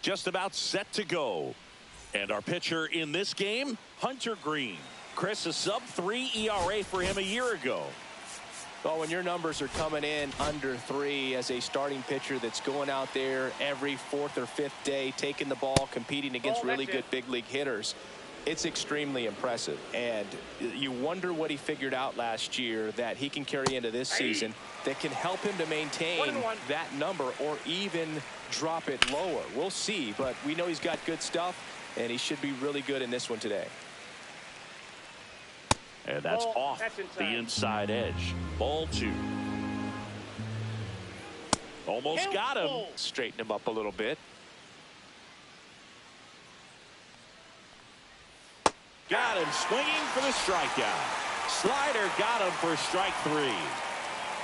just about set to go. And our pitcher in this game, Hunter Green. Chris, a sub-3 ERA for him a year ago. Well, when your numbers are coming in under 3 as a starting pitcher that's going out there every 4th or 5th day, taking the ball, competing against really good big league hitters, it's extremely impressive. And you wonder what he figured out last year that he can carry into this season that can help him to maintain that number or even drop it lower. We'll see, but we know he's got good stuff, and he should be really good in this one today. And that's off the inside edge. Ball 2. Almost got him. Straighten him up a little bit. Got him swinging for the strikeout. Slider got him for strike 3.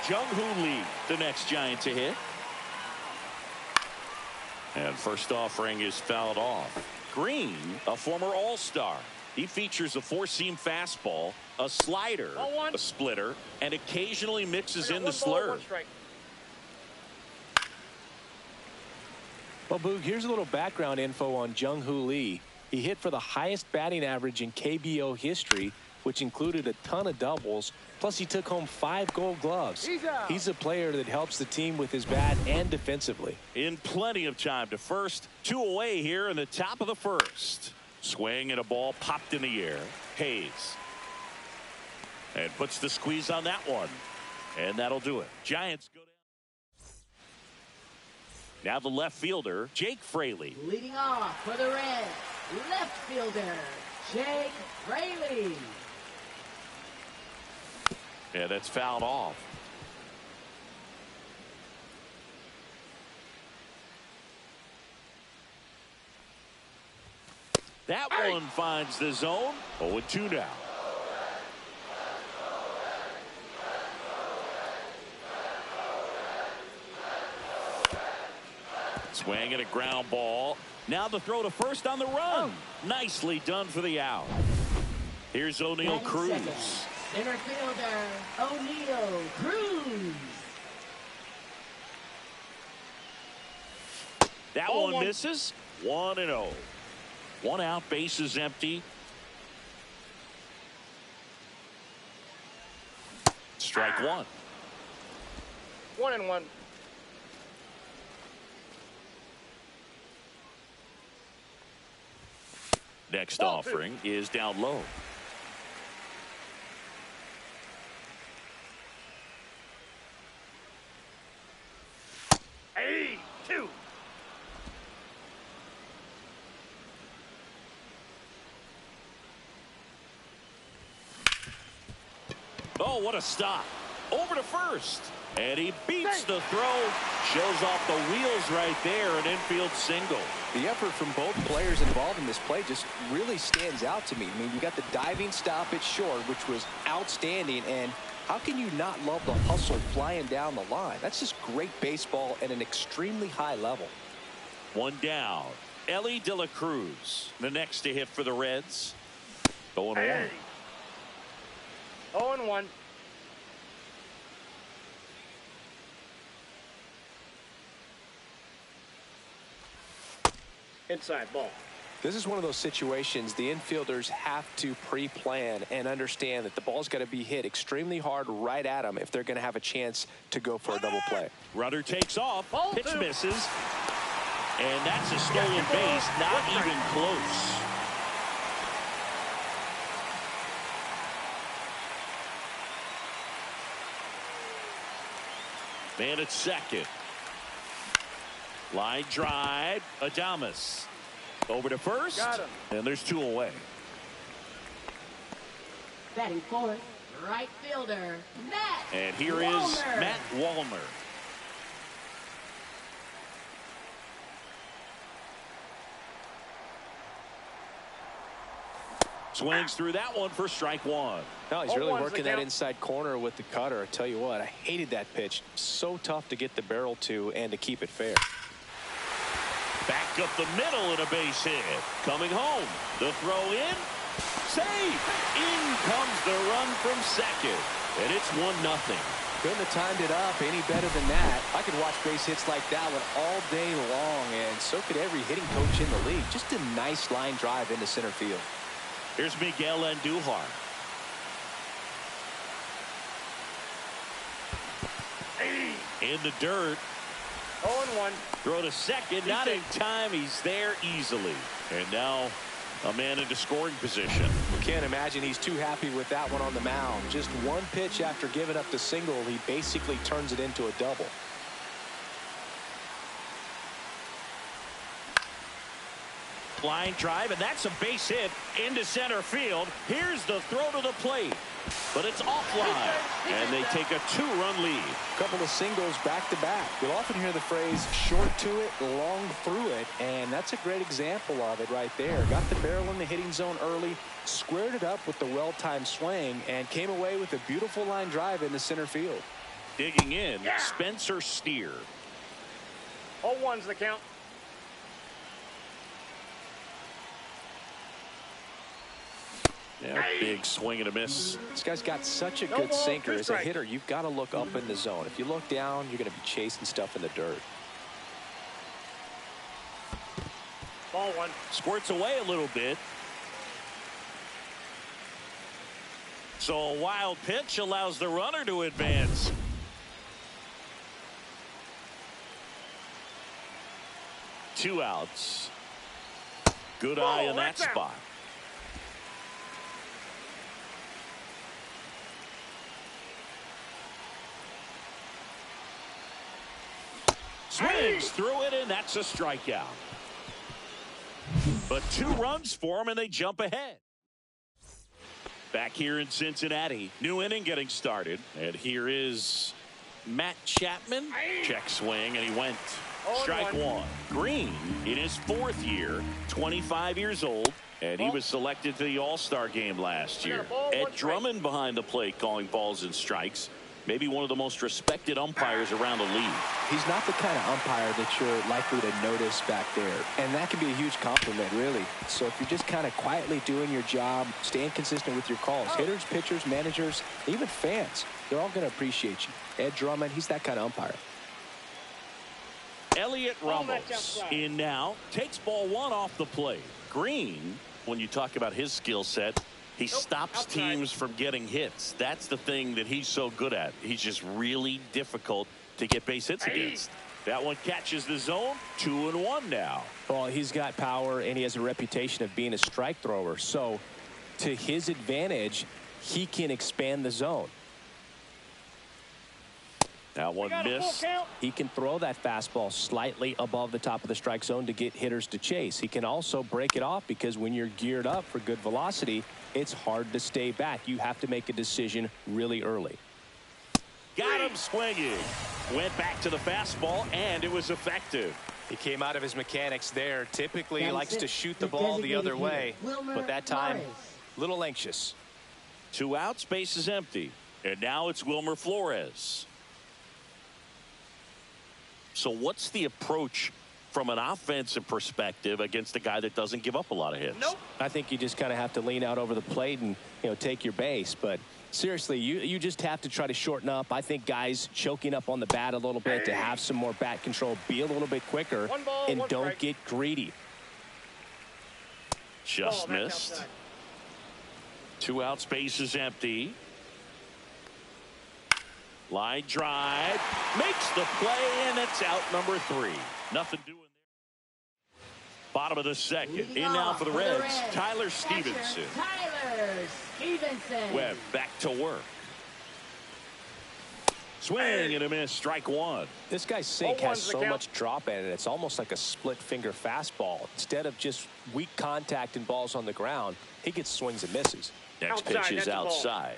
Jung-Hoo Lee, the next Giant to hit. And first offering is fouled off. Green, a former All-Star. He features a 4-seam fastball, a slider, a splitter, and occasionally mixes in the slurve. Well, Boog, here's a little background info on Jung-Hoo Lee. He hit for the highest batting average in KBO history which included a ton of doubles. Plus, he took home 5 Gold Gloves. He's a player that helps the team with his bat and defensively. In plenty of time to first. 2 away here in the top of the first. Swing and a ball popped in the air. Hayes. And puts the squeeze on that one. And that'll do it. Giants go down. Now the left fielder, Jake Fraley. Leading off for the Reds, left fielder, Jake Fraley. Yeah, that's fouled off. That one finds the zone. 0-2 now. Swing and a ground ball. Now the throw to first on the run. Nicely done for the out. Here's O'Neal Cruz. Center fielder, O'Neal Cruz. That one misses. 1-0. 1 out, bases empty. Strike 1. 1-1. Next offering is down low. Hey, 2. Oh, what a stop. Over to first. And he beats the throw. Shows off the wheels right there. An infield single. The effort from both players involved in this play just really stands out to me. I mean, you got the diving stop at short, which was outstanding. And how can you not love the hustle flying down the line? That's just great baseball at an extremely high level. 1 down. Ellie De La Cruz, the next to hit for the Reds. 0-1. 0-1. Inside ball. This is one of those situations the infielders have to pre-plan and understand that the ball's got to be hit extremely hard right at them if they're going to have a chance to go for a double play. Runner takes off. Pitch misses. And that's a stolen base. Not even close. Man at second. Line drive. Adames. Over to first. Got him. And there's 2 away. Batting fourth, right fielder, Matt And here Wallner. is Matt Wallner. Swings through that one for strike 1. No, he's really working that inside corner with the cutter. I tell you what, I hated that pitch. So tough to get the barrel to and to keep it fair. Back up the middle and a base hit. Coming home. The throw in. Save. In comes the run from second. And it's 1-0. Couldn't have timed it up any better than that. I could watch base hits like that one all day long, and so could every hitting coach in the league. Just a nice line drive into center field. Here's Miguel Andujar. In the dirt. 0-1. Throw to second. Not in time. He's there easily. And now a man into scoring position. Can't imagine he's too happy with that one on the mound. Just one pitch after giving up the single, he basically turns it into a double. Line drive, and that's a base hit into center field. Here's the throw to the plate, but it's offline, and they take a 2-run lead. A couple of singles back-to-back. You'll often hear the phrase short to it, long through it, and that's a great example of it right there. Got the barrel in the hitting zone early, squared it up with the well-timed swing, and came away with a beautiful line drive into center field. Digging in, Spencer Steer. 0-1's the count. Yeah, big swing and a miss. This guy's got such a good sinker. As a hitter, you've got to look up in the zone. If you look down, you're going to be chasing stuff in the dirt. Ball 1. Squirts away a little bit. So a wild pitch allows the runner to advance. Two outs. Good eye in that spot. Swings through it, and that's a strikeout. But 2 runs for him, and they jump ahead. Back here in Cincinnati, new inning getting started. And here is Matt Chapman. Check swing, and he went. Strike 1. Green in his 4th year, 25 years old, and he was selected to the All-Star game last year. Ed Drummond behind the plate calling balls and strikes. Maybe one of the most respected umpires around the league. He's not the kind of umpire that you're likely to notice back there. And that can be a huge compliment, really. So if you're just kind of quietly doing your job, staying consistent with your calls, hitters, pitchers, managers, even fans, they're all going to appreciate you. Ed Drummond, he's that kind of umpire. Elliot Ramos in now, takes ball 1 off the plate. Green, when you talk about his skill set, he stops teams from getting hits. That's the thing that he's so good at. He's just really difficult to get base hits against. That one catches the zone. 2-1 now. Well, he's got power, and he has a reputation of being a strike thrower. So to his advantage, he can expand the zone. That one missed. He can throw that fastball slightly above the top of the strike zone to get hitters to chase. He can also break it off because when you're geared up for good velocity, it's hard to stay back. You have to make a decision really early. Got him swinging. Went back to the fastball, and it was effective. He came out of his mechanics there. Typically, he likes to shoot the ball the other way, but that time, a little anxious. 2 outs, base is empty. And now it's Wilmer Flores. So what's the approach from an offensive perspective against a guy that doesn't give up a lot of hits? I think you just kind of have to lean out over the plate and, take your base. But seriously, you just have to try to shorten up. I think guys choking up on the bat a little bit to have some more bat control, be a little bit quicker, and don't get greedy. Just missed. 2 outs, base is empty. Line drive, makes the play, and it's out number 3. Nothing doing there. Bottom of the 2nd. In now for the Reds, Tyler Stevenson. Webb back to work. Swing and a miss, strike 1. This guy's sink has so much drop in it. It's almost like a split finger fastball. Instead of just weak contact and balls on the ground, he gets swings and misses. Next pitch is outside.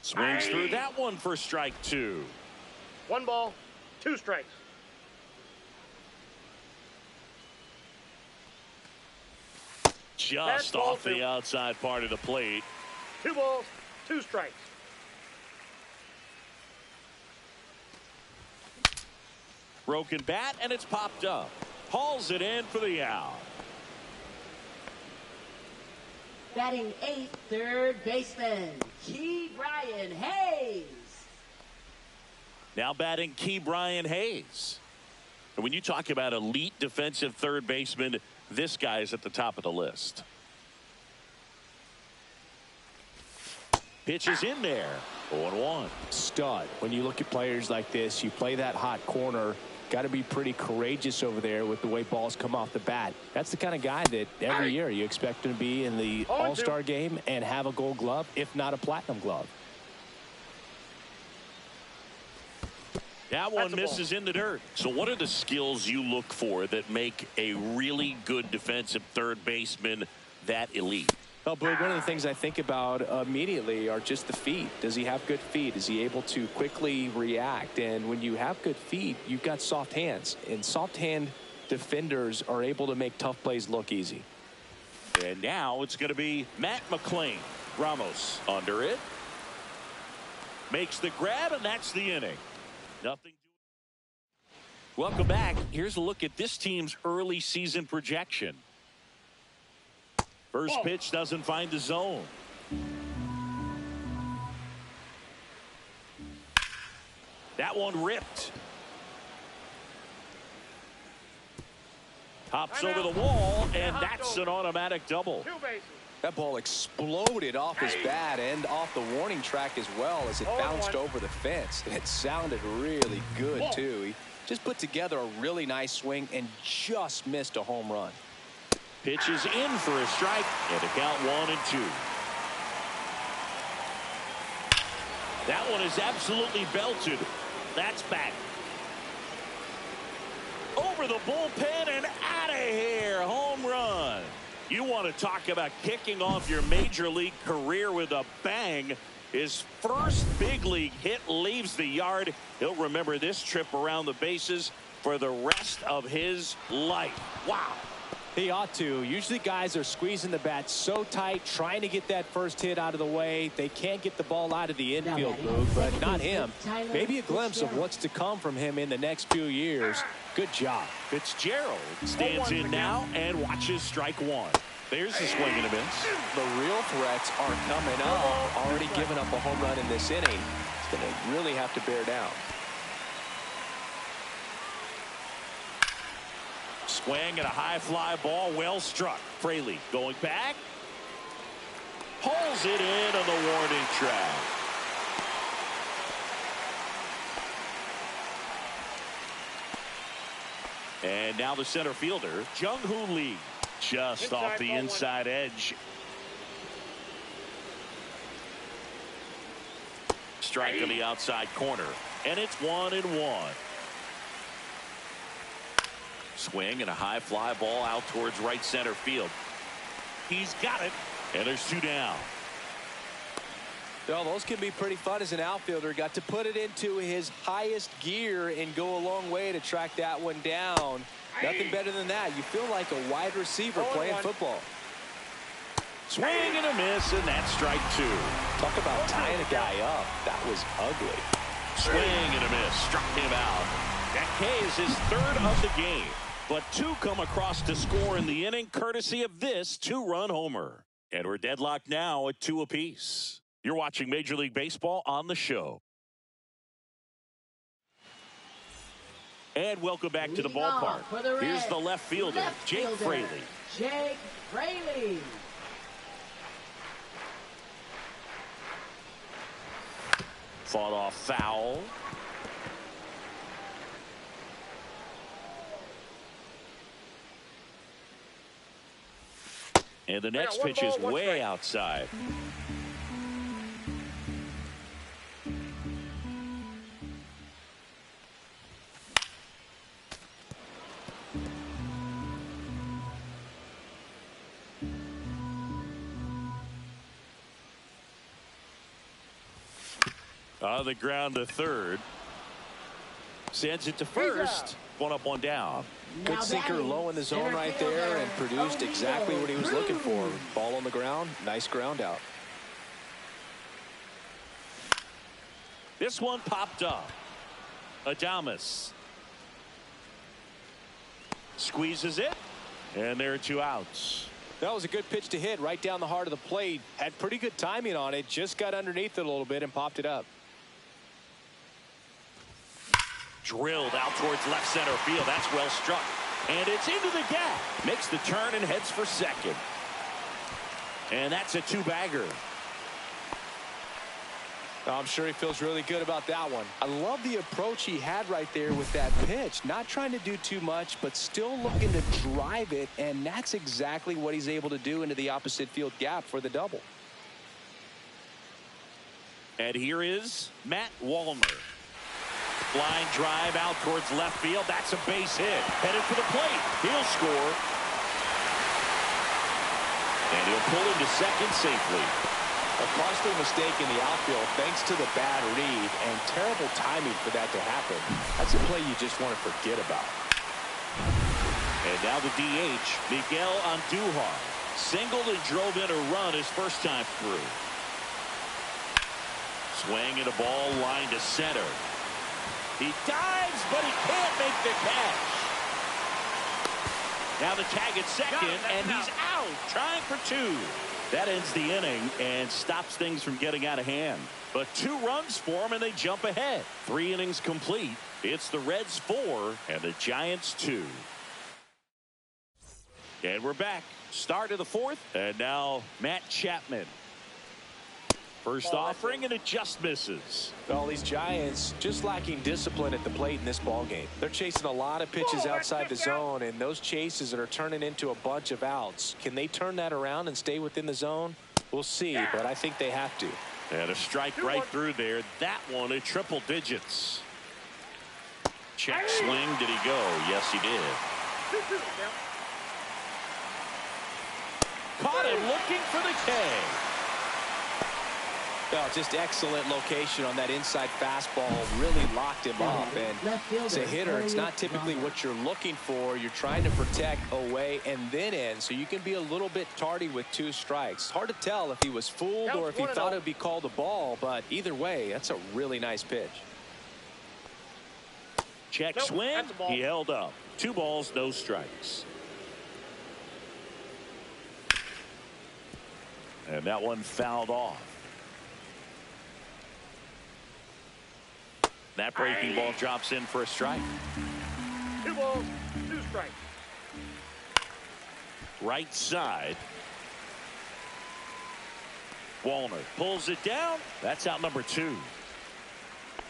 Swings through that one for strike 2. 1 ball, 2 strikes. Just off the outside part of the plate. 2 balls, 2 strikes. Broken bat, and it's popped up. Hauls it in for the out. Batting 8th, third baseman, Ke'Bryan Hayes. Now batting Ke'Bryan Hayes. And when you talk about elite defensive third baseman, this guy is at the top of the list. Pitch is in there. 0-1. Stud. When you look at players like this, you play that hot corner. Got to be pretty courageous over there with the way balls come off the bat. That's the kind of guy that every year you expect him to be in the All-Star game and have a Gold Glove, if not a Platinum Glove. That one misses in the dirt. So what are the skills you look for that make a really good defensive third baseman that elite? Well, Boog, one of the things I think about immediately are just the feet. Does he have good feet? Is he able to quickly react? And when you have good feet, you've got soft hands. And soft hand defenders are able to make tough plays look easy. And now it's going to be Matt McClain. Ramos under it. Makes the grab, and that's the inning. Nothing. Welcome back. Here's a look at this team's early season projection. First pitch doesn't find the zone. That one ripped. Hops over the wall, and that's an automatic double. 2 bases. That ball exploded off his bat and off the warning track as well as it bounced over the fence. It sounded really good, too. He just put together a really nice swing and just missed a home run. Pitches in for a strike, and a count 1-2. That one is absolutely belted. That's back. Over the bullpen and out of here. Home run. You want to talk about kicking off your major league career with a bang. His first big league hit leaves the yard. He'll remember this trip around the bases for the rest of his life. Wow. He ought to. Usually guys are squeezing the bat so tight, trying to get that first hit out of the way. They can't get the ball out of the infield move, but not him. Maybe a glimpse of what's to come from him in the next few years. Good job. Fitzgerald stands in now and watches strike one. There's a swing and a miss. The real threats are coming up. Already giving up a home run in this inning. It's going to really have to bear down. Swing and a high fly ball, well struck. Fraley going back. Pulls it in on the warning track. And now the center fielder, Jung-Hoo Lee, just off the inside edge. Strike on the outside corner, and it's 1-1. Swing and a high fly ball out towards right center field. He's got it, and there's 2 down. Well, those can be pretty fun as an outfielder. Got to put it into his highest gear and go a long way to track that one down. Nothing better than that. You feel like a wide receiver playing football. Swing and a miss, and that's strike 2. Talk about tying a guy up. That was ugly. Swing and a miss, struck him out. That K is his 3rd of the game. But 2 come across to score in the inning, courtesy of this 2-run homer. And we're deadlocked now at 2 apiece. You're watching Major League Baseball on the show. And welcome back to the ballpark. Here's the left fielder, Jake Fraley. Jake Fraley. Fought off foul. And the next pitch is way outside. On the ground to third. Sends it to first. 1 up, 1 down. Good sinker low in the zone right there and produced exactly what he was looking for. Ball on the ground. Nice ground out. This one popped up. Adames squeezes it, and there are 2 outs. That was a good pitch to hit right down the heart of the plate. Had pretty good timing on it. Just got underneath it a little bit and popped it up. Drilled out towards left center field. That's well struck. And it's into the gap. Makes the turn and heads for second. And that's a 2-bagger. I'm sure he feels really good about that one. I love the approach he had right there with that pitch. Not trying to do too much, but still looking to drive it. And that's exactly what he's able to do into the opposite field gap for the double. And here is Matt Wallner. Line drive out towards left field. That's a base hit. Headed for the plate. He'll score. And he'll pull into second safely. A costly mistake in the outfield thanks to the bad read and terrible timing for that to happen. That's a play you just want to forget about. And now the DH, Miguel Andujar. Singled and drove in a run his first time through. Swing and a ball line to center. He dives, but he can't make the catch. Now the tag at second, and he's out, trying for 2. That ends the inning and stops things from getting out of hand. But 2 runs for him, and they jump ahead. 3 innings complete. It's the Reds 4 and the Giants 2. And we're back. Start of the fourth. And now Matt Chapman. First offering, and it just misses. Well, these Giants just lacking discipline at the plate in this ball game. They're chasing a lot of pitches outside the zone, and those chases are turning into a bunch of outs. Can they turn that around and stay within the zone? We'll see, but I think they have to. And a strike right through there. That one at triple digits. Check swing. Did he go? Yes, he did. Caught him looking for the K. Well, just excellent location on that inside fastball. Really locked him up. And as a hitter, it's not typically what you're looking for. You're trying to protect away and then in, so you can be a little bit tardy with 2 strikes. Hard to tell if he was fooled or if he thought it would be called a ball, but either way, that's a really nice pitch. Check swing. He held up. 2 balls, no strikes. And that one fouled off. That breaking ball drops in for a strike. 2 balls, 2 strikes. Right side. Wallner pulls it down. That's out number 2.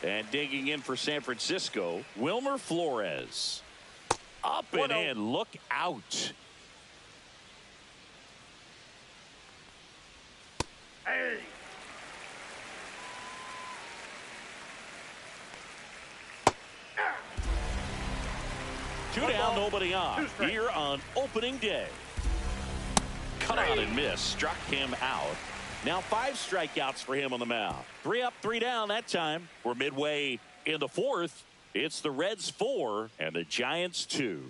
And digging in for San Francisco, Wilmer Flores. Up and in. Look out. Hey. Two down, nobody on. Here on opening day. Cut on and miss. Struck him out. Now 5 strikeouts for him on the mound. 3 up, 3 down that time. We're midway in the fourth. It's the Reds 4 and the Giants 2.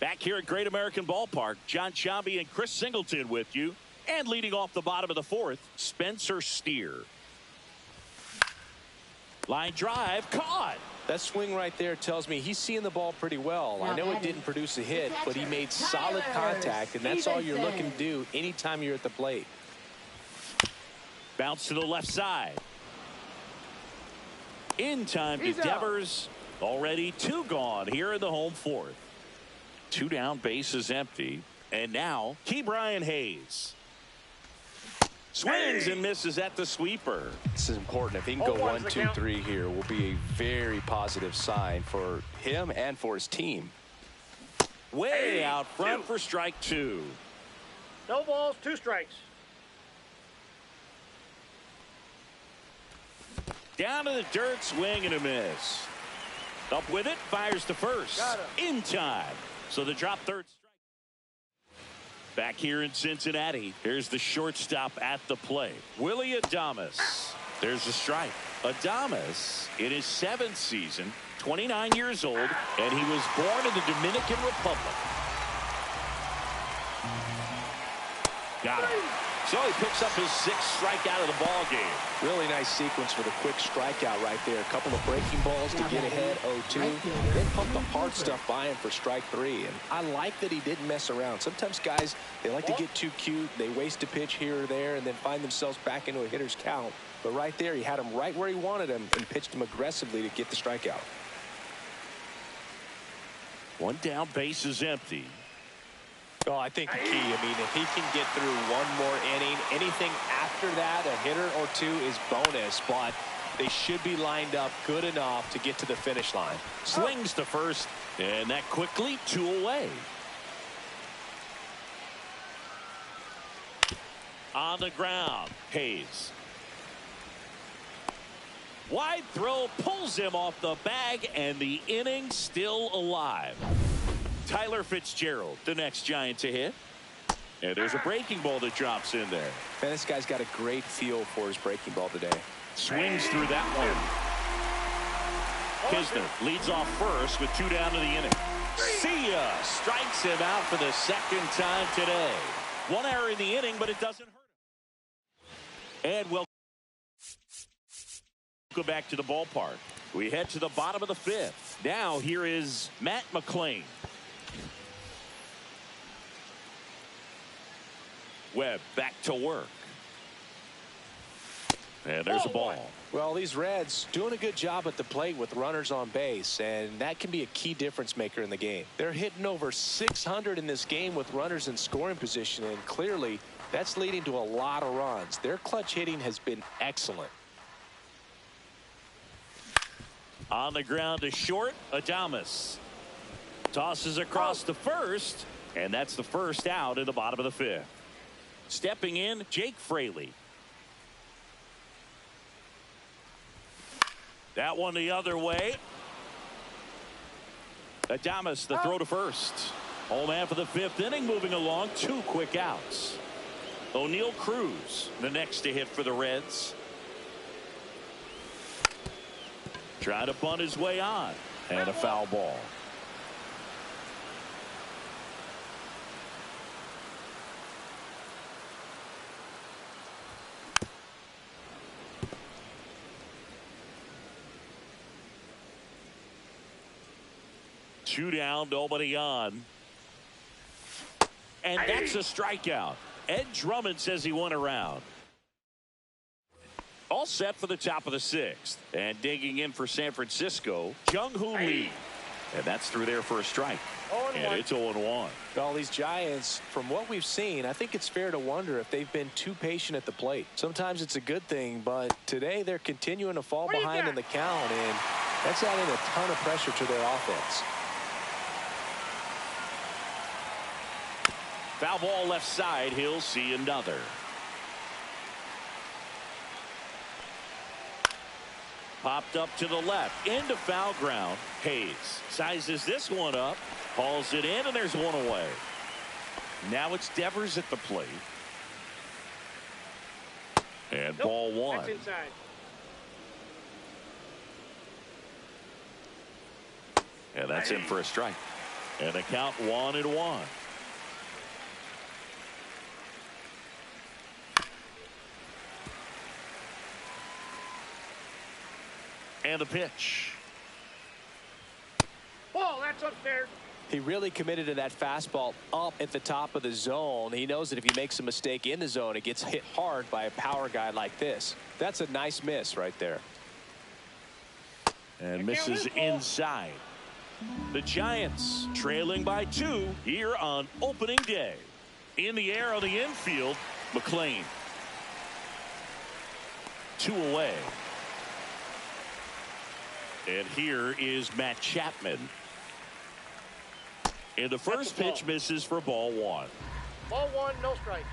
Back here at Great American Ballpark, John Sciambi and Chris Singleton with you. And leading off the bottom of the fourth, Spencer Steer. Line drive, caught. That swing right there tells me he's seeing the ball pretty well. I know it didn't produce a hit, but he made solid contact, and that's all you're looking to do anytime you're at the plate. Bounce to the left side. In time to Devers. Already 2 gone here in the home fourth. 2 down, bases empty. And now, Ke'Bryan Hayes. Swings and misses at the sweeper. This is important. If he can go 1, 2, 3 here, will be a very positive sign for him and for his team. Way out front for strike 2. No balls, 2 strikes. Down to the dirt, swing and a miss. Up with it, fires to first. In time. So the drop third strike. Back here in Cincinnati, here's the shortstop at the plate, Willie Adames. There's a strike. Adames in his 7th season, 29 years old, and he was born in the Dominican Republic. Got him. So he picks up his 6th strikeout of the ball game. Really nice sequence for the quick strikeout right there. A couple of breaking balls to get ahead 0-2. Then pump the hard stuff by him for strike 3. And I like that he didn't mess around. Sometimes guys, they like to get too cute. They waste a pitch here or there and then find themselves back into a hitter's count. But right there, he had him right where he wanted him and pitched him aggressively to get the strikeout. 1 down, base is empty. Oh, I think the key, I mean, if he can get through 1 more inning, anything after that, a hitter or 2 is bonus, but they should be lined up good enough to get to the finish line. Swings to first, and that quickly 2 away. On the ground, Hayes. Wide throw pulls him off the bag, and the inning still alive. Tyler Fitzgerald, the next Giant to hit. And there's a breaking ball that drops in there. Man, this guy's got a great feel for his breaking ball today. Swings through that one. Kisner leads off first with 2 down to the inning. See ya! Strikes him out for the 2nd time today. 1 error in the inning, but it doesn't hurt him. And we'll go back to the ballpark. We head to the bottom of the 5th. Now here is Matt McClain. Webb back to work. And there's a ball. Well, these Reds doing a good job at the plate with runners on base, and that can be a key difference maker in the game. They're hitting over 600 in this game with runners in scoring position, and clearly that's leading to a lot of runs. Their clutch hitting has been excellent. On the ground to short, Adames tosses across to first, and that's the first out in the bottom of the fifth. Stepping in, Jake Fraley. That one the other way. Adames, the throw to first. Home man for the fifth inning, moving along. 2 quick outs. O'Neal Cruz, the next to hit for the Reds. Trying to bunt his way on. And a foul ball. Two down, nobody on. And that's a strikeout. Ed Drummond says he won a round. All set for the top of the sixth. And digging in for San Francisco, Jung-Hoo Lee. And that's through there for a strike. And it's 0-1. Well, these Giants, from what we've seen, I think it's fair to wonder if they've been too patient at the plate. Sometimes it's a good thing, but today they're continuing to fall behind in the count, and that's adding a ton of pressure to their offense. Foul ball left side. He'll see another. Popped up to the left. Into foul ground. Hayes sizes this one up. Hauls it in, and there's one away. Now it's Devers at the plate. And ball one. That's inside. And that's in for a strike. And a count 1-1. And the pitch. Ball, that's upstairs. He really committed to that fastball up at the top of the zone. He knows that if he makes a mistake in the zone, it gets hit hard by a power guy like this. That's a nice miss right there. And misses inside. The Giants trailing by 2 here on opening day. In the air on the infield, McLean. 2 away. And here is Matt Chapman. And the first pitch misses for ball 1. Ball 1, no strike.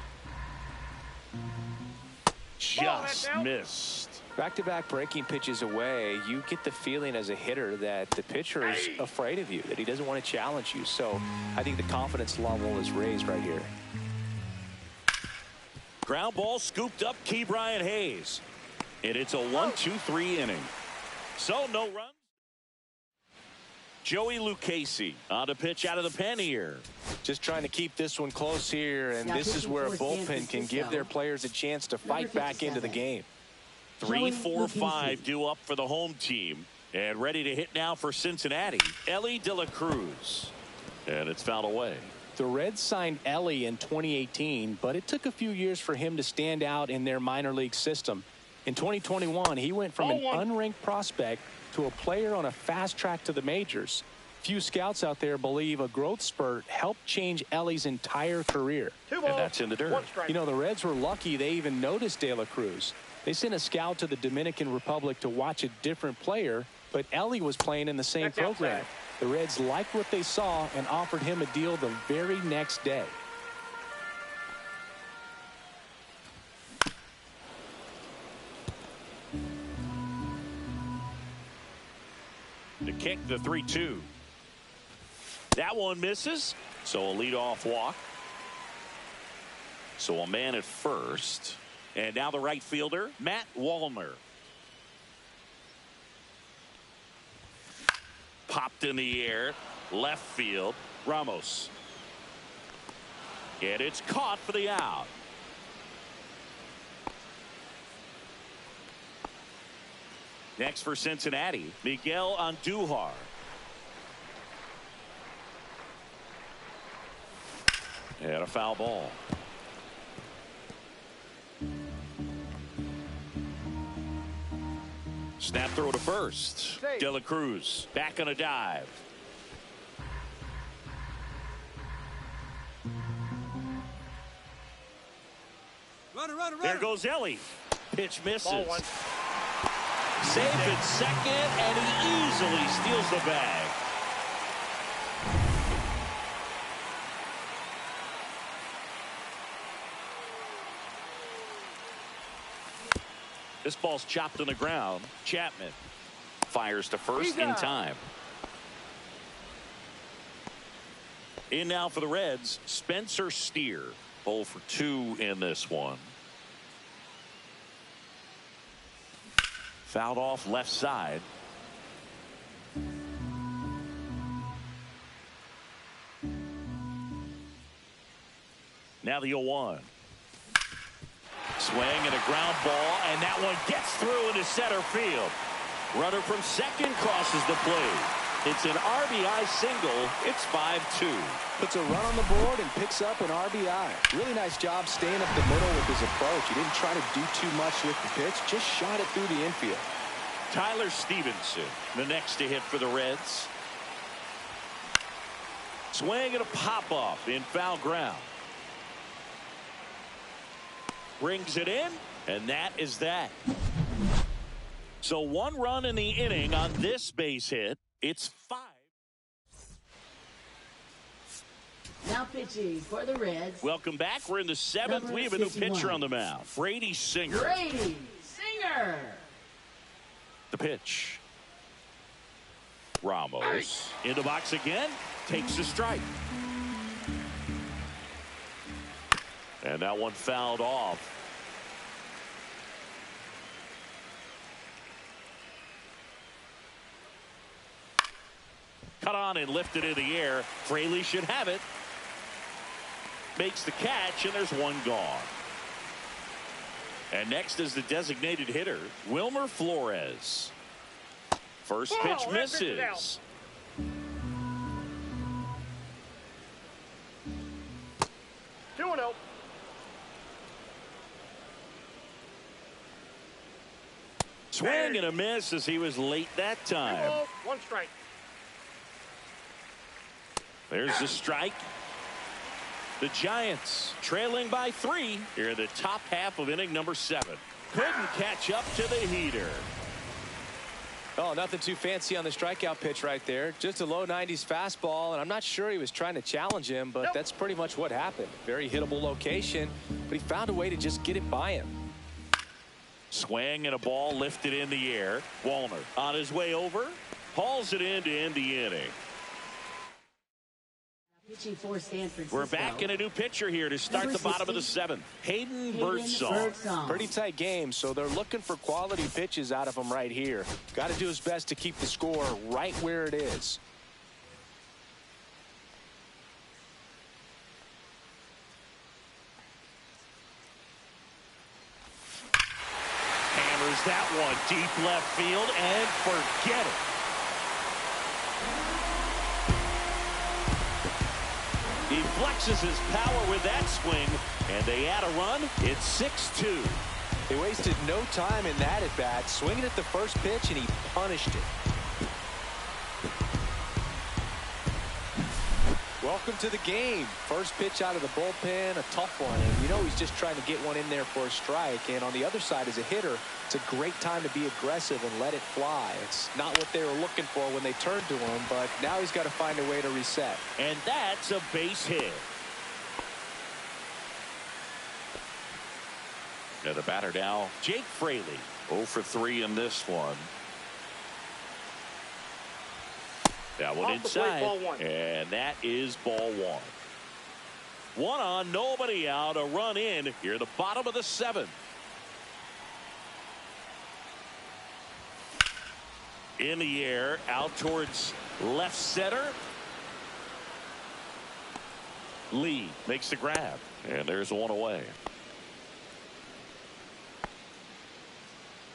Just missed. Back-to-back breaking pitches away, you get the feeling as a hitter that the pitcher is afraid of you, that he doesn't want to challenge you. So I think the confidence level is raised right here. Ground ball scooped up Key Brian Hayes. And it's a 1-2-3 inning. So no runs. Joey Lucchesi on a pitch out of the pen here. Just trying to keep this one close here, and this is where a bullpen can give their players a chance to fight back into the game. 3, 4, 5 due up for the home team. And ready to hit now for Cincinnati, Elly De La Cruz. And it's fouled away. The Reds signed Elly in 2018, but it took a few years for him to stand out in their minor league system. In 2021, he went from an unranked prospect to a player on a fast track to the majors. Few scouts out there believe a growth spurt helped change Elly's entire career. And that's in the dirt. You know, the Reds were lucky they even noticed De La Cruz. They sent a scout to the Dominican Republic to watch a different player, but Elly was playing in the same program. The Reds liked what they saw and offered him a deal the very next day. The kick, the 3-2. That one misses. So a leadoff walk. So a man at first. And now the right fielder, Matt Wallner. Popped in the air. Left field. Ramos. And it's caught for the out. Next for Cincinnati, Miguel Andujar. And a foul ball. Snap throw to first. De La Cruz back on a dive. Runner. There goes Ellie. Pitch misses. Ball one. Safe at second, and he easily steals the bag. This ball's chopped on the ground. Chapman fires to first in time. In now for the Reds, Spencer Steer. 0 for 2 in this one. Fouled off left side. Now the 0-1. Swing and a ground ball, and that one gets through into center field. Runner from second crosses the plate. It's an RBI single. It's 5-2. Puts a run on the board and picks up an RBI. Really nice job staying up the middle with his approach. He didn't try to do too much with the pitch, just shot it through the infield. Tyler Stevenson, the next to hit for the Reds. Swing and a pop-off in foul ground. Brings it in, and that is that. So 1 run in the inning on this base hit. It's 5. Now pitching for the Reds. Welcome back. We're in the 7th. Number We have a new 51. pitcher on the mound. Brady Singer. Brady Singer. The pitch. Ramos in the box again. Takes a strike. And that one fouled off. Cut on and lifted in the air. Fraley should have it. Makes the catch, and there's one gone. And next is the designated hitter, Wilmer Flores. First pitch misses. 2-0. Swing and a miss as he was late that time. 1 strike. There's the strike. The Giants trailing by 3 here in the top half of inning number 7. Couldn't catch up to the heater. Oh, nothing too fancy on the strikeout pitch right there. Just a low 90s fastball, and I'm not sure he was trying to challenge him, but that's pretty much what happened. Very hittable location, but he found a way to just get it by him. Swing and a ball lifted in the air. Wallner on his way over, hauls it in to end the inning. Pitching for San Francisco. We're back in a new pitcher here to start Number the bottom of the 60. 7th. Hayden Birdsong. Pretty tight game, so they're looking for quality pitches out of him right here. Got to do his best to keep the score right where it is. Hammers that one deep left field and forget it. He flexes his power with that swing, and they add a run. It's 6-2. They wasted no time in that at bat, swinging at the first pitch, and he punished it. Welcome to the game. First pitch out of the bullpen, a tough one, and you know he's just trying to get one in there for a strike. And on the other side, as a hitter, it's a great time to be aggressive and let it fly. It's not what they were looking for when they turned to him, but now he's got to find a way to reset. And that's a base hit. Now the batter now, Jake Fraley. 0 for 3 in this one. That one Off the plate, inside, ball 1. and that is ball 1. 1 on, nobody out, a run in here at the bottom of the 7th. In the air, out towards left center. Lee makes the grab, and there's one away.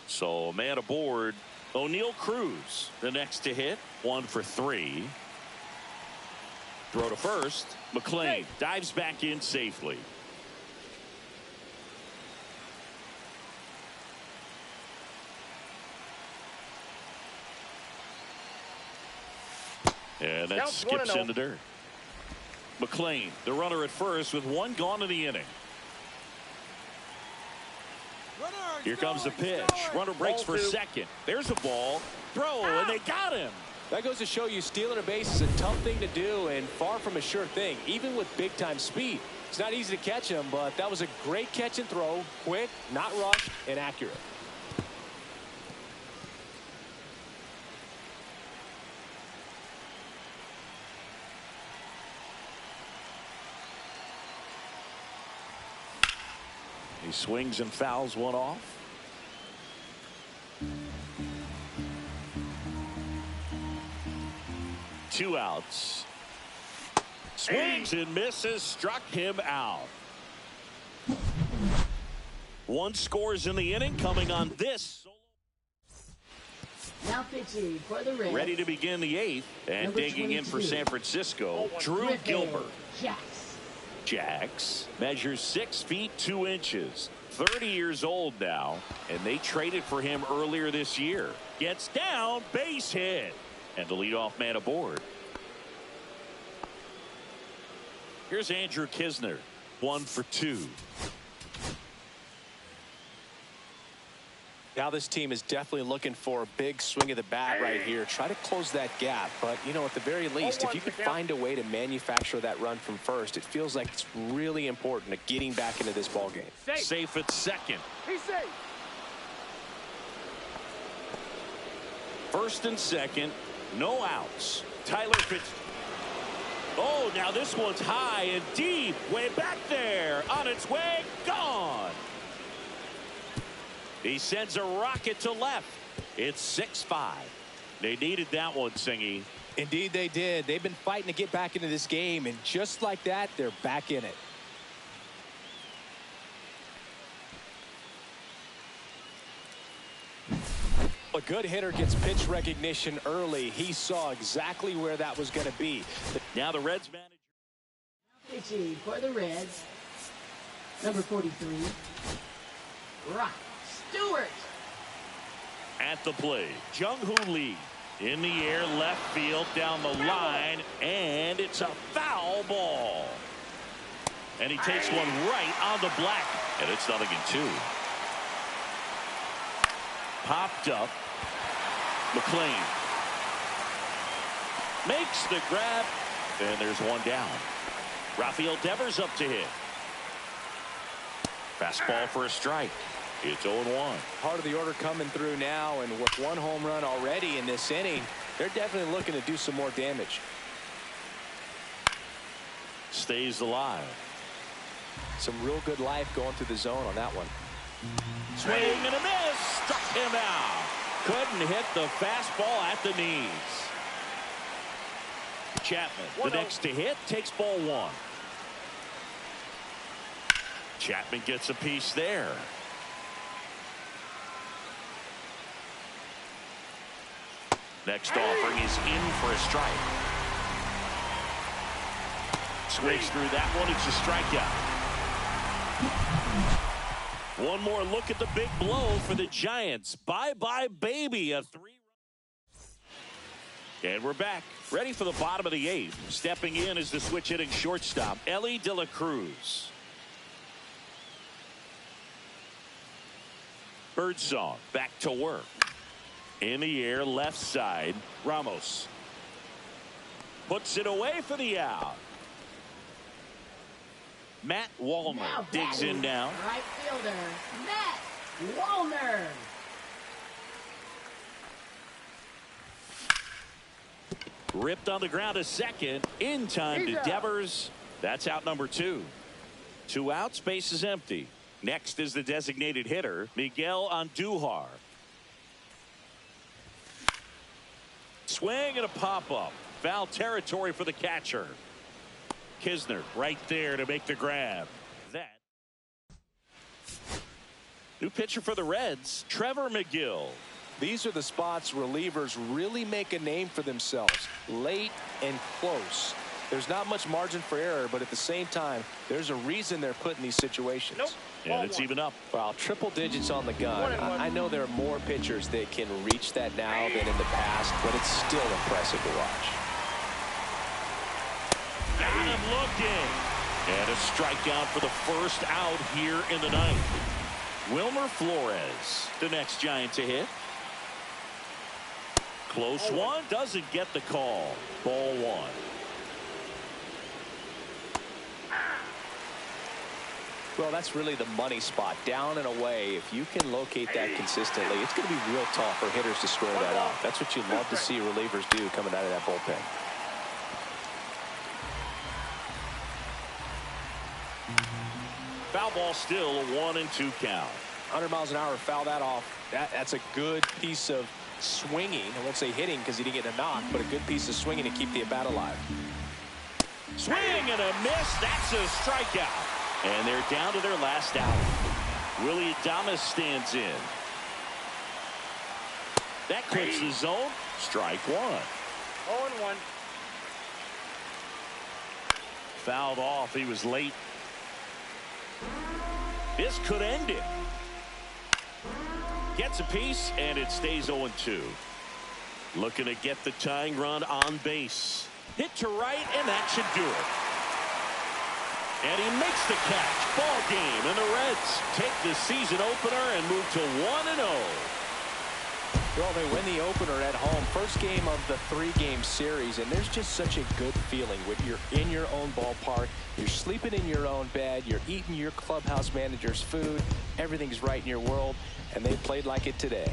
So a man aboard. O'Neal Cruz, the next to hit. 1 for 3. Throw to first. McLean dives back in safely. And that skips in the dirt. McLean, the runner at first with one gone in the inning. Here comes the pitch. Runner breaks for second. There's a ball. Throw, and they got him. That goes to show you stealing a base is a tough thing to do and far from a sure thing, even with big-time speed. It's not easy to catch him, but that was a great catch and throw. Quick, not rushed, and accurate. He swings and fouls one off. Two outs. Swings and misses, struck him out. One scores in the inning, coming on this. Now pitching for the Reds. Ready to begin the eighth, and Number digging 22. in for San Francisco, Drew Gilbert. Yes. Jax measures 6 feet 2 inches, 30 years old now, and they traded for him earlier this year. Gets down, base hit, and the leadoff man aboard. Here's Andrew Kisner, 1 for 2. Now this team is definitely looking for a big swing of the bat right here. Try to close that gap. But, you know, at the very least, if you could find a way to manufacture that run from first, it feels like it's really important to getting back into this ball game. Safe at second. He's safe. First and second, no outs. Tyler Fitz. Oh, now this one's high and deep. Way back there. On its way, gone. He sends a rocket to left. It's 6-5. They needed that one, Singy. Indeed they did. They've been fighting to get back into this game, and just like that, they're back in it. A good hitter gets pitch recognition early. He saw exactly where that was going to be. Now the Reds manager. Pitching for the Reds. Number 43. Rock Stewart. At the plate, Jung-Hoo Lee. In the air, left field, down the line, and it's a foul ball. And he takes one right on the black, and it's 0-2. Popped up. McLean makes the grab, and there's one down. Rafael Devers up to hit. Fastball for a strike. It's 0-1. Part of the order coming through now, and with one home run already in this inning, they're definitely looking to do some more damage. Stays alive. Some real good life going through the zone on that one. Swing and a miss. Struck him out. Couldn't hit the fastball at the knees. Chapman, the next to hit, takes ball 1. Chapman gets a piece there. Next offering is in for a strike. Swings through that one. It's a strikeout. One more look at the big blow for the Giants. Bye-bye, baby. A 3. And we're back. Ready for the bottom of the 8th. Stepping in is the switch hitting shortstop, Ellie De La Cruz. Birdsong back to work. In the air, left side, Ramos. Puts it away for the out. Matt Wallner digs in now. Right fielder, Matt Wallner. Ripped on the ground to second. In time to Devers. That's out number 2. 2 outs, base is empty. Next is the designated hitter, Miguel Andujar. Swing and a pop-up. Foul territory for the catcher. Kisner right there to make the grab. That. New pitcher for the Reds, Trevor McGill. These are the spots relievers really make a name for themselves. Late and close. There's not much margin for error, but at the same time, there's a reason they're put in these situations. And it's even up. Well, triple digits on the gun. I know there are more pitchers that can reach that now than in the past, but it's still impressive to watch. looking. And a strikeout for the first out here in the ninth. Wilmer Flores, the next Giant to hit. Close one, doesn't get the call. Ball one. Well, that's really the money spot. Down and away. If you can locate that consistently, it's going to be real tough for hitters to square that up. That's what you love to see relievers do coming out of that bullpen. Foul ball, still a 1-2 count. 100 miles an hour, foul that off. That's a good piece of swinging. I won't say hitting because he didn't get a knock, but a good piece of swinging to keep the at-bat alive. Swing and a miss. That's a strikeout. And they're down to their last out. Willie Adames stands in. That clips the zone. Strike one. 0-1. Fouled off. He was late. This could end it. Gets a piece, and it stays 0-2. Looking to get the tying run on base. Hit to right, and that should do it. And he makes the catch. Ball game, and the Reds take the season opener and move to 1-0. Well, they win the opener at home. First game of the 3-game series, and there's just such a good feeling when you're in your own ballpark. You're sleeping in your own bed. You're eating your clubhouse manager's food. Everything's right in your world, and they played like it today.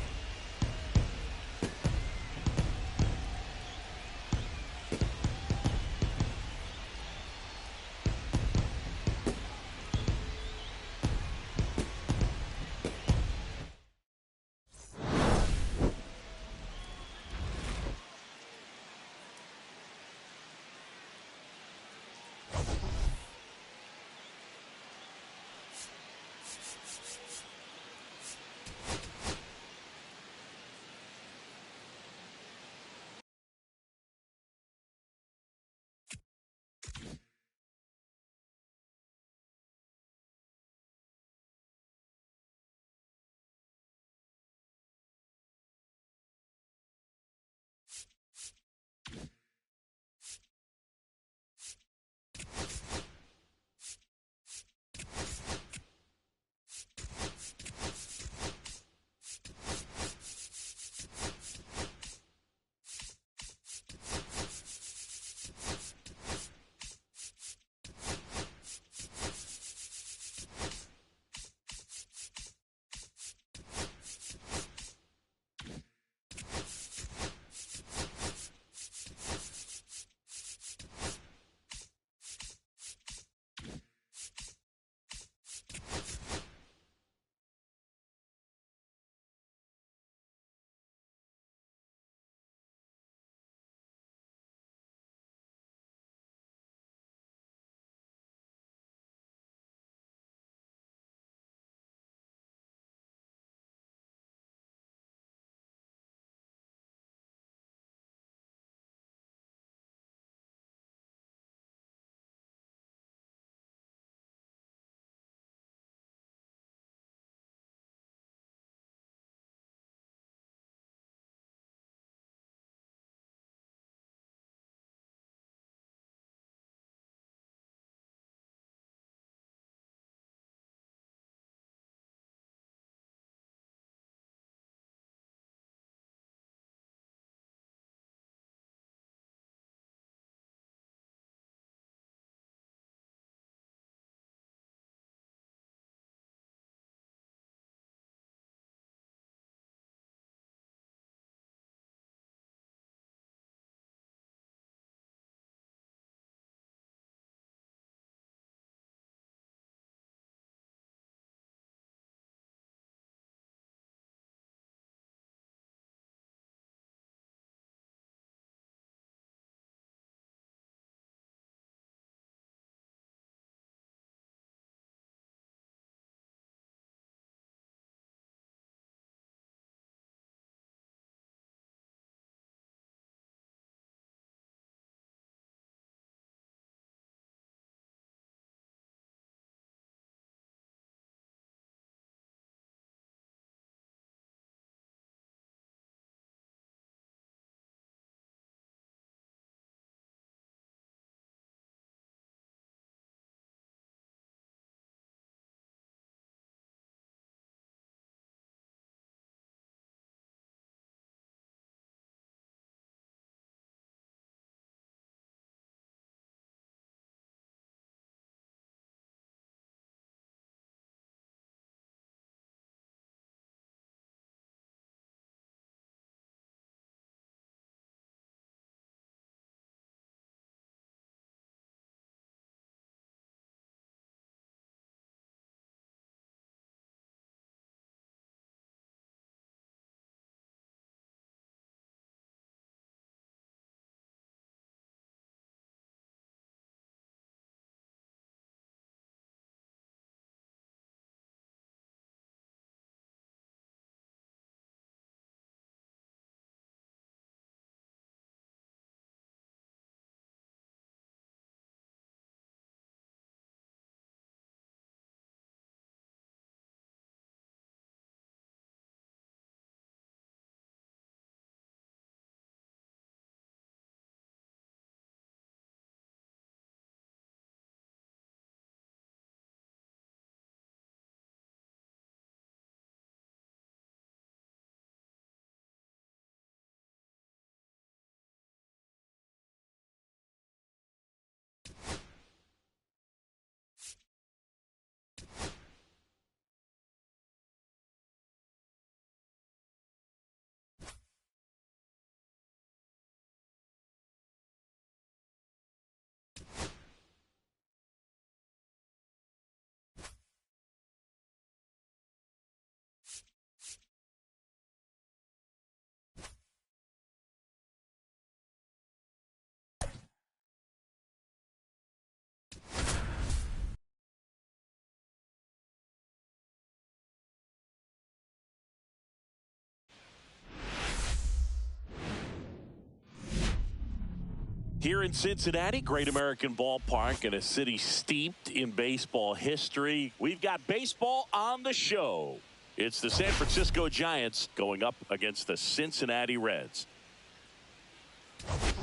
Here in Cincinnati, great American ballpark and a city steeped in baseball history. We've got baseball on the show. It's the San Francisco Giants going up against the Cincinnati Reds.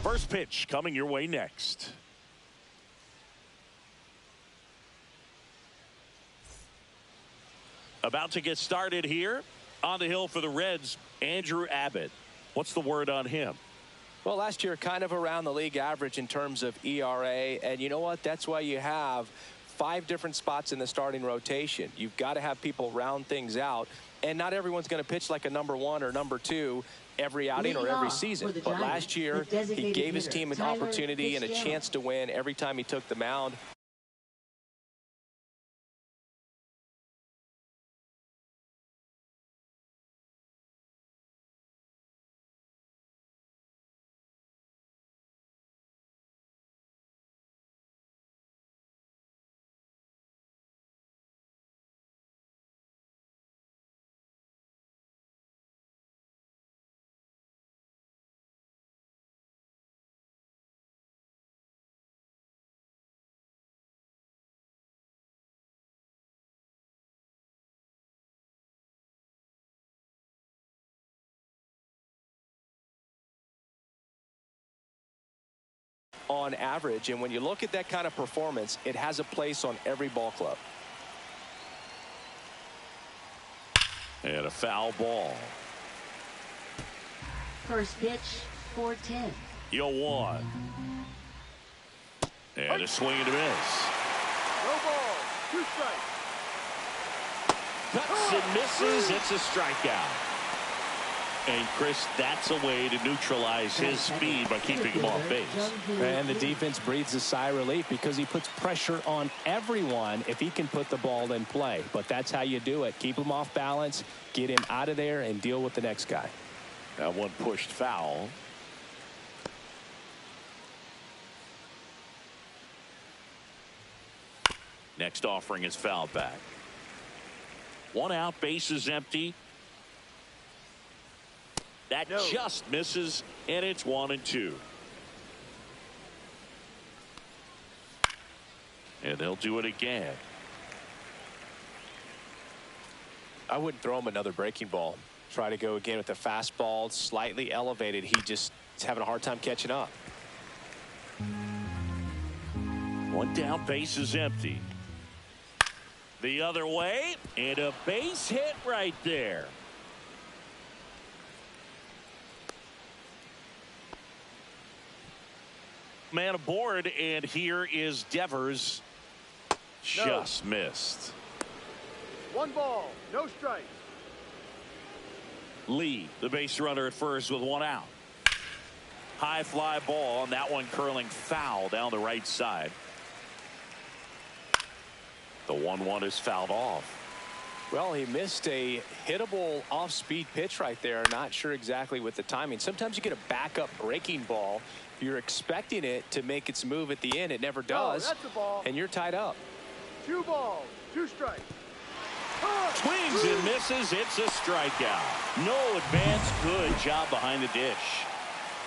First pitch coming your way next. About to get started here on the hill for the Reds, Andrew Abbott. What's the word on him? Well, last year kind of around the league average in terms of ERA, and you know what? That's why you have 5 different spots in the starting rotation. You've got to have people round things out, and not everyone's going to pitch like a number 1 or number 2 every outing or every season. But last year, he gave his team an opportunity and a chance to win every time he took the mound. On average, and when you look at that kind of performance, it has a place on every ball club. And a foul ball. First pitch, 4-10. 0-1. And a swing and a miss. No ball. 2 strikes. Cuts and misses. It's a strikeout. And, Chris, that's a way to neutralize his speed by keeping him off base. And the defense breathes a sigh of relief because he puts pressure on everyone if he can put the ball in play. But that's how you do it. Keep him off balance, get him out of there, and deal with the next guy. That one pushed foul. Next offering is fouled back. 1 out, bases empty. That just misses, and it's 1-2. And they'll do it again. I wouldn't throw him another breaking ball. Try to go again with the fastball, slightly elevated. He just is having a hard time catching up. 1 down, bases empty. The other way, and a base hit right there. Man aboard, and here is Devers. Just missed. 1 ball, no strikes. Lee, the base runner at first with 1 out. High fly ball, and that one curling foul down the right side. The 1-1 is fouled off. Well, he missed a hittable off-speed pitch right there. Not sure exactly with the timing. Sometimes you get a backup breaking ball. You're expecting it to make its move at the end. It never does. That's a ball. And you're tied up. 2 balls, 2 strikes. Swings and misses. It's a strikeout. No advance. Good job behind the dish.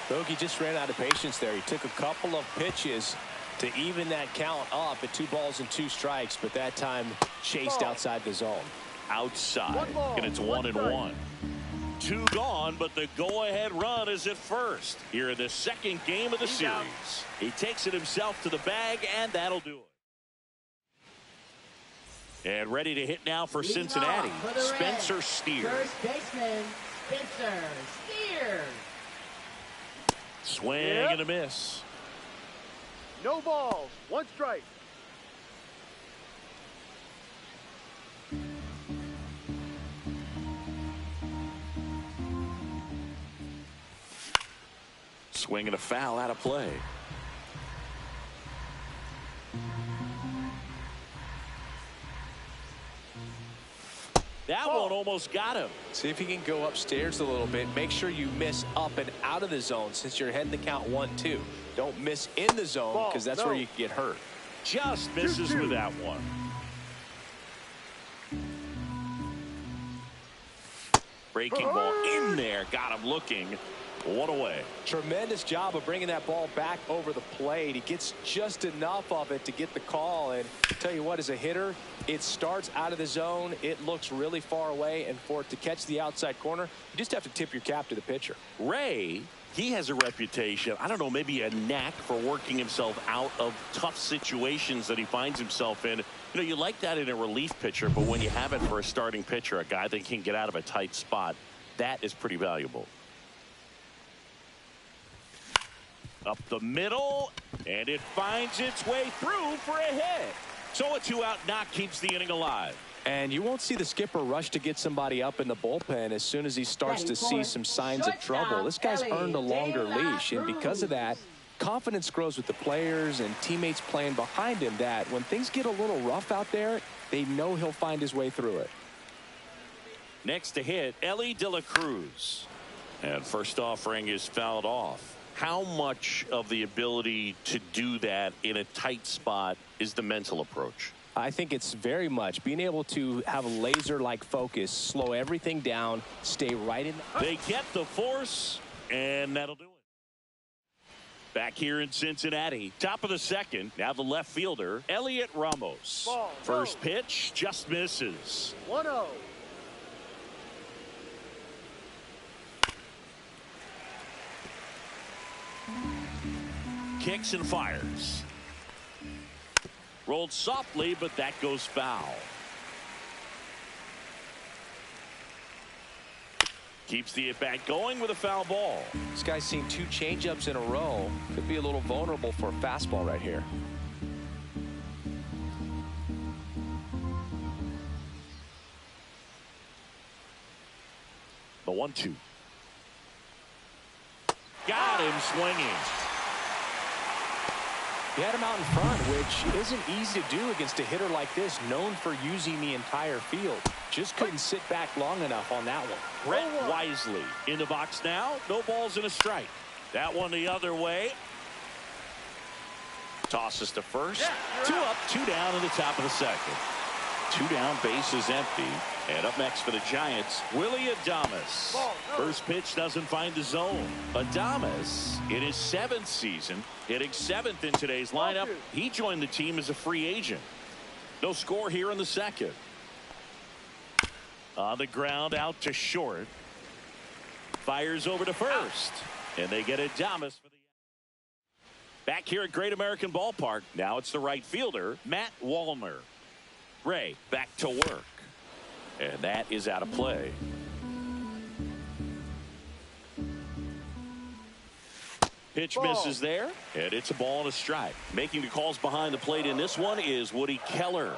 Bogey just ran out of patience there. He took a couple of pitches to even that count up at 2 balls and 2 strikes, but that time chased outside the zone. Outside, and it's 1-1. 2 gone, but the go-ahead run is at first. Here in the second game of the series. He takes it himself to the bag, and that'll do it. And ready to hit now for Cincinnati, Spencer Steer. First baseman, Spencer Steer. Swing and a miss. No balls, 1 strike. Swing and a foul out of play. That one almost got him. See if he can go upstairs a little bit. Make sure you miss up and out of the zone since you're heading the count 1-2. Don't miss in the zone because that's where you can get hurt. Just misses with that one. Breaking ball in there. Got him looking. One away. Tremendous job of bringing that ball back over the plate. He gets just enough of it to get the call. And tell you what, as a hitter, it starts out of the zone. It looks really far away. And for it to catch the outside corner, you just have to tip your cap to the pitcher. Ray, he has a reputation, I don't know, maybe a knack for working himself out of tough situations that he finds himself in. You know, you like that in a relief pitcher, but when you have it for a starting pitcher, a guy that can get out of a tight spot, that is pretty valuable. Up the middle, and it finds its way through for a hit. So a 2-out knock keeps the inning alive. And you won't see the skipper rush to get somebody up in the bullpen as soon as he starts to see some signs of trouble. This guy's earned a longer leash, and because of that, confidence grows with the players and teammates playing behind him, that when things get a little rough out there, they know he'll find his way through it. Next to hit, Ellie De La Cruz. And first offering is fouled off. How much of the ability to do that in a tight spot is the mental approach? I think it's very much being able to have a laser-like focus, slow everything down, stay right in. They get the force, and that'll do it. Back here in Cincinnati, top of the second, now the left fielder, Elliot Ramos. Ball, First pitch just misses. 1-0. Kicks and fires. Rolled softly, but that goes foul. Keeps the at-bat going with a foul ball. This guy's seen 2 changeups in a row. Could be a little vulnerable for a fastball right here. The 1-2. Got him swinging. He had him out in front, which isn't easy to do against a hitter like this, known for using the entire field. Just couldn't sit back long enough on that one. Brett Wisely in the box now. No balls and a strike. That one the other way. Tosses to first. 2 up, 2 down in the top of the second. 2 down, base is empty. And up next for the Giants, Willie Adames. First pitch doesn't find the zone. Adames, in his 7th season, hitting 7th in today's lineup. He joined the team as a free agent. No score here in the second. On the ground, out to short. Fires over to first. And they get Adames for the... Back here at Great American Ballpark, now it's the right fielder, Matt Wallner. Ray back to work. And that is out of play. Pitch misses there, and it's a ball and a strike. Making the calls behind the plate in this one is Woody Keller.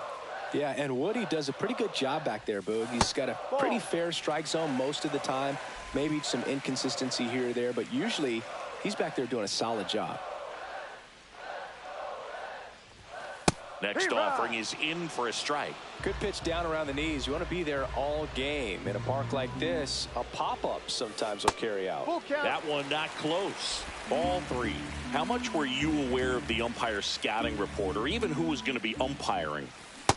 Yeah, and Woody does a pretty good job back there, Boog. He's got a pretty fair strike zone most of the time. Maybe some inconsistency here or there, but usually he's back there doing a solid job. Next offering is in for a strike. Good pitch down around the knees. You want to be there all game. In a park like this, a pop-up sometimes will carry out. That one not close. Ball 3. How much were you aware of the umpire scouting report, or even who was going to be umpiring?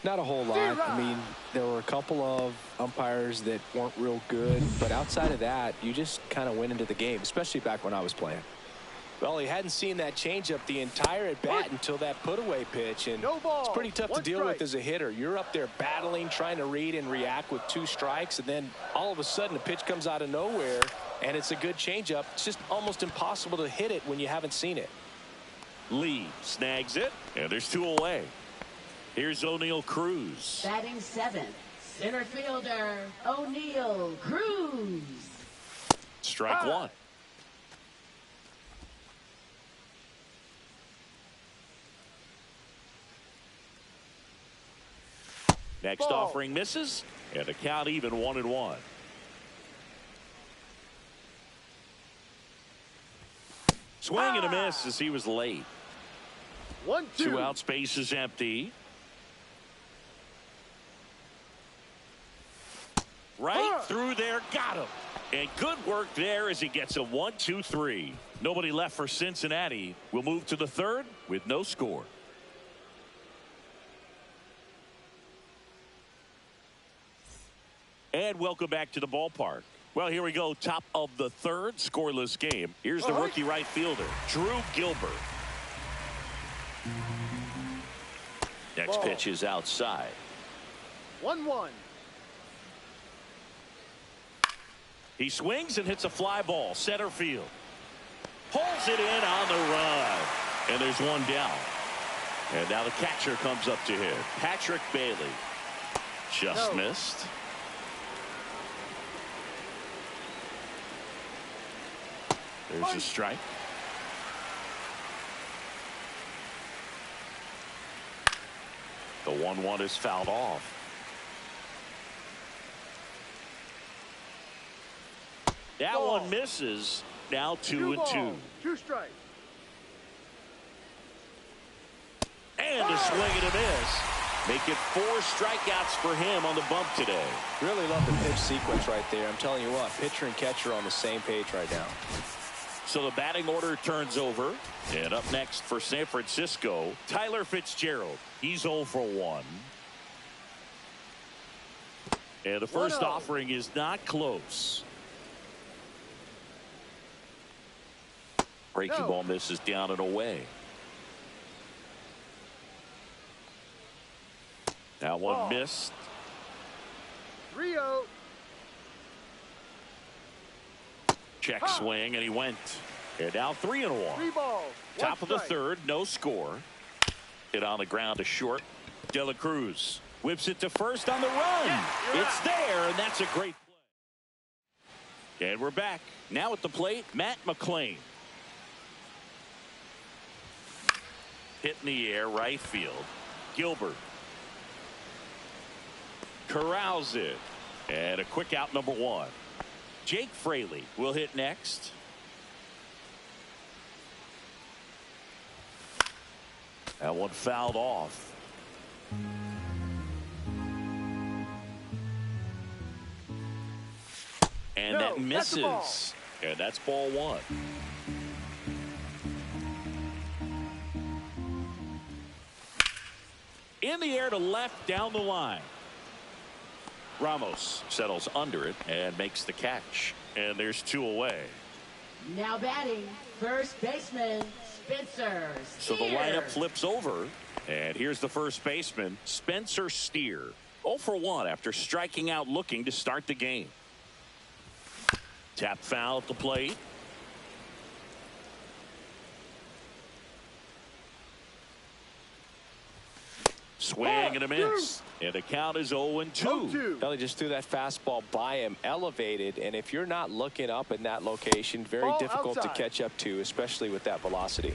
Not a whole lot. I mean, there were a couple of umpires that weren't real good, but outside of that, you just kind of went into the game, especially back when I was playing. Well, he hadn't seen that changeup the entire at-bat until that put-away pitch, and it's pretty tough to deal with as a hitter. You're up there battling, trying to read and react with 2 strikes, and then all of a sudden a pitch comes out of nowhere, and it's a good changeup. It's just almost impossible to hit it when you haven't seen it. Lee snags it, and there's 2 away. Here's O'Neal Cruz. Batting 7th, center fielder, O'Neal Cruz. Strike 1. Next offering misses, and the count even 1-1. Swing and a miss as he was late. 1-2. 2 out, space is empty. Right through there, got him. And good work there as he gets a 1-2-3. Nobody left for Cincinnati. We'll move to the 3rd with no score. And welcome back to the ballpark. Well, here we go. Top of the third, scoreless game. Here's the rookie right fielder, Drew Gilbert. Next pitch is outside. 1-1. He swings and hits a fly ball, center field. Pulls it in on the run. And there's one down. And now the catcher comes up to hit. Patrick Bailey. Just missed. There's a strike. The 1-1 is fouled off. That one misses. Now 2-2. 2 strikes. And a swing and a miss. Make it 4 strikeouts for him on the bump today. Really love the pitch sequence right there. I'm telling you what, pitcher and catcher on the same page right now. So the batting order turns over. And up next for San Francisco, Tyler Fitzgerald. He's 0 for 1. And the first offering is not close. Breaking ball misses down and away. That one missed. 3-0. Check swing, and he went. And now 3-1. 3 balls. Top of the third, no score. Hit on the ground to short. De La Cruz whips it to first on the run. It's there, and that's a great play. And we're back. Now at the plate, Matt McClain. Hit in the air, right field. Gilbert corrals it. And a quick out, number 1. Jake Fraley will hit next. That one fouled off. And that misses. And that's ball 1. In the air to left, down the line. Ramos settles under it and makes the catch. And there's 2 away. Now batting, first baseman, Spencer Steer. So the lineup flips over. And here's the first baseman, Spencer Steer. 0 for 1 after striking out looking to start the game. Tap foul at the plate. Swing and a miss. And the count is 0-2. They just threw that fastball by him, elevated, and if you're not looking up in that location, very difficult to catch up to, especially with that velocity.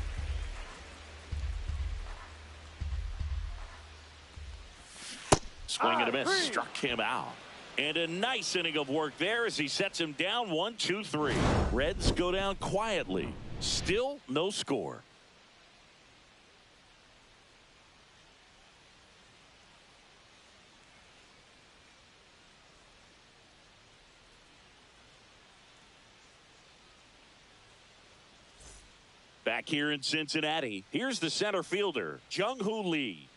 Swing and a miss. Struck him out. And a nice inning of work there as he sets him down 1-2-3. Reds go down quietly. Still no score. Back here in Cincinnati, here's the center fielder, Jung-Hoo Lee.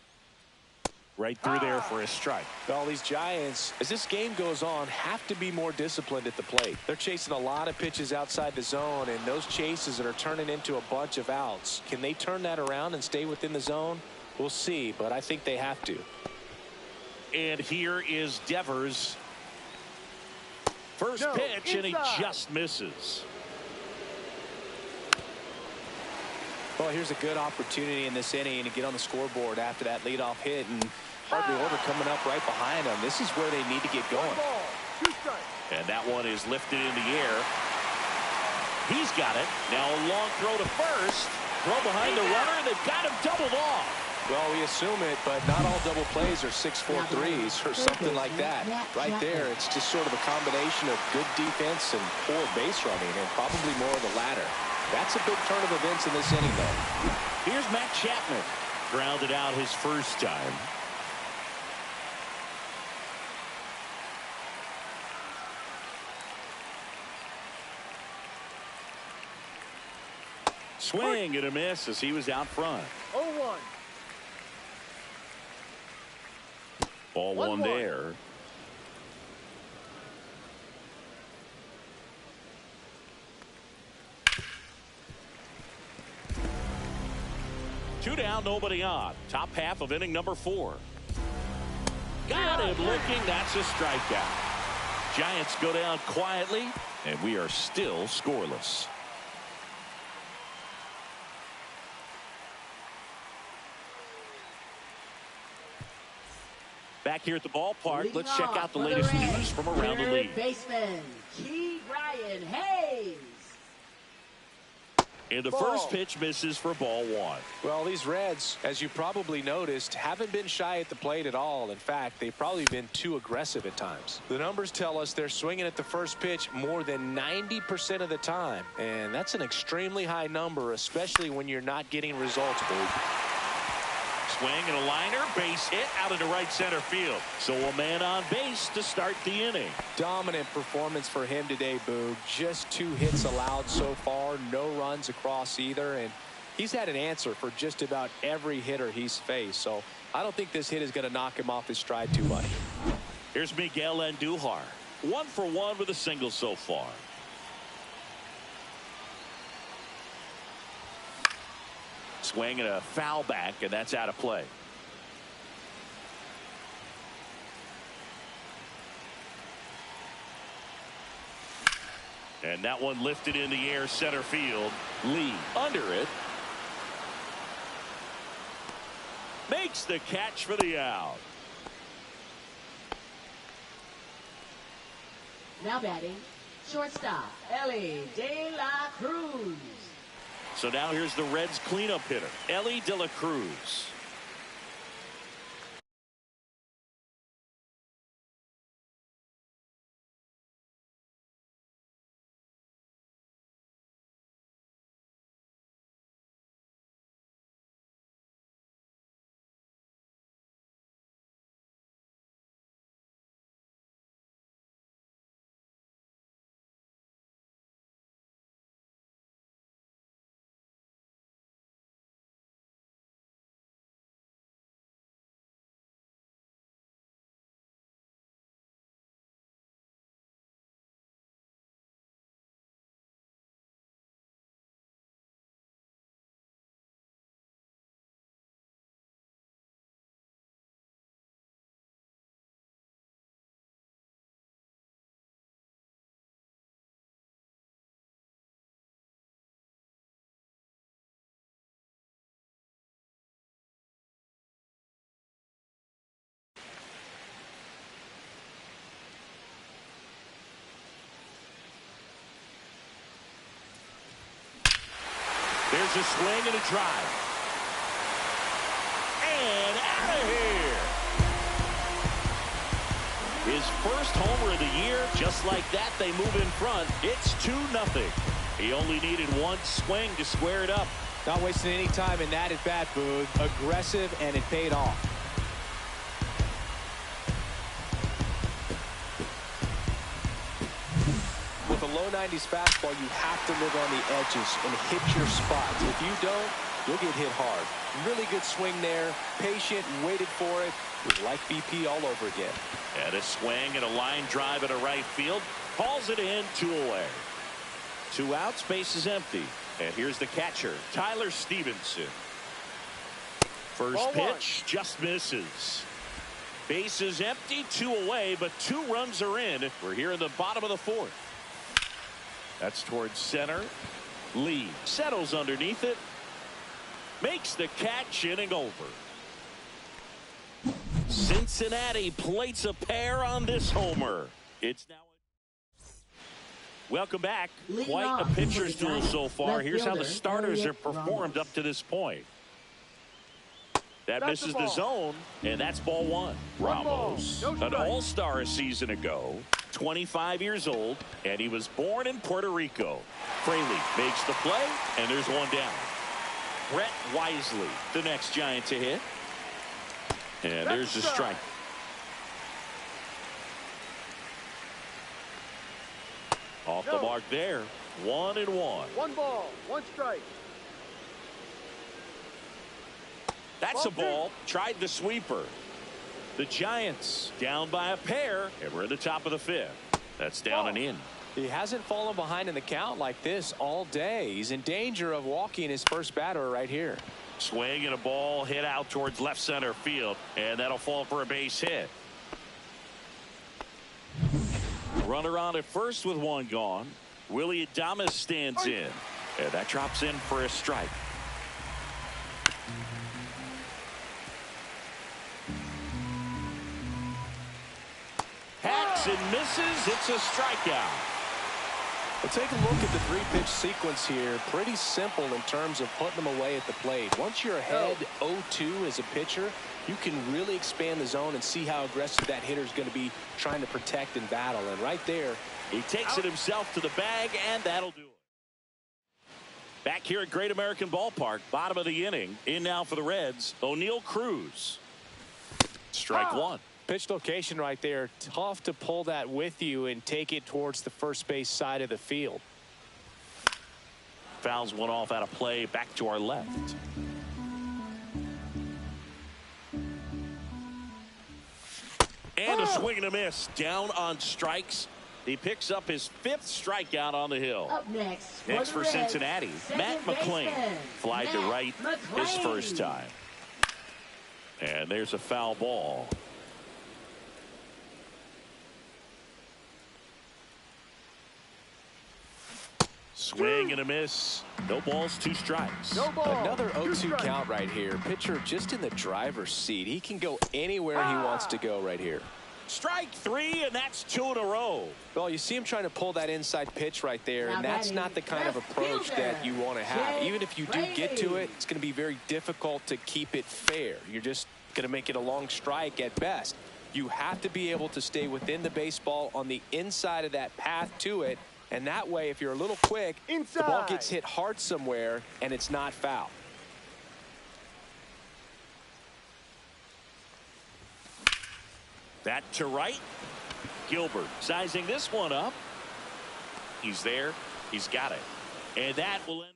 Right through there for a strike. All these Giants, as this game goes on, have to be more disciplined at the plate. They're chasing a lot of pitches outside the zone, and those chases are turning into a bunch of outs. Can they turn that around and stay within the zone? We'll see, but I think they have to. And here is Devers. First pitch, and he just misses. Well, here's a good opportunity in this inning to get on the scoreboard after that leadoff hit, and hardly order coming up right behind them. This is where they need to get going. And that one is lifted in the air. He's got it. Now a long throw to first. Throw behind the runner, and they've got him doubled off. Well, we assume it, but not all double plays are 6-4 threes or something like that. Right there, it's just sort of a combination of good defense and poor base running, and probably more of the latter. That's a big turn of events in this inning, though. Here's Matt Chapman. Grounded out his first time. Swing and a miss as he was out front. 0-1. Ball 1 there. Two down, nobody on. Top half of inning number 4. Got him looking. That's a strikeout. Giants go down quietly, and we are still scoreless. Back here at the ballpark, let's check out the latest news from around the league. Baseman, Brian Hayes. And the first pitch misses for ball 1. Well, these Reds, as you probably noticed, haven't been shy at the plate at all. In fact, they've probably been too aggressive at times. The numbers tell us they're swinging at the first pitch more than 90% of the time. And that's an extremely high number, especially when you're not getting results, Boog. Swing and a liner, base hit out into right center field. So a man on base to start the inning. Dominant performance for him today, Boog. Just 2 hits allowed so far, no runs across either, and he's had an answer for just about every hitter he's faced. So I don't think this hit is going to knock him off his stride too much. Here's Miguel Andujar. 1 for 1 with a single so far. Swing and a foul back, and that's out of play. And that one lifted in the air, center field. Lee under it. Makes the catch for the out. Now batting, shortstop, Ellie De La Cruz. So now here's the Reds cleanup hitter, Ellie De La Cruz. There's a swing and a drive. And out of here. His first homer of the year. Just like that, they move in front. It's 2-0. He only needed 1 swing to square it up. Not wasting any time in that at bat, Boog. Aggressive, and it paid off. With a low 90s fastball, you have to live on the edges and hit your spots. If you don't, you'll get hit hard. Really good swing there. Patient, waited for it. It was like BP all over again. And a swing and a line drive into right field. Calls it in, 2 away. 2 outs, base is empty. And here's the catcher, Tyler Stevenson. First pitch just misses. Base is empty, 2 away, but 2 runs are in. We're here in the bottom of the 4th. That's towards center. Lee settles underneath it. Makes the catch, inning over. Cincinnati plates a pair on this homer. It's now. Welcome back. Quite a pitcher's duel so far. Here's how the starters have performed up to this point. That misses the zone, and that's ball 1. Ramos, an all-star a season ago, 25 years old, and he was born in Puerto Rico. Fraley makes the play, and there's 1 down. Brett Wisely, the next Giant to hit. And there's the strike. Off the mark there. 1-1. 1 ball, 1 strike. That's a ball. Tried the sweeper. The Giants down by a pair, and we're in the top of the 5th. That's down and in. He hasn't fallen behind in the count like this all day. He's in danger of walking his first batter right here. Swing and a ball hit out towards left center field, and that'll fall for a base hit. Runner on at first with one gone. Willie Adames stands in, and that drops in for a strike. Hacks and misses. It's a strikeout. Well, take a look at the three-pitch sequence here. Pretty simple in terms of putting them away at the plate. Once you're ahead 0-2 as a pitcher, you can really expand the zone and see how aggressive that hitter is going to be trying to protect and battle. And right there, he takes it himself to the bag, and that'll do it. Back here at Great American Ballpark, bottom of the inning. In now for the Reds, O'Neal Cruz. Strike one. Pitch location right there. Tough to pull that with you and take it towards the first base side of the field. Fouls one off out of play. Back to our left. And a swing and a miss. Down on strikes. He picks up his 5th strikeout on the hill. Up next for Cincinnati, Matt McLean. Flied to right his first time. And there's a foul ball. Swing and a miss. No balls, 2 strikes. No ball. Another 0-2 count right here. Pitcher just in the driver's seat. He can go anywhere he wants to go right here. Strike 3, and that's 2 in a row. Well, you see him trying to pull that inside pitch right there, and that's not the kind of approach that you want to have. Even if you do get to it, it's going to be very difficult to keep it fair. You're just going to make it a long strike at best. You have to be able to stay within the baseball on the inside of that path to it. And that way, if you're a little quick, the ball gets hit hard somewhere, and it's not foul. That to right. Gilbert sizing this one up. He's there. He's got it. And that will end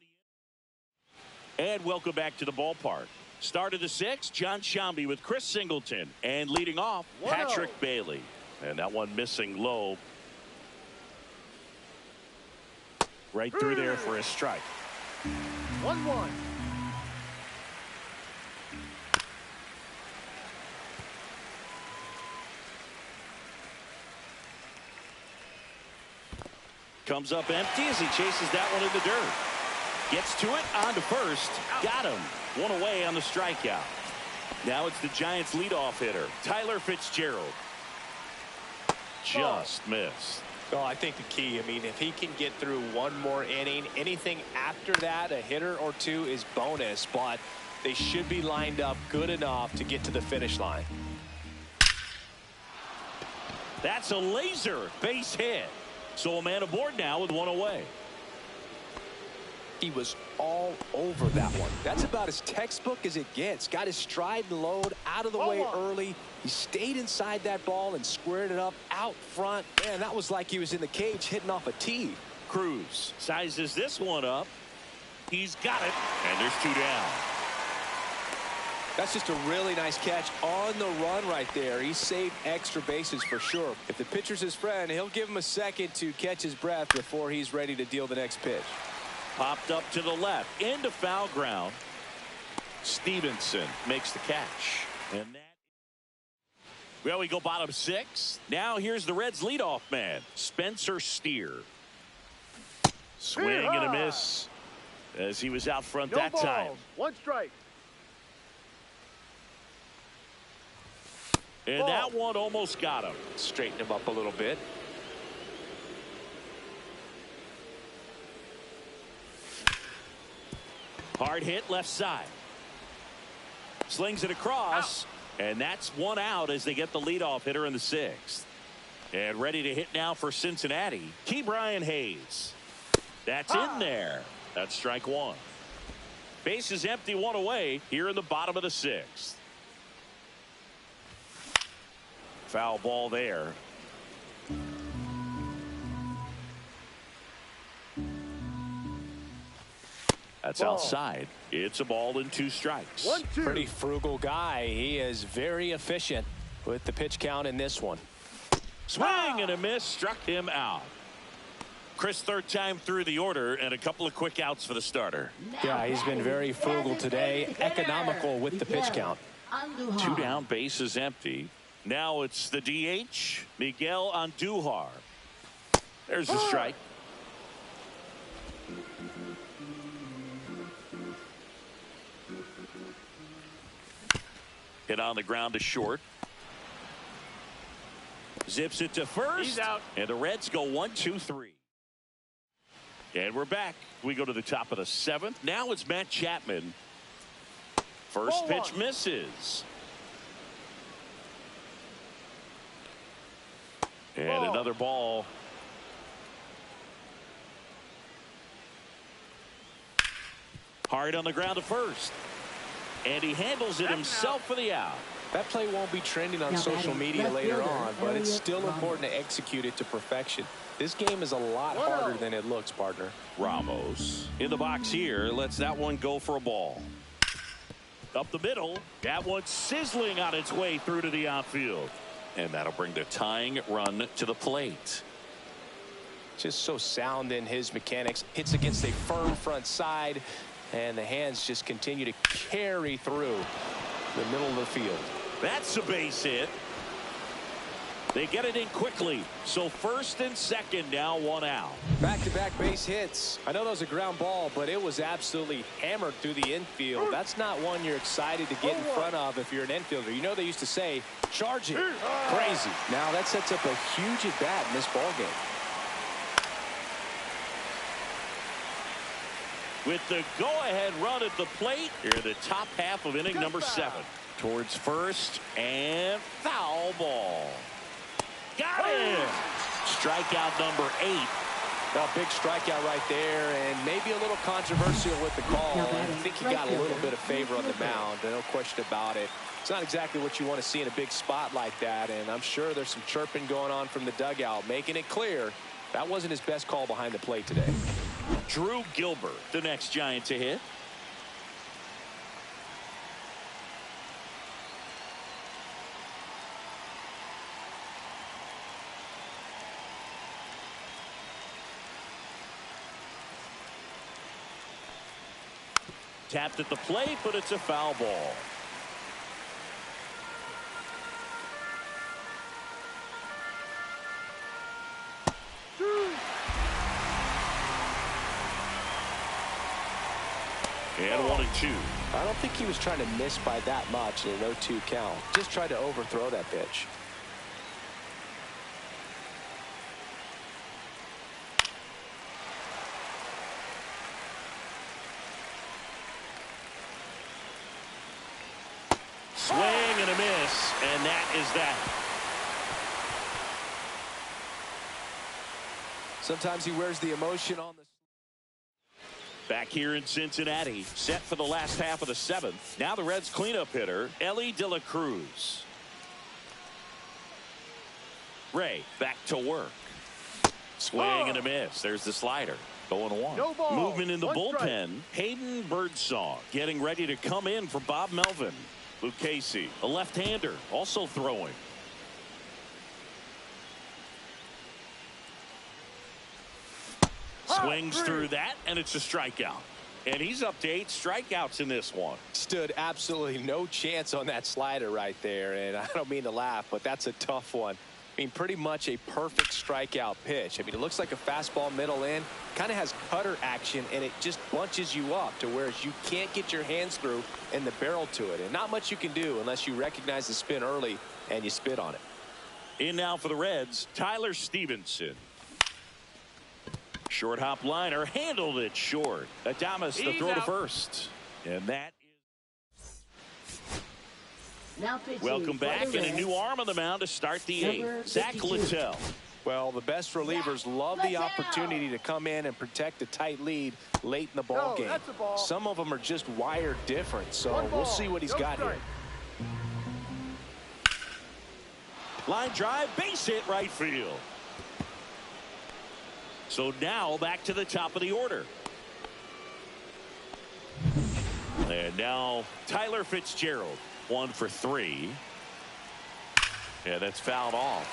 the inning. And welcome back to the ballpark. Start of the 6th, John Sciambi with Chris Singleton. And leading off, Patrick Bailey. And that one missing low. Right through there for a strike. 1-1. Comes up empty as he chases that one in the dirt. Gets to it, on to first. Got him. One away on the strikeout. Now it's the Giants' leadoff hitter, Tyler Fitzgerald. Just missed. Well, I think the key, I mean, if he can get through one more inning, anything after that, a hitter or two is bonus, but they should be lined up good enough to get to the finish line. That's a laser base hit. So a man aboard now with one away. He was all over that one. That's about as textbook as it gets. Got his stride and load out of the way early. He stayed inside that ball and squared it up out front. Man, that was like he was in the cage hitting off a tee. Cruz sizes this one up. He's got it, and there's 2 down. That's just a really nice catch on the run right there. He saved extra bases for sure. If the pitcher's his friend, he'll give him a second to catch his breath before he's ready to deal the next pitch. Popped up to the left into foul ground. Stevenson makes the catch. And that. Well, we go bottom 6. Now here's the Reds' leadoff man, Spencer Steer. Swing and a miss as he was out front that time. 1 strike. And that one almost got him. Straighten him up a little bit. Hard hit left side. Slings it across. And that's 1 out as they get the leadoff hitter in the 6th. And ready to hit now for Cincinnati, Ke'Bryan Hayes. That's in there. That's strike 1. Base is empty, 1 away here in the bottom of the 6th. Foul ball there. That's outside. It's a ball and 2 strikes. 1-2. Pretty frugal guy. He is very efficient with the pitch count in this one. Swing and a miss, struck him out. Chris, third time through the order and a couple of quick outs for the starter. Yeah, he's been very frugal today, economical with the pitch count. 2 down, base is empty. Now it's the DH, Miguel Andujar. There's the strike. Hit on the ground to short. Zips it to first. He's out. And the Reds go 1-2-3. And we're back. We go to the top of the 7th. Now it's Matt Chapman. First pitch misses. And another ball. Hard on the ground to first. And he handles it himself for the out. That play won't be trending on social media later on, but it's still important to execute it to perfection. This game is a lot harder than it looks, partner. Ramos in the box here. Lets that one go for a ball. Up the middle. That one sizzling on its way through to the outfield. And that'll bring the tying run to the plate. Just so sound in his mechanics. Hits against a firm front side, and the hands just continue to carry through the middle of the field. That's a base hit. They get it in quickly. So first and second, now 1 out. Back-to-back base hits. I know that was a ground ball, but it was absolutely hammered through the infield. That's not one you're excited to get in front of if you're an infielder. You know they used to say, charge it. Crazy. Now that sets up a huge at-bat in this ballgame. With the go-ahead run at the plate, here in the top half of inning number 7. Towards first, and foul ball. Got it! Strikeout number 8. A big strikeout right there, and maybe a little controversial with the call. I think he got a little bit of favor on the mound, no question about it. It's not exactly what you want to see in a big spot like that, and I'm sure there's some chirping going on from the dugout, making it clear that wasn't his best call behind the plate today. Drew Gilbert, the next Giant to hit. Tapped at the plate, but it's a foul ball. And 1-2. I don't think he was trying to miss by that much in a 0-2 count. Just tried to overthrow that pitch. Swing and a miss, and that is that. Sometimes he wears the emotion on the... Back here in Cincinnati, set for the last half of the 7th. Now the Reds cleanup hitter, Ellie De La Cruz. Ray back to work. Swing and a miss. There's the slider. Going 1. No ball. Movement in the 1 strike. bullpen. Hayden Birdsong getting ready to come in for Bob Melvin. Lucchesi, a left-hander, also throwing. Swings through that, and it's a strikeout. And he's up to 8 strikeouts in this one. Stood absolutely no chance on that slider right there, and I don't mean to laugh, but that's a tough one. I mean, pretty much a perfect strikeout pitch. I mean, it looks like a fastball middle in, kind of has cutter action, and it just bunches you up to where you can't get your hands through and the barrel to it. And not much you can do unless you recognize the spin early and you spit on it. In now for the Reds, Tyler Stevenson. Short hop liner, handled it short. Adames the throw to first. And that Now welcome back, and a new arm on the mound to start the 8th. Zach Littell. Well, the best relievers love the opportunity to come in and protect a tight lead late in the ball game. Some of them are just wired different, so we'll see what he's got here. Line drive, base hit right field. So now back to the top of the order. And now Tyler Fitzgerald. 1 for 3. Yeah, that's fouled off.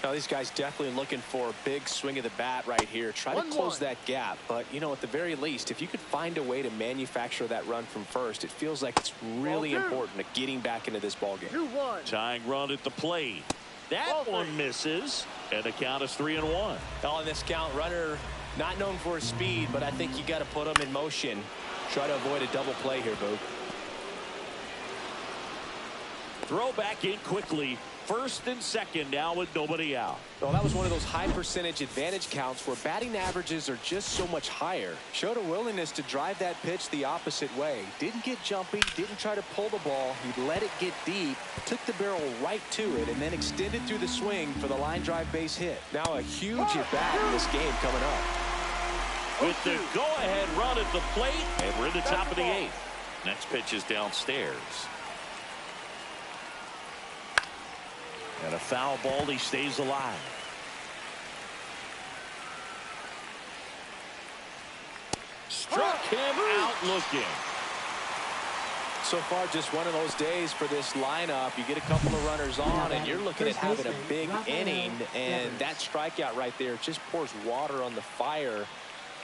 Now, these guys definitely looking for a big swing of the bat right here. Try to close that gap. But, you know, at the very least, if you could find a way to manufacture that run from first, it feels like it's really important to getting back into this ball game. 2-1. Tying run at the plate. That one misses. And the count is 3-1. On this count, runner not known for his speed, but I think you got to put him in motion. Try to avoid a double play here, Boog. Throw back in quickly. First and second now with nobody out. Well, that was one of those high percentage advantage counts where batting averages are just so much higher. Showed a willingness to drive that pitch the opposite way. Didn't get jumpy, didn't try to pull the ball. He let it get deep, took the barrel right to it, and then extended through the swing for the line drive base hit. Now a huge at bat in this game coming up. With the go-ahead run at the plate, and we're in the top of the 8th. Next pitch is downstairs. And a foul ball, he stays alive. Struck him out looking. So far, just one of those days for this lineup. You get a couple of runners on, and you're looking at having a big inning, and that strikeout right there just pours water on the fire.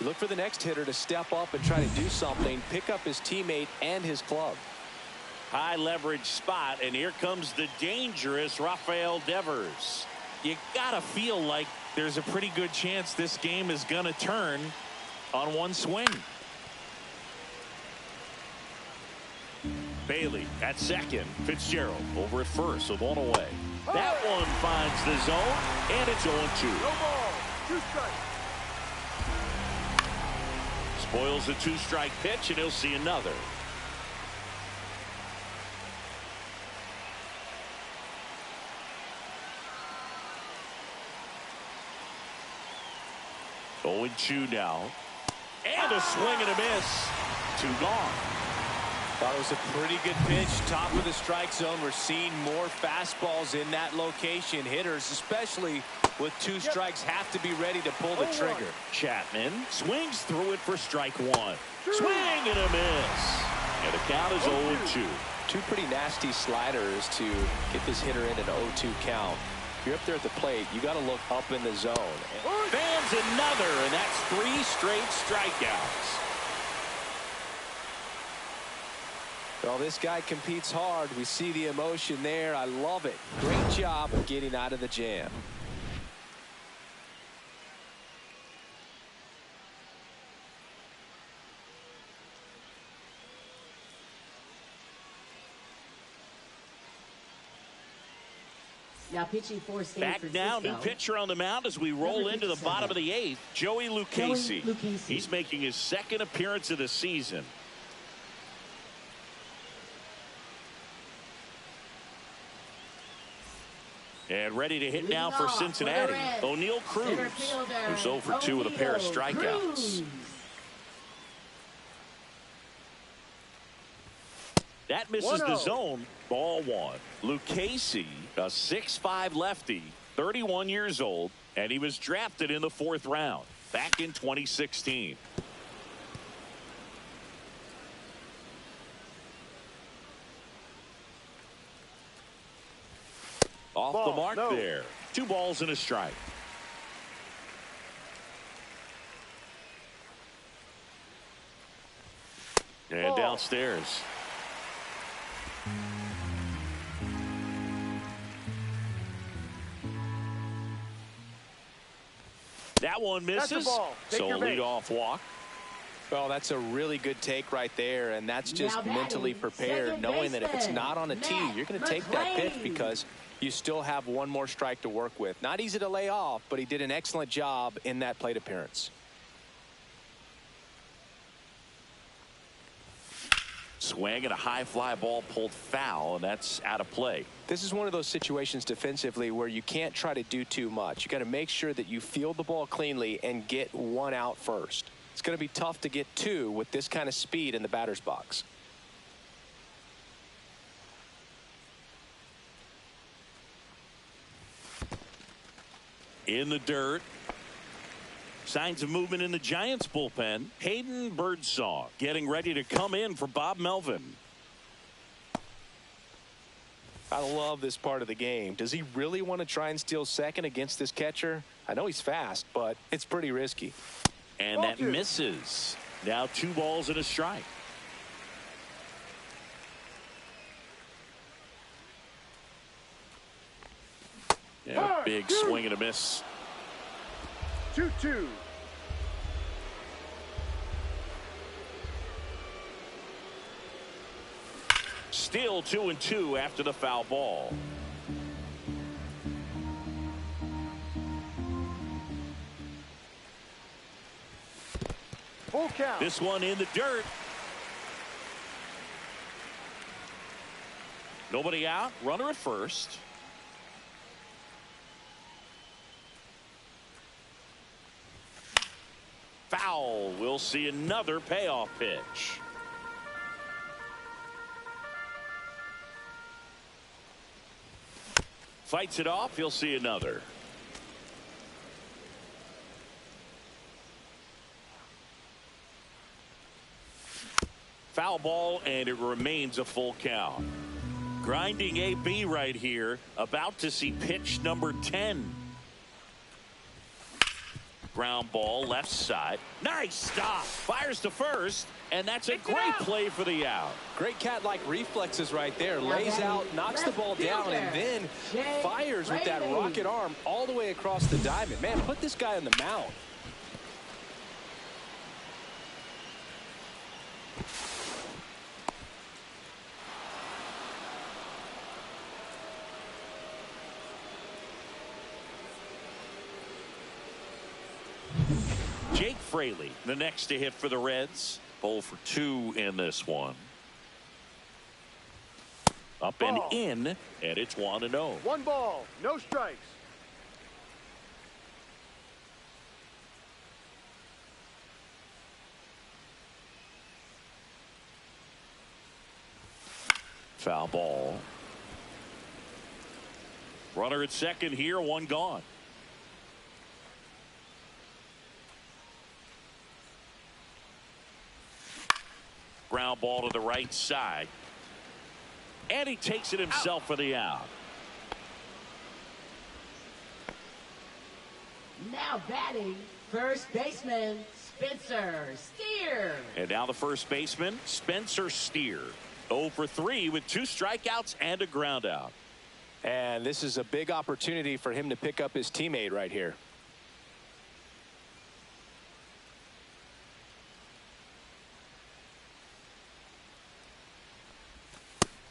You look for the next hitter to step up and try to do something, pick up his teammate and his club. High leverage spot, and here comes the dangerous Rafael Devers. You gotta feel like there's a pretty good chance this game is gonna turn on one swing. Bailey at second. Fitzgerald over at first with one away. That one finds the zone, and it's 0-2. No ball. 2 strikes. Spoils a 2-strike pitch, and he'll see another. Oh, 0-2 now. And a swing and a miss. 2 gone. Thought it was a pretty good pitch. Top of the strike zone. We're seeing more fastballs in that location. Hitters, especially with 2 strikes, have to be ready to pull the trigger. Chapman swings through it for strike 1. Swing and a miss. And the count is 0-2. 2 pretty nasty sliders to get this hitter in an 0-2 count. If you're up there at the plate, you got to look up in the zone. Fans another, and that's 3 straight strikeouts. Well, this guy competes hard. We see the emotion there. I love it. Great job of getting out of the jam. Now pitching for San Back Francisco. now, new pitcher on the mound as we roll into the bottom of the 8th. Joey Lucchesi. He's making his 2nd appearance of the season. And ready to hit now for Cincinnati. O'Neal Cruz, who's 0 for 2 with a pair of strikeouts. That misses the zone. Ball 1. Lucchesi, a 6'5" lefty, 31 years old, and he was drafted in the 4th round back in 2016. Off the mark there. 2 balls and a strike. And downstairs. That one misses. So a leadoff walk. Well, that's a really good take right there, and that's just mentally prepared, knowing that if it's not on a tee, you're going to take that pitch because you still have one more strike to work with. Not easy to lay off, but he did an excellent job in that plate appearance. Swing and a high fly ball pulled foul, and that's out of play. This is one of those situations defensively where you can't try to do too much. You got to make sure that you field the ball cleanly and get 1 out first. It's going to be tough to get 2 with this kind of speed in the batter's box. In the dirt. Signs of movement in the Giants bullpen. Hayden Birdsong getting ready to come in for Bob Melvin. I love this part of the game. Does he really want to try and steal second against this catcher? I know he's fast, but it's pretty risky. And that misses. Now 2 balls and a strike. Yeah, big swing and a miss. 2-2. Still 2-2 after the foul ball. Full count. This one in the dirt. Nobody out. Runner at first. Foul. We'll see another payoff pitch. Fights it off. He'll see another. Foul ball, and it remains a full count. Grinding AB right here. About to see pitch number 10. Ground ball, left side. Nice stop. Fires to first, and that's a great play for the out. Great cat-like reflexes right there. Lays out, knocks the ball down, and then fires with that rocket arm all the way across the diamond. Man, put this guy on the mound. Jake Fraley, the next to hit for the Reds. 0 for 2 in this one. Up and in, and it's 1-0. 1 ball, no strikes. Foul ball. Runner at second here, 1 gone. Ground ball to the right side. And he takes it himself for the out. Now batting, first baseman, Spencer Steer. And now the first baseman, Spencer Steer. 0 for 3 with 2 strikeouts and a ground out. And this is a big opportunity for him to pick up his teammate right here.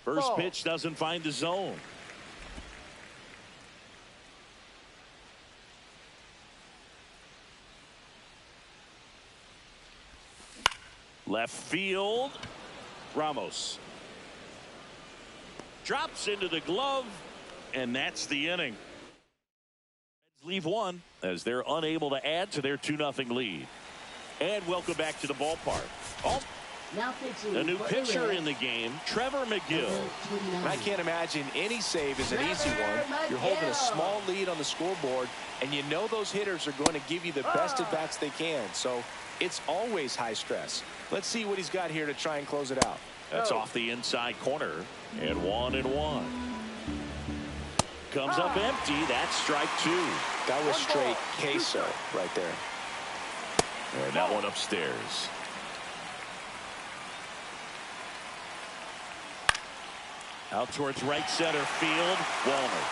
First pitch doesn't find the zone. Left field. Ramos drops into the glove, and that's the inning. Reds leave 1 as they're unable to add to their 2-0 lead. And welcome back to the ballpark. Now pitching A new for pitcher the in the game, Trevor McGill. And I can't imagine any save is an easy one. You're holding a small lead on the scoreboard, and you know those hitters are going to give you the best at-bats they can. So it's always high stress. Let's see what he's got here to try and close it out. That's off the inside corner, and 1-1. Comes up empty. That's strike 2. That was straight queso right there. And that one upstairs. Out towards right center field. Walner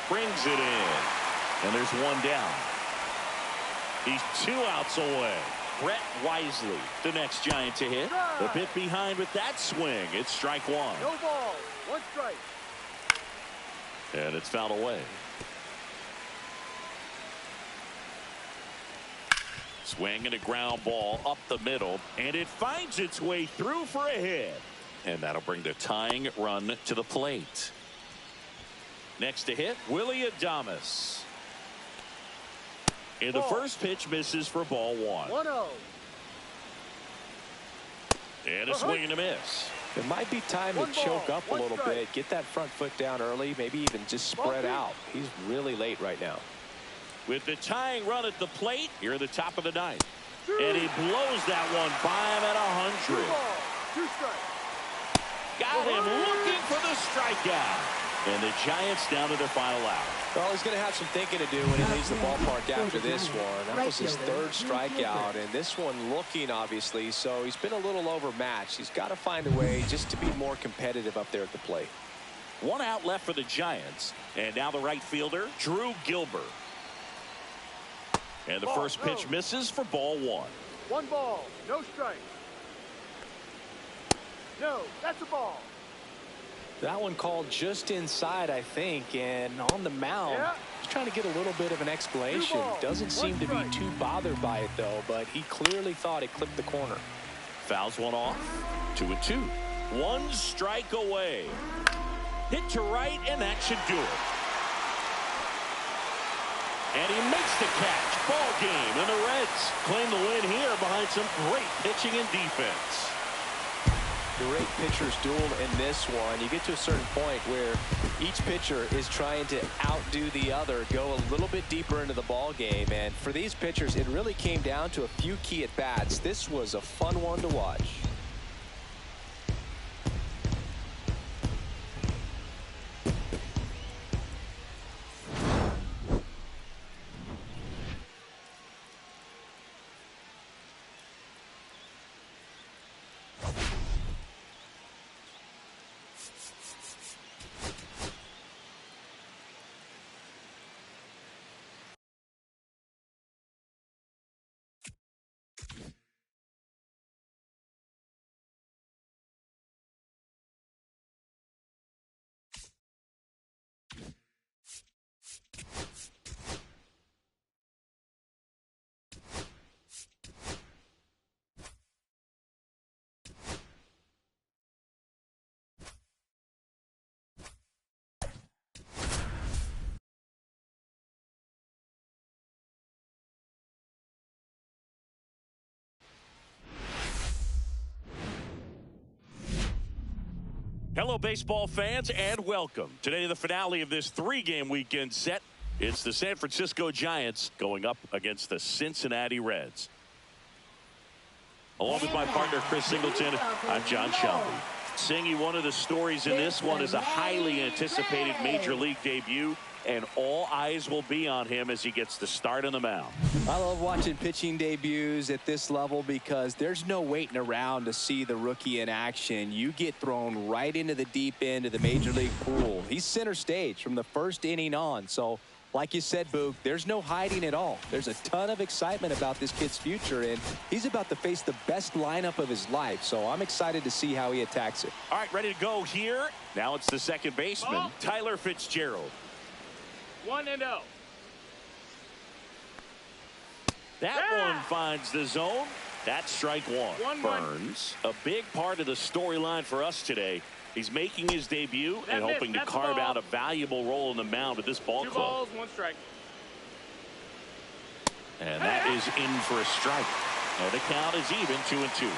brings it in, and there's 1 down. He's 2 outs away. Brett Wisely, the next Giant to hit. A bit behind with that swing. It's strike 1. No ball, 1 strike. And it's fouled away. Swing and a ground ball up the middle, and it finds its way through for a hit. And that'll bring the tying run to the plate. Next to hit, Willie Adames. And the first pitch misses for ball 1. 1-0. And a swing and a miss. It might be time to choke up a little bit, get that front foot down early, maybe even just spread out. He's really late right now. With the tying run at the plate, here at the top of the 9th. And he blows that one by him at 100. 2 strikes. Got him looking for the strikeout. And the Giants down to their final out. Well, he's going to have some thinking to do when he leaves the ballpark after this one. That was his third strikeout, and this one looking, obviously, so he's been a little overmatched. He's got to find a way just to be more competitive up there at the plate. One out left for the Giants. And now the right fielder, Drew Gilbert. And the first pitch misses for ball one. 1 ball, no strike. No, that's a ball. That one called just inside, I think, and on the mound, he's trying to get a little bit of an explanation. Doesn't seem to be too bothered by it, though, but he clearly thought it clipped the corner. Fouls one off. 2-2. 1 strike away. Hit to right, and that should do it. And he makes the catch. Ball game, and the Reds claim the win here behind some great pitching and defense. Great pitchers duel in this one. You get to a certain point where each pitcher is trying to outdo the other, go a little bit deeper into the ball game. And for these pitchers, it really came down to a few key at-bats. This was a fun one to watch. Hello, baseball fans, and welcome. Today, the finale of this 3-game weekend set. It's the San Francisco Giants going up against the Cincinnati Reds. Along with my partner, Chris Singleton, I'm John Shelby. Singy, one of the stories in this one is a highly anticipated Major League debut, and all eyes will be on him as he gets the start on the mound. I love watching pitching debuts at this level because there's no waiting around to see the rookie in action. You get thrown right into the deep end of the Major League pool. He's center stage from the first inning on. So, like you said, Boog, there's no hiding at all. There's a ton of excitement about this kid's future, and he's about to face the best lineup of his life. So I'm excited to see how he attacks it. All right, ready to go here. Now it's the second baseman, Tyler Fitzgerald. 1-0. That one finds the zone. That's strike one. Burns, a big part of the storyline for us today. He's making his debut and hoping to carve out a valuable role in the mound with this ball club. 2 balls, 1 strike. And that is in for a strike. And the count is even, 2-2.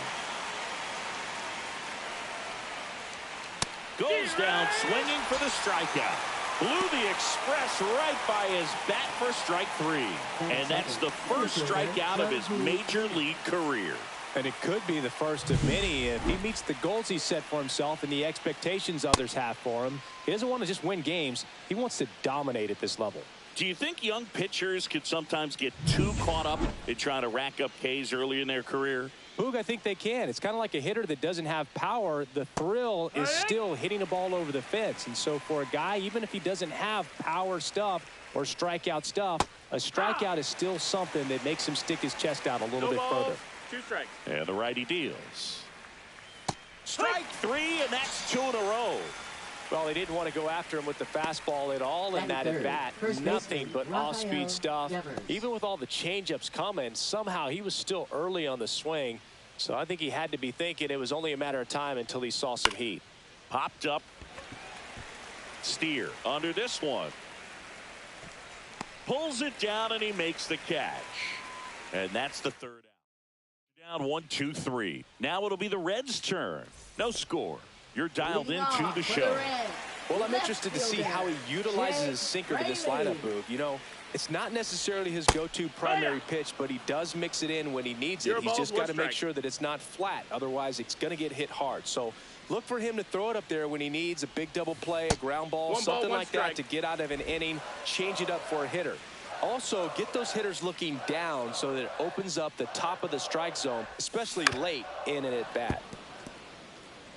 Goes down swinging for the strikeout. Blew the express right by his bat for strike 3. And that's the first strikeout of his Major League career. And it could be the first of many if he meets the goals he set for himself and the expectations others have for him. He doesn't want to just win games. He wants to dominate at this level. Do you think young pitchers could sometimes get too caught up in trying to rack up Ks early in their career? Boog, I think they can. It's kind of like a hitter that doesn't have power. The thrill is still hitting a ball over the fence. And so for a guy, even if he doesn't have power stuff or strikeout stuff, a strikeout is still something that makes him stick his chest out a little bit further. 2 strikes. And the righty deals. Strike 3, and that's 2 in a row. Well, they didn't want to go after him with the fastball at all in that at-bat. Nothing but off-speed stuff. Even with all the changeups coming, somehow he was still early on the swing. So I think he had to be thinking it was only a matter of time until he saw some heat. Popped up. Steer under this one. Pulls it down, and he makes the catch. And that's the third out. Down 1-2-3. Now it'll be the Reds' turn. No score. You're dialed into the show. Well, I'm interested to see how he utilizes his sinker to this lineup, Boog. You know, it's not necessarily his go-to primary pitch, but he does mix it in when he needs it. He's just got to make sure that it's not flat. Otherwise, it's going to get hit hard. So look for him to throw it up there when he needs a big double play, a ground ball, something like that to get out of an inning, change it up for a hitter. Also, get those hitters looking down so that it opens up the top of the strike zone, especially late in an at-bat.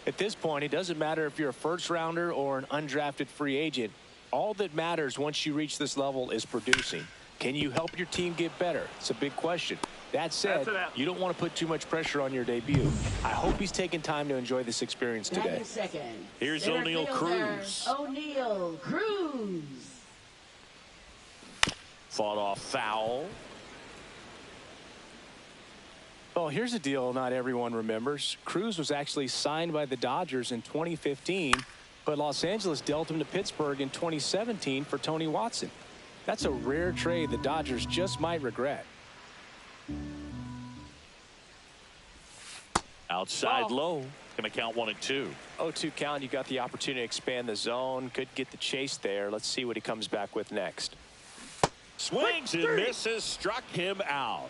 At this point, it doesn't matter if you're a first-rounder or an undrafted free agent. All that matters once you reach this level is producing. Can you help your team get better? It's a big question. That said, you don't want to put too much pressure on your debut. I hope he's taking time to enjoy this experience today. Here's O'Neal Cruz. O'Neal Cruz. Fought off foul. Well, here's a deal not everyone remembers. Cruz was actually signed by the Dodgers in 2015, but Los Angeles dealt him to Pittsburgh in 2017 for Tony Watson. That's a rare trade the Dodgers just might regret. Outside low. Going to count 1-2. 0-2 count. You got the opportunity to expand the zone. Could get the chase there. Let's see what he comes back with next. Swings and misses. Struck him out.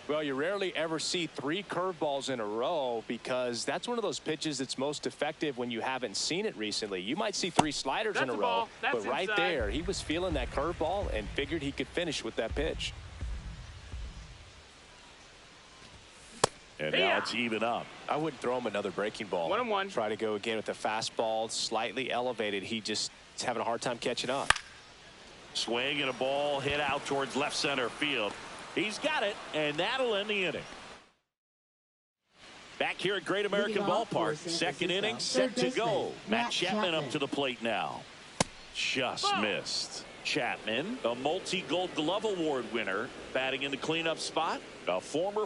Well, you rarely ever see 3 curveballs in a row because that's one of those pitches that's most effective when you haven't seen it recently. You might see 3 sliders in a row, but right there, he was feeling that curveball and figured he could finish with that pitch. And now it's even up. I wouldn't throw him another breaking ball. 1-1. Try to go again with the fastball, slightly elevated. He just is having a hard time catching up. Swing and a ball hit out towards left center field. He's got it, and that'll end the inning. Back here at Great American Ballpark, second inning set to go. Matt Chapman up to the plate now. Just missed. Chapman, a multi-Gold Glove Award winner, batting in the cleanup spot. A former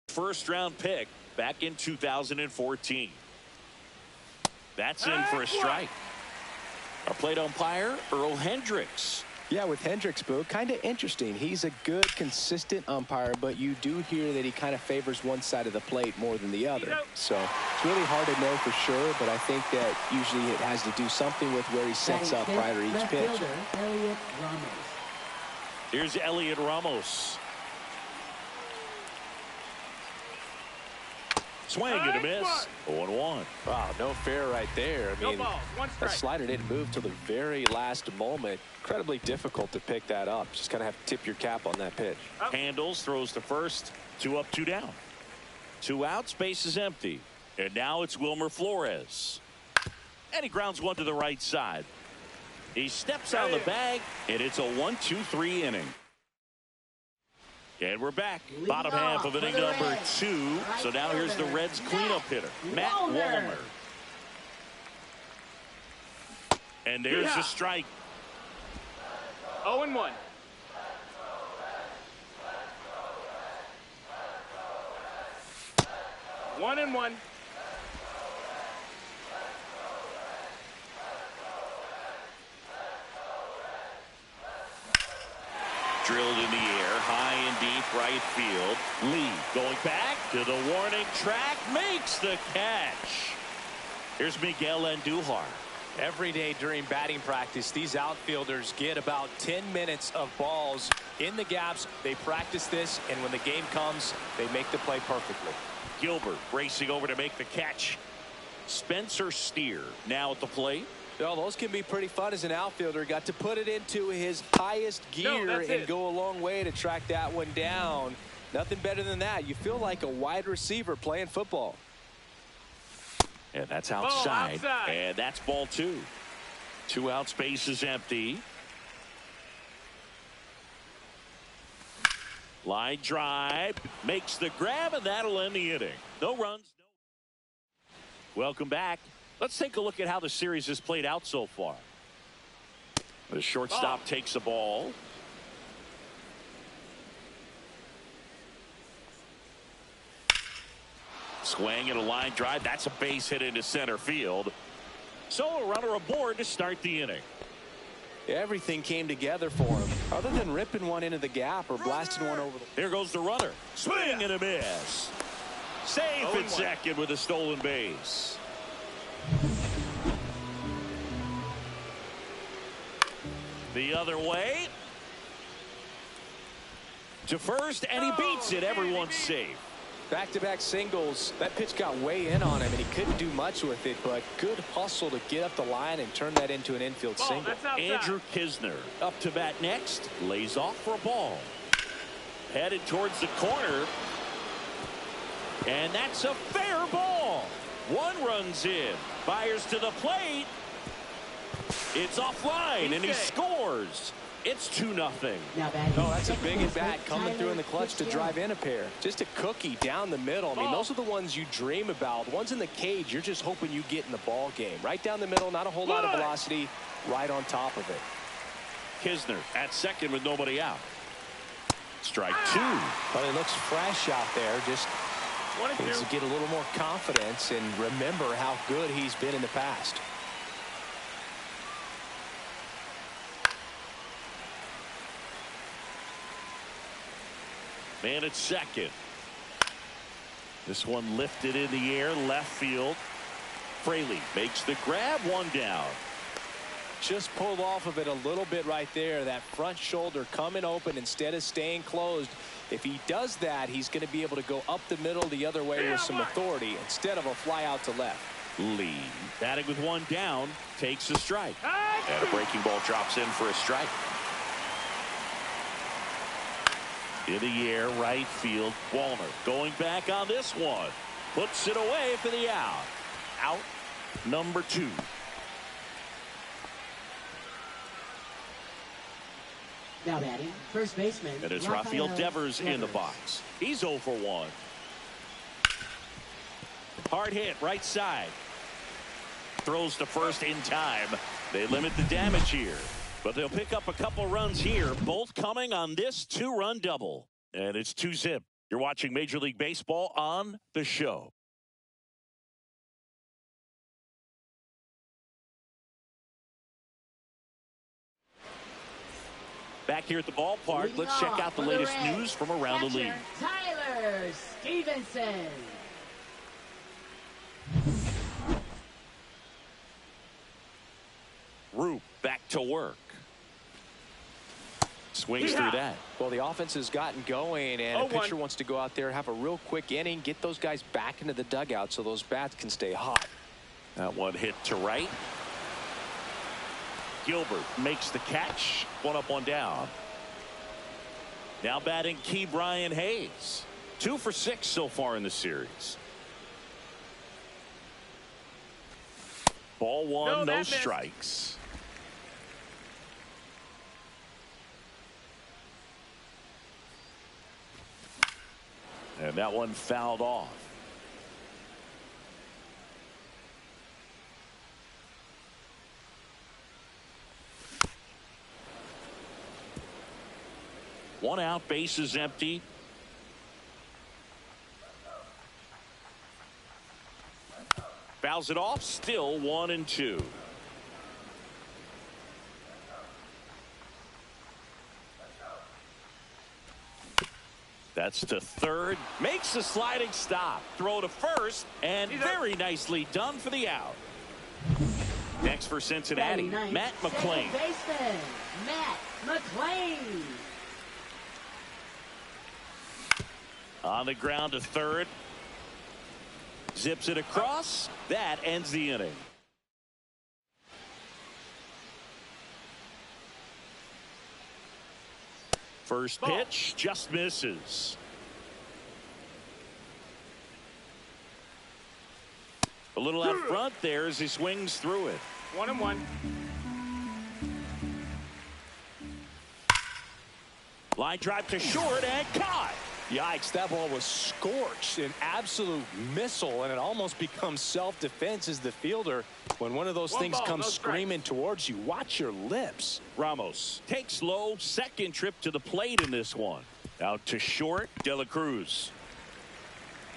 first-round pick back in 2014. That's in for a strike. Our plate umpire, Earl Hendricks. Yeah, with Hendricks, Boo, kind of interesting. He's a good, consistent umpire, but you do hear that he kind of favors one side of the plate more than the other. So it's really hard to know for sure, but I think that usually it has to do something with where he sets up prior to each pitch. Here's Elliot Ramos. Swing and a miss. 0-1. Wow, no fair right there. I mean, that slider didn't move till the very last moment. Incredibly difficult to pick that up. Just kind of have to tip your cap on that pitch. Handles, throws to first. 2 up, 2 down. 2 outs, base is empty. And now it's Wilmer Flores. And he grounds one to the right side. He steps on the bag, and it's a 1-2-3 inning. And we're back. Bottom half of inning number 2. So now here's the Reds cleanup hitter, Matt Wallner. And there's the strike. 0-1. One and one. Drilled in the air, high and deep right field. Lee going back to the warning track, makes the catch. Here's Miguel Andujar. Every day during batting practice, these outfielders get about 10 minutes of balls in the gaps. They practice this, and when the game comes, they make the play perfectly. Gilbert racing over to make the catch. Spencer Steer now at the plate. Well, those can be pretty fun as an outfielder. Got to put it into his highest gear and go a long way to track that one down. Nothing better than that. You feel like a wide receiver playing football. And that's outside. And that's ball 2. 2 outs, base is empty. Line drive, makes the grab, and that'll end the inning. No runs. Welcome back. Let's take a look at how the series has played out so far. The shortstop takes the ball. Swing and a line drive. That's a base hit into center field. So a runner aboard to start the inning. Everything came together for him. Other than ripping one into the gap or blasting one over the... Here goes the runner. Swing and a miss. Safe at second with a stolen base. The other way. To first, and he beats it. Everyone's safe. Back-to-back singles. That pitch got way in on him, and he couldn't do much with it, but good hustle to get up the line and turn that into an infield single. Andrew Kisner up to bat next. Lays off for a ball. Headed towards the corner. And that's a fair ball. One runs in. Fires to the plate. It's offline, and he scores. It's 2-0. Oh, that's a big at-bat coming through in the clutch to drive in a pair. Just a cookie down the middle. I mean, those are the ones you dream about. The ones in the cage, you're just hoping you get in the ball game. Right down the middle, not a whole lot of velocity, right on top of it. Kisner at second with nobody out. Strike 2. Well, he looks fresh out there. Just needs to get a little more confidence and remember how good he's been in the past. Man at second. This one lifted in the air, left field. Fraley makes the grab, one down. Just pulled off of it a little bit right there. That front shoulder coming open instead of staying closed. If he does that, he's going to be able to go up the middle the other way with some authority instead of a fly out to left. Lee batting with one down, takes a strike. And a breaking ball drops in for a strike. In the air, right field. Wallner going back on this one. Puts it away for the out. Out number 2. Now batting, first baseman. And it's Rafael Devers in the box. He's 0 for 1. Hard hit, right side. Throws to first in time. They limit the damage here. But they'll pick up a couple runs here, both coming on this 2-run double. And it's 2-zip. You're watching Major League Baseball on the show. Back here at the ballpark, let's check out the latest news from around the league. Tyler Stevenson. Roop back to work. Swings through that. Well, the offense has gotten going, and a pitcher wants to go out there, have a real quick inning, get those guys back into the dugout so those bats can stay hot. That one hit to right. Gilbert makes the catch. 1 up, 1 down. Now batting Key Brian Hayes. 2 for 6 so far in the series. Ball 1, no strikes. And that one fouled off. One out, base is empty. Fouls it off, still 1-2. That's to third. Makes a sliding stop. Throw to first. And very nicely done for the out. Next for Cincinnati, Matt McClain. Baseman, Matt McClain. On the ground to third. Zips it across. That ends the inning. First pitch just misses. A little out front there as he swings through it. 1-1. Line drive to short and caught. Yikes, that ball was scorched, an absolute missile, and it almost becomes self-defense as the fielder. When one of those things comes screaming towards you, watch your lips. Ramos takes low, second trip to the plate in this one. Out to short, De La Cruz.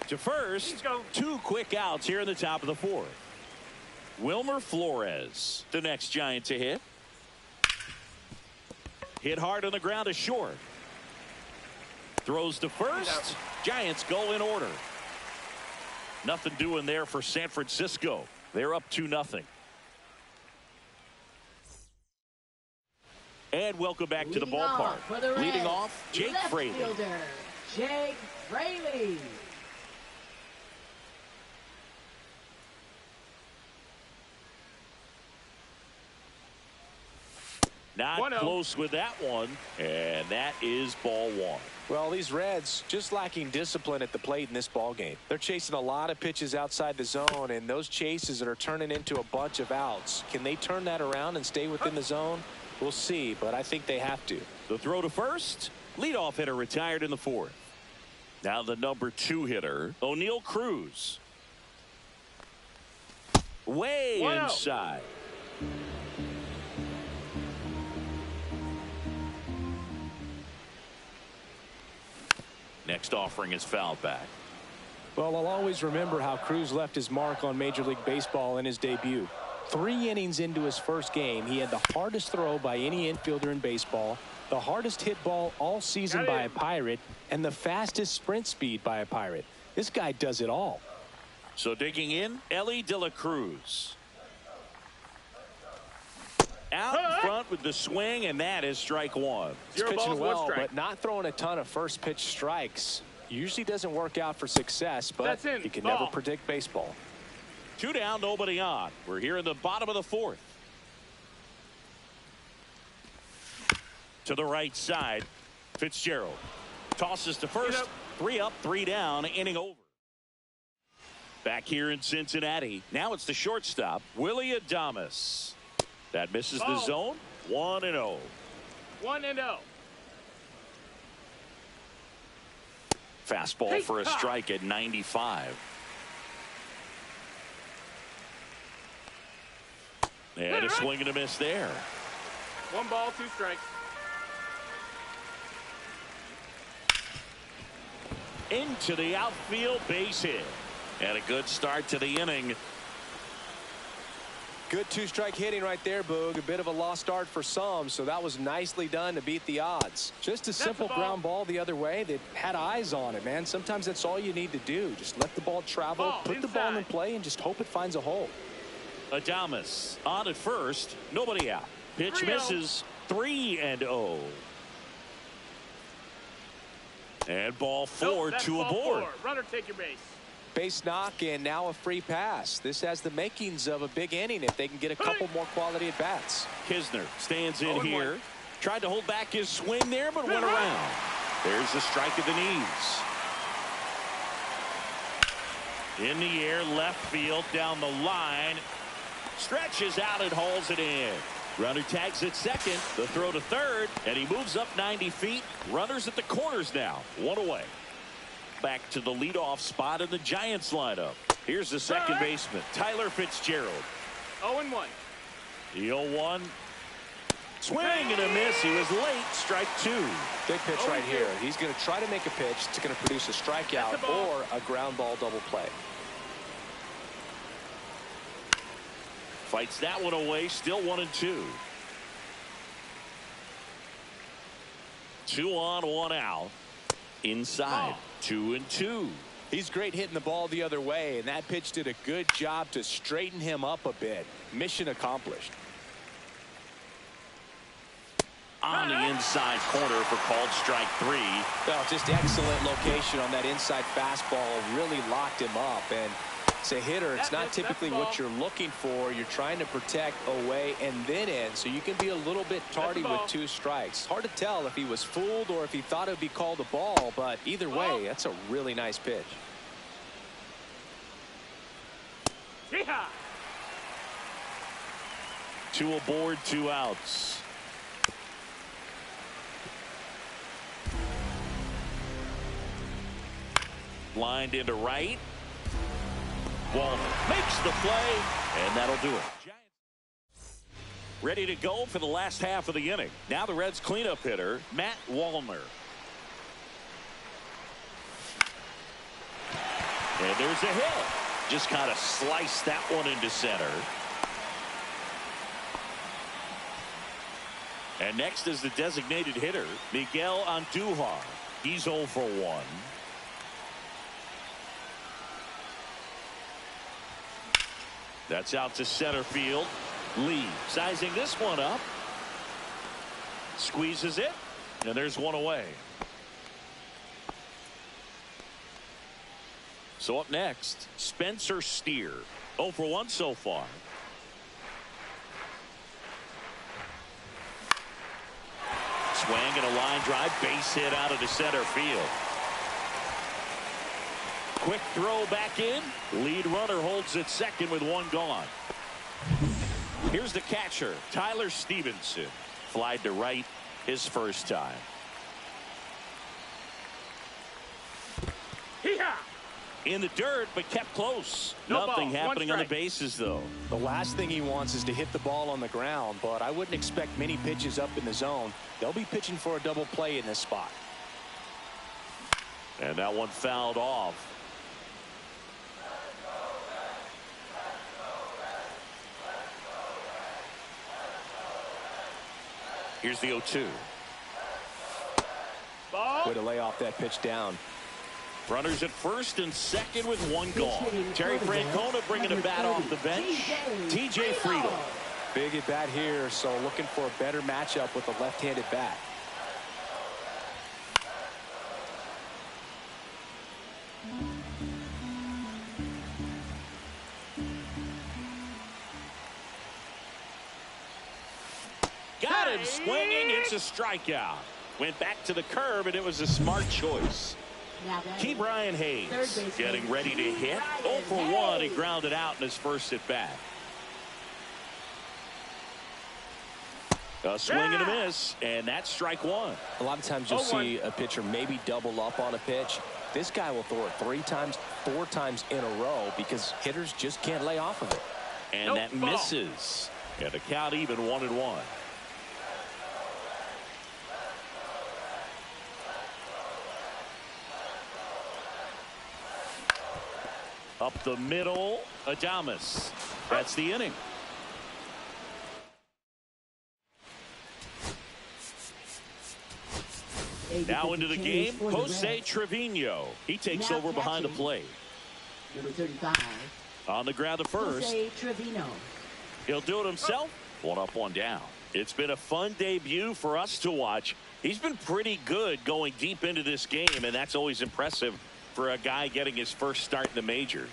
To first, 2 quick outs here in the top of the 4th. Wilmer Flores, the next Giant to hit. Hit hard on the ground to short. Throws to first. Giants go in order. Nothing doing there for San Francisco. They're up 2-0. And welcome back to the ballpark. Leading off, Jake Fraley. Fielder, Jake Fraley. Not close with that one, and that is ball 1. Well, these Reds just lacking discipline at the plate in this ball game. They're chasing a lot of pitches outside the zone, and those chases that are turning into a bunch of outs. Can they turn that around and stay within the zone? We'll see, but I think they have to. The throw to first. Leadoff hitter retired in the 4th. Now the number 2 hitter, O'Neal Cruz. Way inside. Next offering is fouled back. Well, I'll always remember how Cruz left his mark on Major League Baseball in his debut. 3 innings into his first game, he had the hardest throw by any infielder in baseball, the hardest hit ball all season by a Pirate, and the fastest sprint speed by a Pirate. This guy does it all. So digging in, Ellie De La Cruz. Out in front with the swing, and that is strike 1. He's pitching well, but not throwing a ton of first pitch strikes. Usually doesn't work out for success, but you can never predict baseball. 2 down, nobody on. We're here in the bottom of the 4th. To the right side, Fitzgerald tosses to first. 3 up, 3 down, inning over. Back here in Cincinnati, now it's the shortstop, Willie Adames. That misses the zone. 1-0. 1-0. Fastball for a strike at 95. And a swing and a miss there. 1 ball, 2 strikes. Into the outfield, base hit. And a good start to the inning. Good 2-strike hitting right there, Boog. A bit of a lost start for some, so that was nicely done to beat the odds. Just a simple ground ball the other way that had eyes on it, man. Sometimes that's all you need to do. Just let the ball travel, put the ball in play, and just hope it finds a hole. Adames on at first, nobody out. Pitch misses. 3-0. And ball 4, 2 aboard. Runner, take your base. Base knock, and now a free pass. This has the makings of a big inning if they can get a couple more quality at bats. Kisner stands in here. Tried to hold back his swing there, but went around. There's the strike of the knees. In the air, left field, down the line. Stretches out and hauls it in. Runner tags at second. The throw to third, and he moves up 90 feet. Runners at the corners now. 1 away. Back to the leadoff spot in the Giants lineup. Here's the second baseman, Tyler Fitzgerald. 0-1. The 0-1. Swing and a miss. He was late. Strike 2. Big pitch right here. He's going to try to make a pitch that's going to produce a strikeout or a ground ball double play. Fights that one away. Still 1-2. 2 on, 1 out. Inside. 2-2. He's great hitting the ball the other way, and that pitch did a good job to straighten him up a bit. Mission accomplished. On the inside corner for called strike 3. Well, just excellent location on that inside fastball. Really locked him up. And as a hitter, it's not typically what you're looking for. You're trying to protect away and then in, so you can be a little bit tardy with 2 strikes. Hard to tell if he was fooled or if he thought it would be called a ball, but either way, that's a really nice pitch. Yeehaw! 2 aboard, 2 outs. Lined into right. Wallner makes the play, and that'll do it. Ready to go for the last half of the inning. Now the Reds cleanup hitter, Matt Wallner. And there's a hit. Just kind of sliced that one into center. And next is the designated hitter, Miguel Andujar. He's 0 for 1. That's out to center field. Lee sizing this one up. Squeezes it. And there's one away. So up next, Spencer Steer. 0 for 1 so far. Swing and a line drive. Base hit out of the center field. Quick throw back in. Lead runner holds it second with one gone. Here's the catcher, Tyler Stevenson. Flied to right his first time. In the dirt, but kept close. Nothing happening on the bases, though. The last thing he wants is to hit the ball on the ground, but I wouldn't expect many pitches up in the zone. They'll be pitching for a double play in this spot. And that one fouled off. Here's the 0-2. Way to lay off that pitch down. Runners at first and second with one gone. Terry Francona bringing a bat off the bench. TJ Friedel. Big at bat here, so looking for a better matchup with a left-handed bat. Got him swinging. It's a strikeout. Went back to the curb, and it was a smart choice. Key Brian Hayes getting ready to hit. 0 for 1. He grounded out in his first at bat. A swing and a miss, and that's strike one. A lot of times you'll see a pitcher maybe double up on a pitch. This guy will throw it 3 times, 4 times in a row because hitters just can't lay off of it. And that misses. And the count even 1-1. Up the middle, Adames. That's the inning. Now into the game, Jose Trevino. He takes over behind the plate. Number 35. On the ground to first. Jose Trevino. He'll do it himself. 1 up, 1 down. It's been a fun debut for us to watch. He's been pretty good going deep into this game, and that's always impressive for a guy getting his first start in the majors.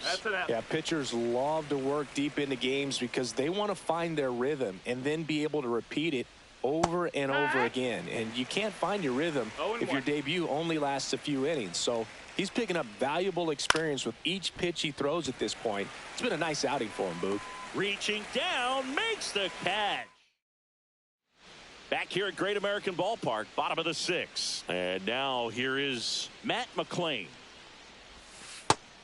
Yeah, pitchers love to work deep into games because they want to find their rhythm and then be able to repeat it over and over again. And you can't find your rhythm if your debut only lasts a few innings. So he's picking up valuable experience with each pitch he throws at this point. It's been a nice outing for him, Boog. Reaching down, makes the catch. Back here at Great American Ballpark, bottom of the 6th. And now here is Matt McClain.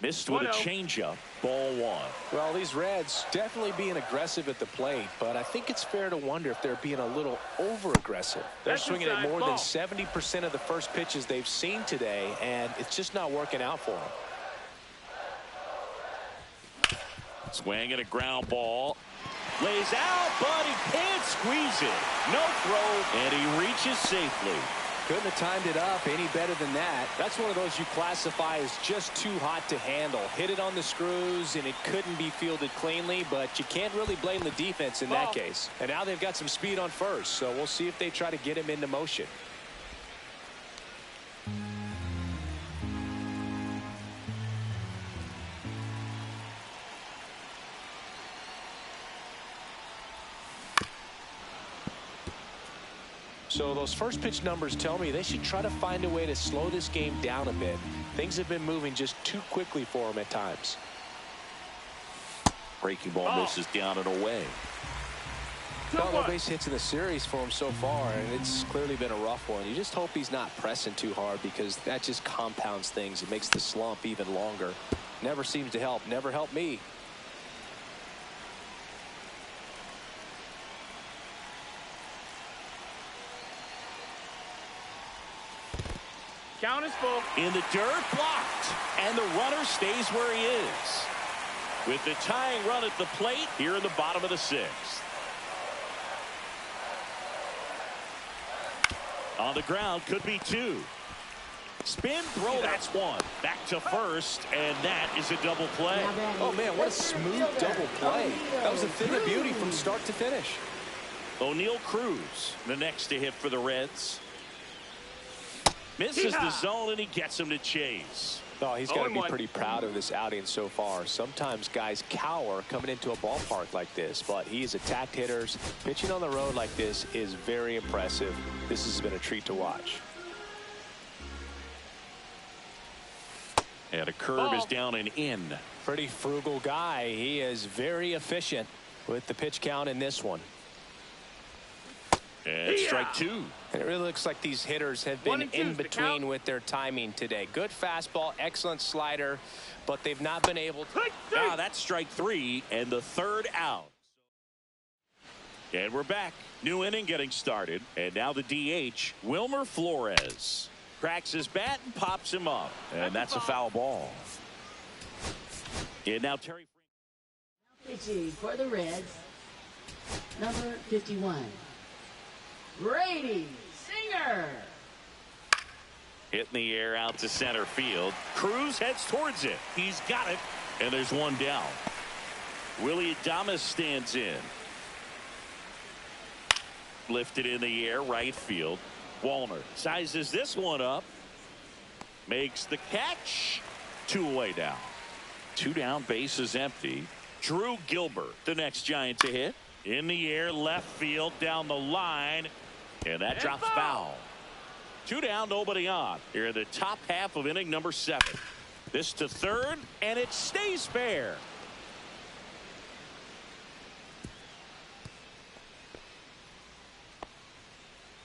Missed with a changeup. Ball 1. Well, these Reds definitely being aggressive at the plate, but I think it's fair to wonder if they're being a little over-aggressive. They're swinging at more than 70% of the first pitches they've seen today, and it's just not working out for them. Swing at a ground ball. Lays out, but he can't squeeze it. No throw, and he reaches safely. Couldn't have timed it up any better than that. That's one of those you classify as just too hot to handle. Hit it on the screws, and it couldn't be fielded cleanly, but you can't really blame the defense in that case. And now they've got some speed on first, so we'll see if they try to get him into motion. So those first pitch numbers tell me they should try to find a way to slow this game down a bit. Things have been moving just too quickly for them at times. Breaking ball misses down and away. No base hits in the series for him so far, and it's clearly been a rough one. You just hope he's not pressing too hard, because that just compounds things. It makes the slump even longer. Never seems to help. Never helped me. Count is full. In the dirt, blocked, and the runner stays where he is. With the tying run at the plate here in the bottom of the sixth. On the ground, could be two. Spin throw, that's one. Back to first, and that is a double play. Oh, man, what a smooth double play. That was a thing of beauty from start to finish. O'Neal Cruz, the next to hit for the Reds. Misses the zone, and he gets him to chase. Oh, he's got to be pretty proud of this outing so far. Sometimes guys cower coming into a ballpark like this, but he has attacked hitters. Pitching on the road like this is very impressive. This has been a treat to watch. And a curve is down and in. Pretty frugal guy. He is very efficient with the pitch count in this one. And strike two. And it really looks like these hitters have been in between with their timing today. Good fastball, excellent slider, but they've not been able to. Now that's strike three and the third out. And we're back. New inning getting started. And now the DH, Wilmer Flores. Cracks his bat and pops him up. And that's a foul ball. And now Terry. Pitching for the Reds, number 51. Brady Singer. Hit in the air out to center field. Cruz heads towards it. He's got it. And there's one down. Willie Adames stands in. Lifted in the air, right field. Wallner sizes this one up. Makes the catch. Two away down. Two down, base is empty. Drew Gilbert, the next Giant to hit. In the air, left field, down the line. And that drops foul. Two down, nobody on. Here in the top half of inning number 7. This to third, and it stays fair.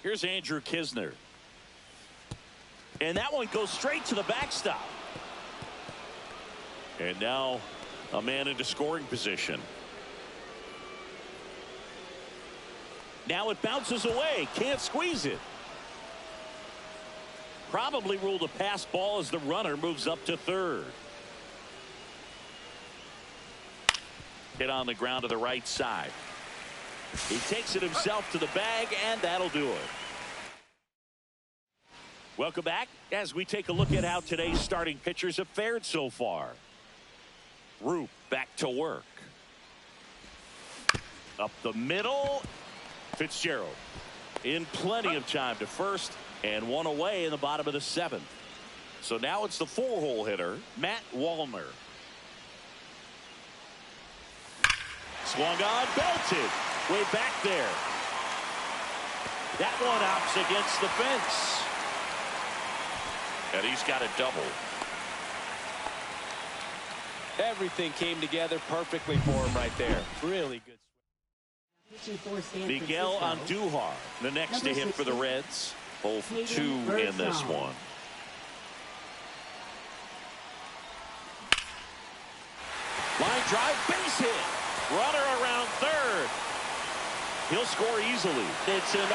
Here's Andrew Kisner. And that one goes straight to the backstop. And now a man into scoring position. Now it bounces away. Can't squeeze it. Probably ruled a pass ball as the runner moves up to third. Hit on the ground to the right side. He takes it himself to the bag, and that'll do it. Welcome back as we take a look at how today's starting pitchers have fared so far. Roop back to work. Up the middle. Fitzgerald in plenty of time to first, and one away in the bottom of the 7th. So now it's the 4-hole hitter, Matt Wallner. Swung on, belted. Way back there. That one opts against the fence. And he's got a double. Everything came together perfectly for him right there. Really good. Miguel Andujar, the next to hit for the Reds. 0 for 2 in this one. Line drive, base hit. Runner around third. He'll score easily. It's an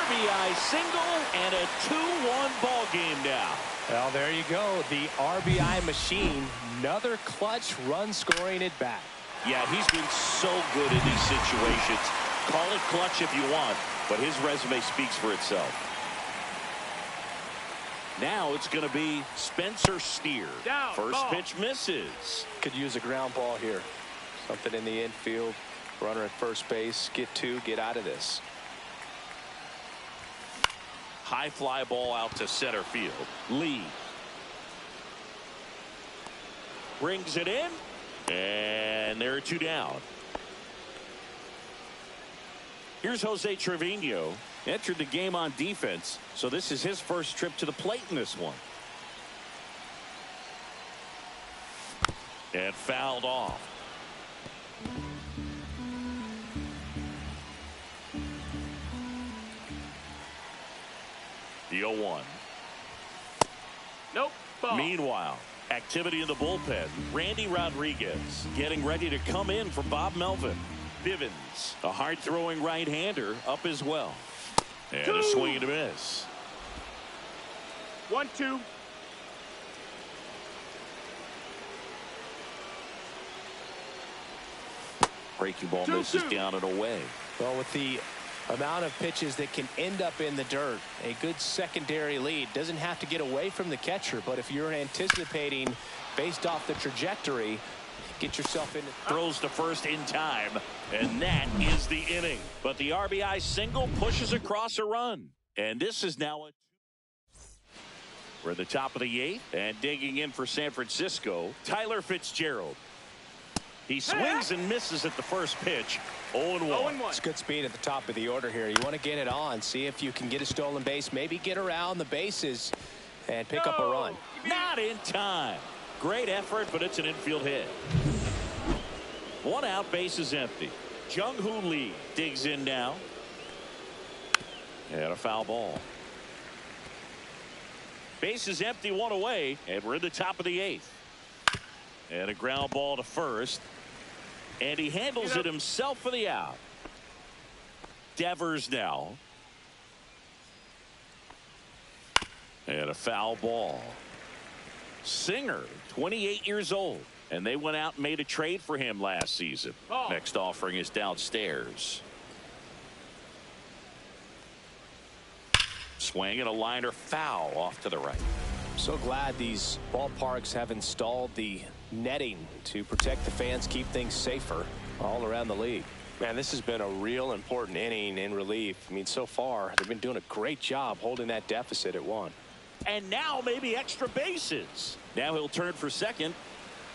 RBI single and a 2-1 ball game now. Well, there you go. The RBI machine. Another clutch run scoring at bat. Yeah, he's been so good in these situations. Call it clutch if you want, but his resume speaks for itself. Now it's going to be Spencer Steer. Down, First ball. pitch misses. Could use a ground ball here. Something in the infield. Runner at first base. Get two. Get out of this. High fly ball out to center field. Lee brings it in, and there are two down. Here's Jose Trevino. Entered the game on defense, so this is his first trip to the plate in this one. And fouled off. The 0-1. Nope. Ball. Meanwhile, activity in the bullpen. Randy Rodriguez getting ready to come in for Bob Melvin. Bivens, a hard-throwing right-hander, up as well. And a swing and a miss. 1-2. Breaking ball misses down and away. Well, with the amount of pitches that can end up in the dirt, a good secondary lead doesn't have to get away from the catcher, but if you're anticipating based off the trajectory, get yourself in. Throws to first in time, and that is the inning. But the RBI single pushes across a run, and this is now a. We're at the top of the 8th, and digging in for San Francisco, Tyler Fitzgerald. He swings and misses at the first pitch. 0-1. It's good speed at the top of the order here. You want to get it on, see if you can get a stolen base, maybe get around the bases and pick up a run. Not in time. Great effort, but it's an infield hit. 1 out, base is empty. Jung-Hoo Lee digs in now. And a foul ball. Base is empty, 1 away, and we're in the top of the 8th. And a ground ball to first. And he handles it himself for the out. Devers now. And a foul ball. Singer, 28 years old. And they went out and made a trade for him last season. Next offering is downstairs. Swing and a liner foul off to the right. So glad these ballparks have installed the netting to protect the fans, keep things safer all around the league. Man, this has been a real important inning in relief. I mean, so far they've been doing a great job holding that deficit at 1. And now maybe extra bases. Now he'll turn for second.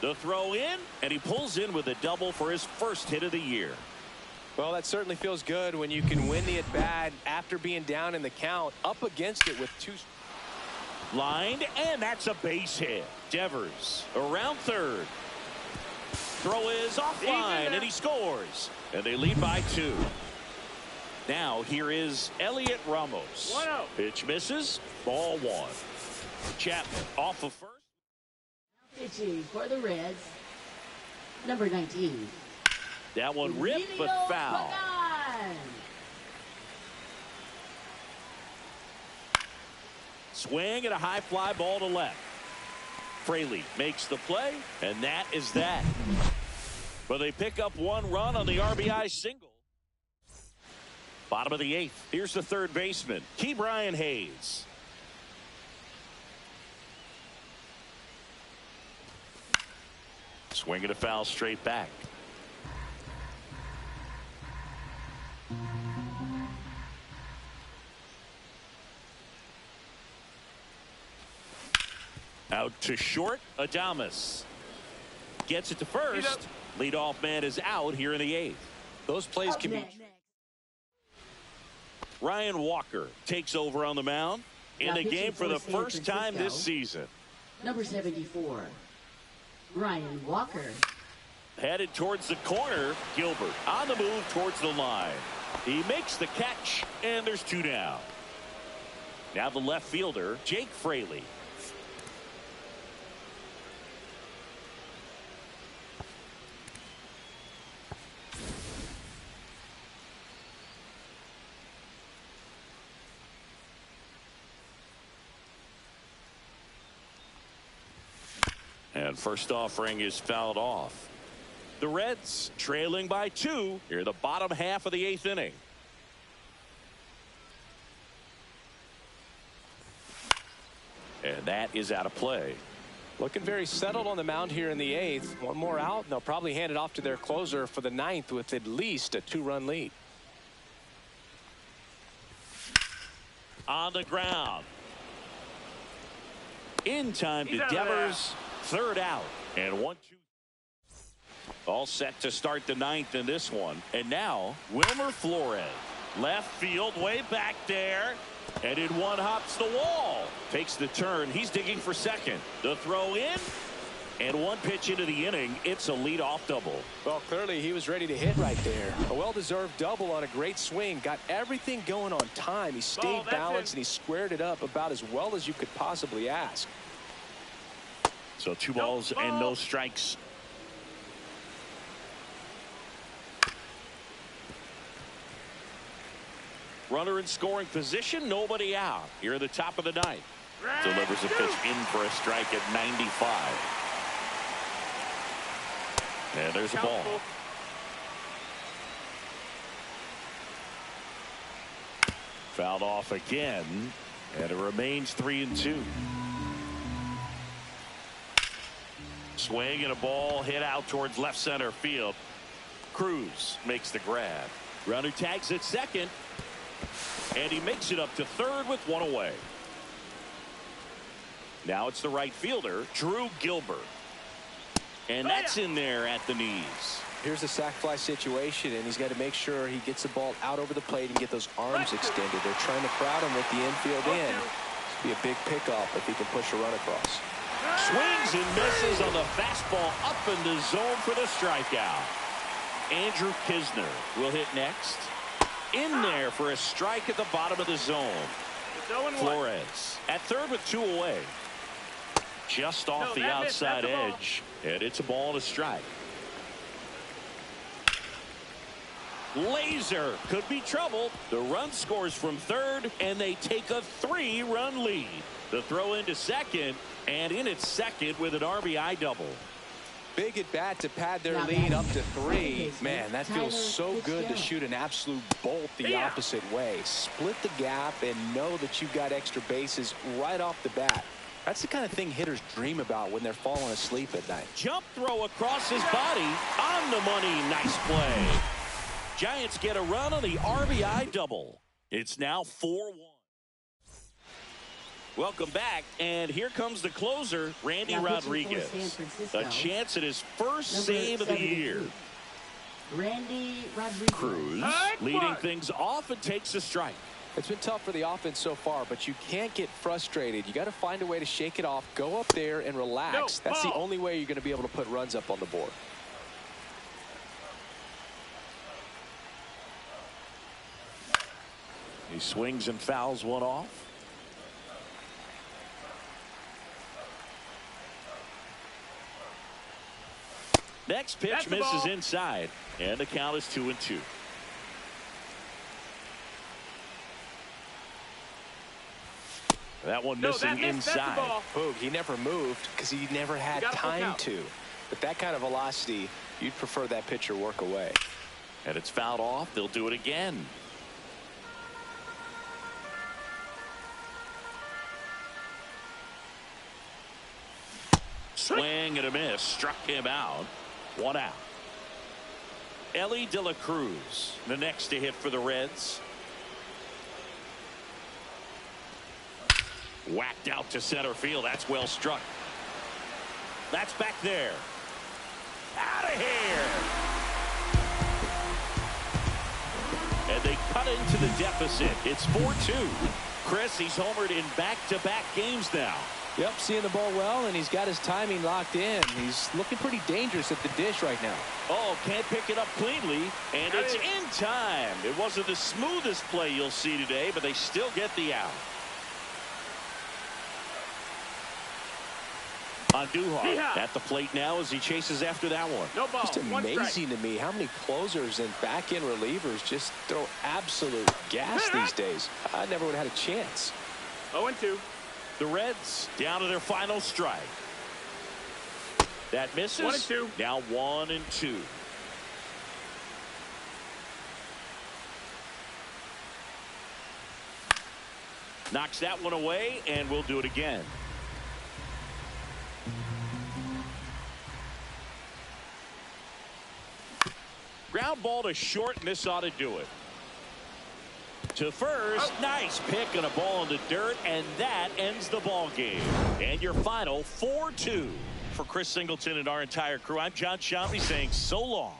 The throw in, and he pulls in with a double for his first hit of the year. Well, that certainly feels good when you can win the at bat after being down in the count, up against it with 2. Lined, and that's a base hit. Devers around third. Throw is offline, and he scores. And they lead by 2. Now here is Elliot Ramos. 1-0. Pitch misses. Ball 1. Chapman off of first. Pitching for the Reds, number 19. That one ripped, but foul. Swing and a high fly ball to left. Fraley makes the play, and that is that. But they pick up 1 run on the RBI single. Bottom of the 8th. Here's the third baseman, Ke'Bryan Hayes. Swing and a foul straight back. Out to short, Adames gets it to first. Leadoff man is out here in the 8th. Those plays can be. Ryan Walker takes over on the mound in the game for the first time this season. Number 74, Ryan Walker. Headed towards the corner. Gilbert on the move towards the line. He makes the catch, and there's 2 down. Now the left fielder, Jake Fraley. And first offering is fouled off. The Reds trailing by 2 here in the bottom half of the 8th inning. And that is out of play. Looking very settled on the mound here in the 8th. One more out, and they'll probably hand it off to their closer for the 9th with at least a 2-run lead. On the ground. In time to Devers. 3rd out. And 1-2. All set to start the 9th in this one. And now Wilmer Flores. Left field way back there. And in one hops the wall. Takes the turn. He's digging for second. The throw in. And one pitch into the inning. It's a leadoff double. Well, clearly he was ready to hit right there. A well-deserved double on a great swing. Got everything going on time. He stayed balanced and he squared it up about as well as you could possibly ask. So 2 balls and no strikes. Runner in scoring position, nobody out. Here at the top of the 9th. Delivers a pitch in for a strike at 95. And there's a ball. Fouled off again. And it remains 3-2. Swing and a ball hit out towards left center field. Cruz makes the grab. Runner tags at second. And he makes it up to 3rd with 1 away. Now it's the right fielder, Drew Gilbert. And that's in there at the knees. Here's a sac fly situation, and he's got to make sure he gets the ball out over the plate and get those arms extended. They're trying to crowd him with the infield in. It'll be a big pickoff if he can push a run across. Swings and misses on the fastball up in the zone for the strikeout. Andrew Kisner will hit next. In there for a strike at the bottom of the zone. Flores at 3rd with 2 away. Just off the outside edge. And it's a ball and a strike. Laser could be trouble. The run scores from 3rd, and they take a 3-run lead. The throw into second, and in at second with an RBI double. Big at bat to pad their lead up to 3. Man, that feels so good to shoot an absolute bolt the opposite way. Split the gap and know that you've got extra bases right off the bat. That's the kind of thing hitters dream about when they're falling asleep at night. Jump throw across his body. On the money. Nice play. Giants get a run on the RBI double. It's now 4-1. Welcome back, and here comes the closer, Randy Rodriguez. A chance at his first save of the year. Randy Rodriguez. Cruz leading things off and takes a strike. It's been tough for the offense so far, but you can't get frustrated. You got to find a way to shake it off, go up there and relax. That's the only way you're going to be able to put runs up on the board. He swings and fouls one off. Next pitch misses inside, and the count is 2-2. That one missing inside. Boog, he never moved because he never had time to. But that kind of velocity, you'd prefer that pitcher work away. And it's fouled off. They'll do it again. Swing and a miss. Struck him out. 1 out. Ellie De La Cruz, the next to hit for the Reds. Whacked out to center field. That's well struck. That's back there. Out of here. And they cut into the deficit. It's 4-2. Chris, he's homered in back-to-back games now. Yep, seeing the ball well, and he's got his timing locked in. He's looking pretty dangerous at the dish right now. Oh, can't pick it up cleanly, and it's in time. It wasn't the smoothest play you'll see today, but they still get the out. Andujar at the plate now as he chases after that one. No ball. Just amazing to me how many closers and back-end relievers just throw absolute gas these days. I never would have had a chance. 0-2. The Reds down to their final strike. That misses. 1 and 2. Now 1 and 2. Knocks that one away, and we'll do it again. Ground ball to short, and this ought to do it. To first, nice pick and a ball in the dirt, and that ends the ball game. And your final 4-2. For Chris Singleton and our entire crew, I'm John Shampi saying so long.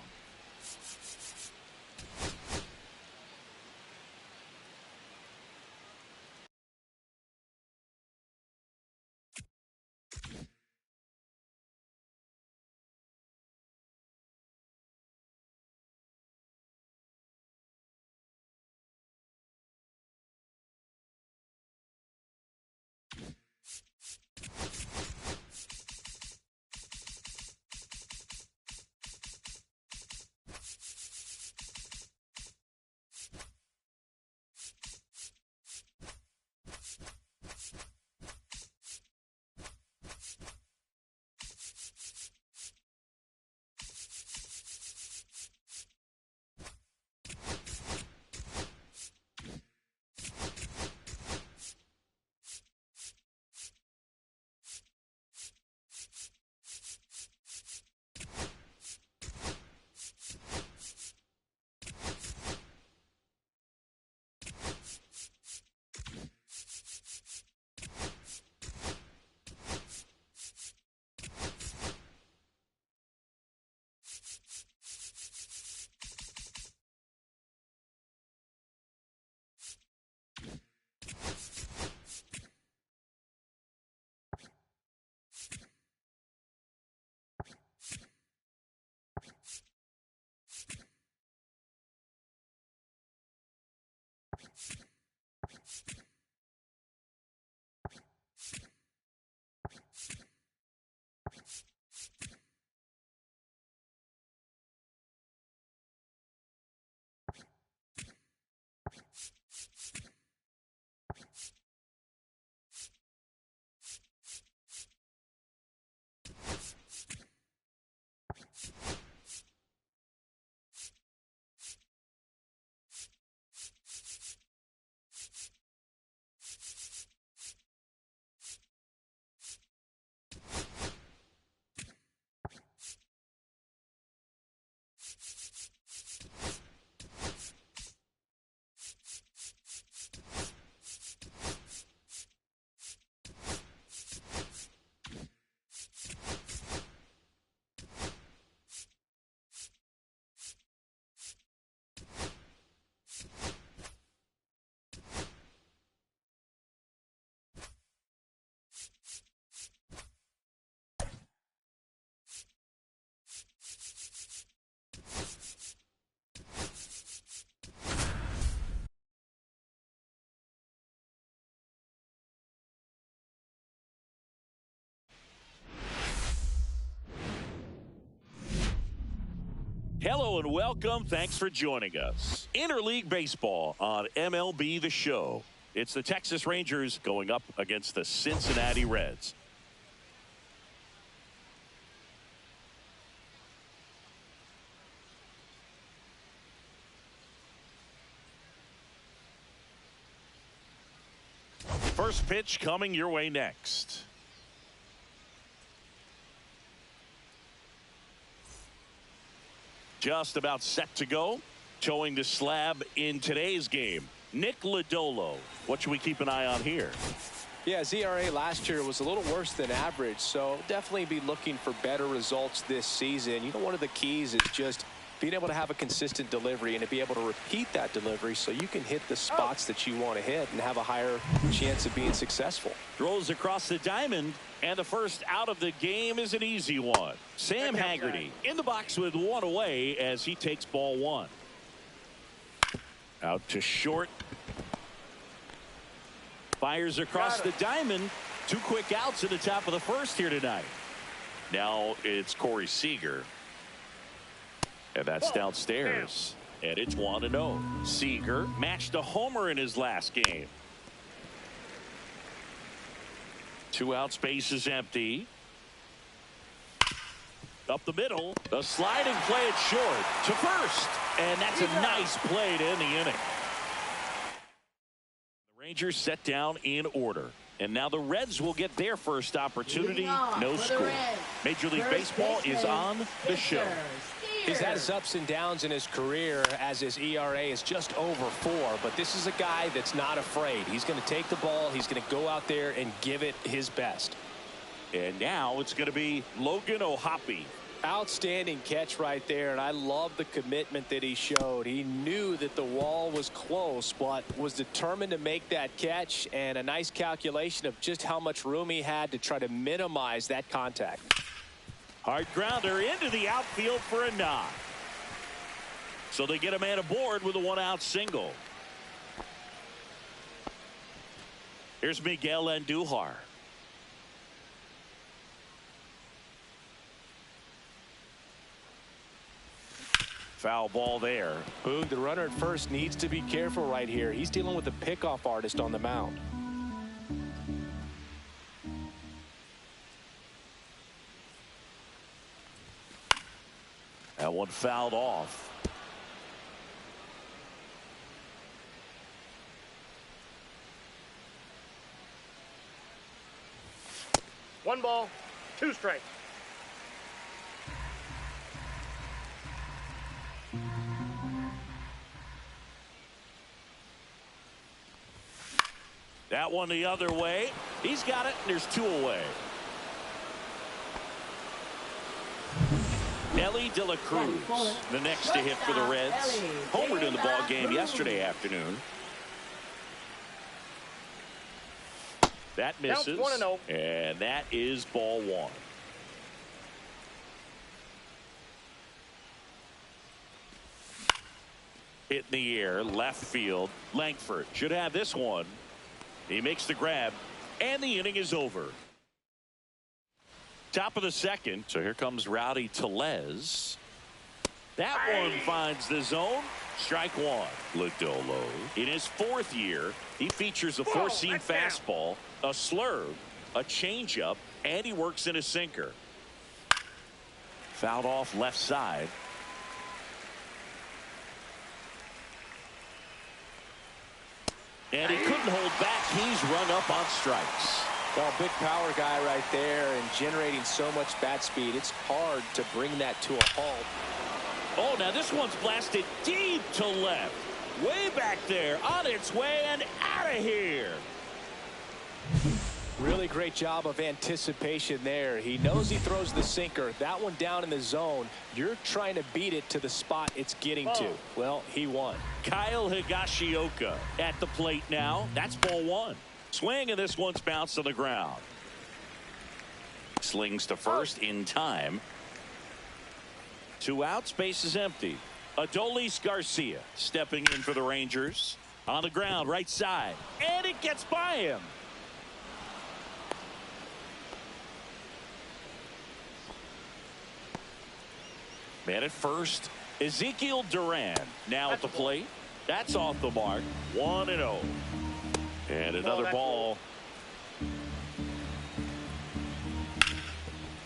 Hello and welcome. Thanks for joining us. Interleague Baseball on MLB The Show. It's the Texas Rangers going up against the Cincinnati Reds. First pitch coming your way next. Just about set to go. Towing the slab in today's game, Nick Lodolo. What should we keep an eye on here? Yeah, his ERA last year was a little worse than average, so definitely be looking for better results this season. You know, one of the keys is just being able to have a consistent delivery and to be able to repeat that delivery so you can hit the spots that you want to hit and have a higher chance of being successful. Throws across the diamond, and the first out of the game is an easy one. Sam Haggerty in the box with one away as he takes ball one. Out to short. Fires across the diamond. 2 quick outs at the top of the first here tonight. Now it's Seager. And that's downstairs. And it's 1-0. Seager matched a homer in his last game. 2 outs, base is empty. Up the middle, a sliding play it short to first, and that's a nice play to end the inning. The Rangers set down in order, and now the Reds will get their first opportunity. No score. Major League Baseball is on the show. He's had his ups and downs in his career, as his ERA is just over 4, but this is a guy that's not afraid. He's going to take the ball, he's going to go out there and give it his best. And now it's going to be Logan O'Hoppe. Outstanding catch right there, and I love the commitment that he showed. He knew that the wall was close, but was determined to make that catch, and a nice calculation of just how much room he had to try to minimize that contact. Hard grounder into the outfield for a knock. So they get a man aboard with a 1-out single. Here's Miguel Andujar. Foul ball there. Boog, the runner at first, needs to be careful right here. He's dealing with a pickoff artist on the mound. That one fouled off. One ball, 2 strikes. That one the other way. He's got it, and there's 2 away. Ellie De La Cruz, the next to hit for the Reds. Homered in the ball game yesterday afternoon. That misses, and that is ball 1. Hit in the air, left field. Langford should have this one. He makes the grab, and the inning is over. Top of the second, so here comes Rowdy Tellez. That one finds the zone. Strike 1. Lodolo, in his 4th year, he features a 4-seam fastball, a slurve, a changeup, and he works in a sinker. Fouled off left side. And he couldn't hold back. He's rung up on strikes. Well, big power guy right there, and generating so much bat speed, it's hard to bring that to a halt. Oh, now this one's blasted deep to left. Way back there, on its way and out of here. Really great job of anticipation there. He knows he throws the sinker. That one down in the zone. You're trying to beat it to the spot it's getting to. Well, he won. Kyle Higashioka at the plate now. That's ball 1. Swing, and this one's bounced on the ground. Slings to first in time. 2 outs, base is empty. Adolis Garcia stepping in for the Rangers. On the ground, right side. And it gets by him. Man at first, Ezekiel Duran now at the plate. That's off the mark. 1-0. And another ball.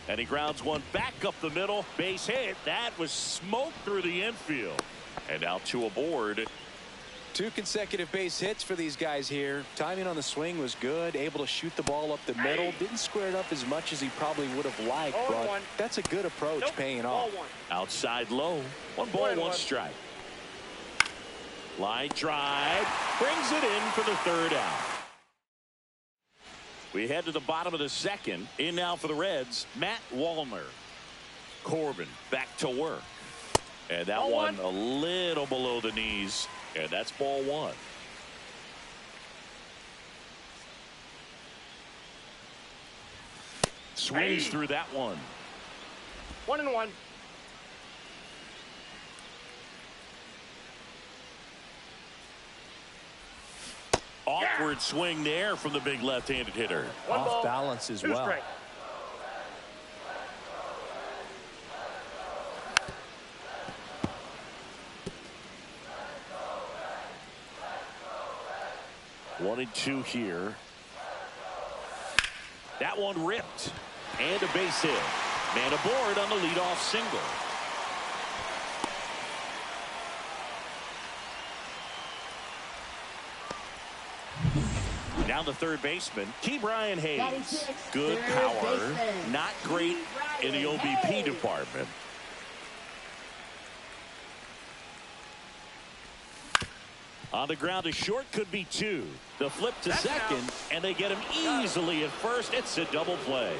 And he grounds one back up the middle. Base hit. That was smoke through the infield. And now 2 aboard. 2 consecutive base hits for these guys here. Timing on the swing was good. Able to shoot the ball up the middle. Didn't square it up as much as he probably would have liked, but that's a good approach, paying off. Outside low. 1 ball, 1 strike. Line drive. Brings it in for the 3rd out. We head to the bottom of the 2nd. In now for the Reds, Matt Wallner. Corbin back to work. And that one a little below the knees. And that's ball 1. Swings through that one. 1-1. Awkward swing there from the big left-handed hitter. Off balance as well. Strike. One and 2 here. That one ripped. And a base hit. Man aboard on the leadoff single. Down the third baseman, Brian Hayes. Good power, not great in the OBP department. On the ground to short, could be two. The flip to second, and they get him easily at first. It's a double play.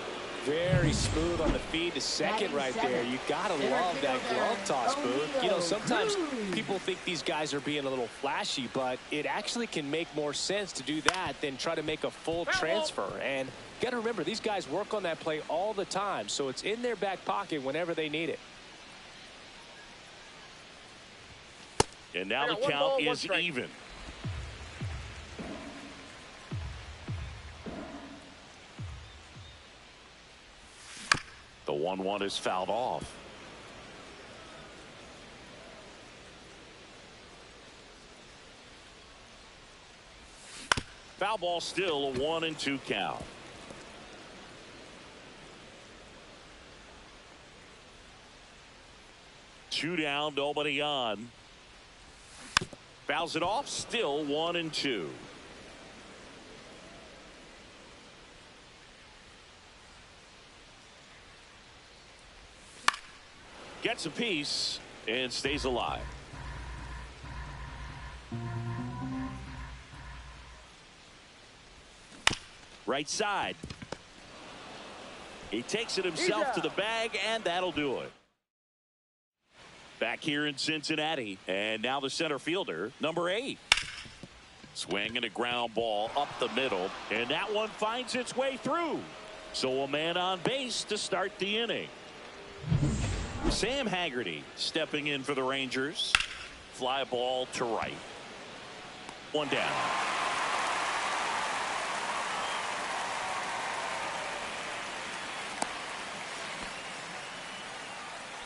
Very smooth on the feed to second right there. You gotta love that glove toss, Booth. You know, sometimes people think these guys are being a little flashy, but it actually can make more sense to do that than try to make a full transfer. And you gotta remember, these guys work on that play all the time, so it's in their back pocket whenever they need it. And now the count is even. The 1-1 is fouled off. Foul ball, still a 1-2 count. Two down, nobody on. Fouls it off, still 1-2. Gets a piece and stays alive. Right side. He takes it himself to the bag, and that'll do it. Back here in Cincinnati, and now the center fielder, number 8. Swinging a ground ball up the middle, and that one finds its way through. So a man on base to start the inning. Sam Haggerty stepping in for the Rangers. Fly ball to right. One down.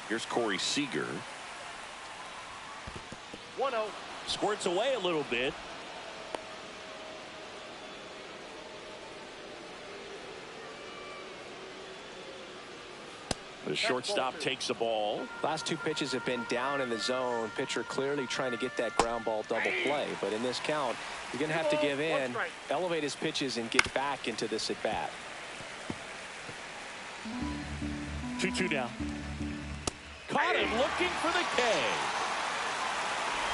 Here's Corey Seager. 1-0. Squirts away a little bit. The shortstop takes the ball. Last two pitches have been down in the zone. Pitcher clearly trying to get that ground ball double play. But in this count, you're going to have to give in, elevate his pitches, and get back into this at bat. 2-2 down. Caught him looking for the K.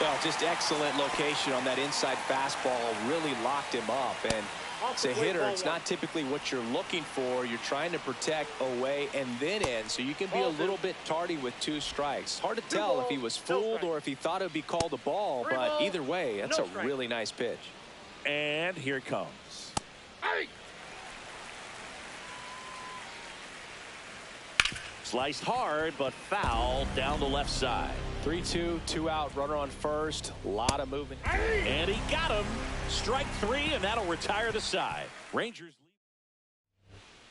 Well, just excellent location on that inside fastball. Really locked him up. And as a hitter, it's not typically what you're looking for. You're trying to protect away and then in, so you can be a little bit tardy with 2 strikes. Hard to tell if he was fooled or if he thought it would be called a ball, but either way, that's a really nice pitch. And here it comes. Sliced hard, but fouled down the left side. 3-2, 2 out, runner on first. A lot of movement. And he got him. Strike 3, and that'll retire the side. Rangers lead.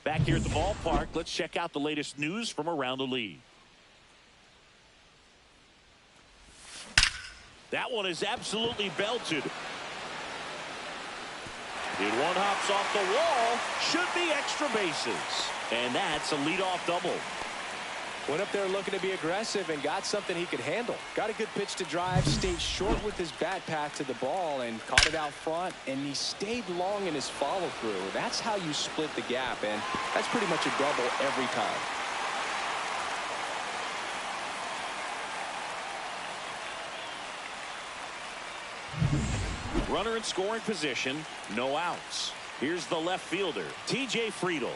Back here at the ballpark, let's check out the latest news from around the league. That one is absolutely belted. It one hops off the wall. Should be extra bases. And that's a leadoff double. Went up there looking to be aggressive and got something he could handle. Got a good pitch to drive, stayed short with his bat path to the ball and caught it out front, and he stayed long in his follow through. That's how you split the gap, and that's pretty much a double every time. Runner in scoring position, no outs. Here's the left fielder, T.J. Friedl.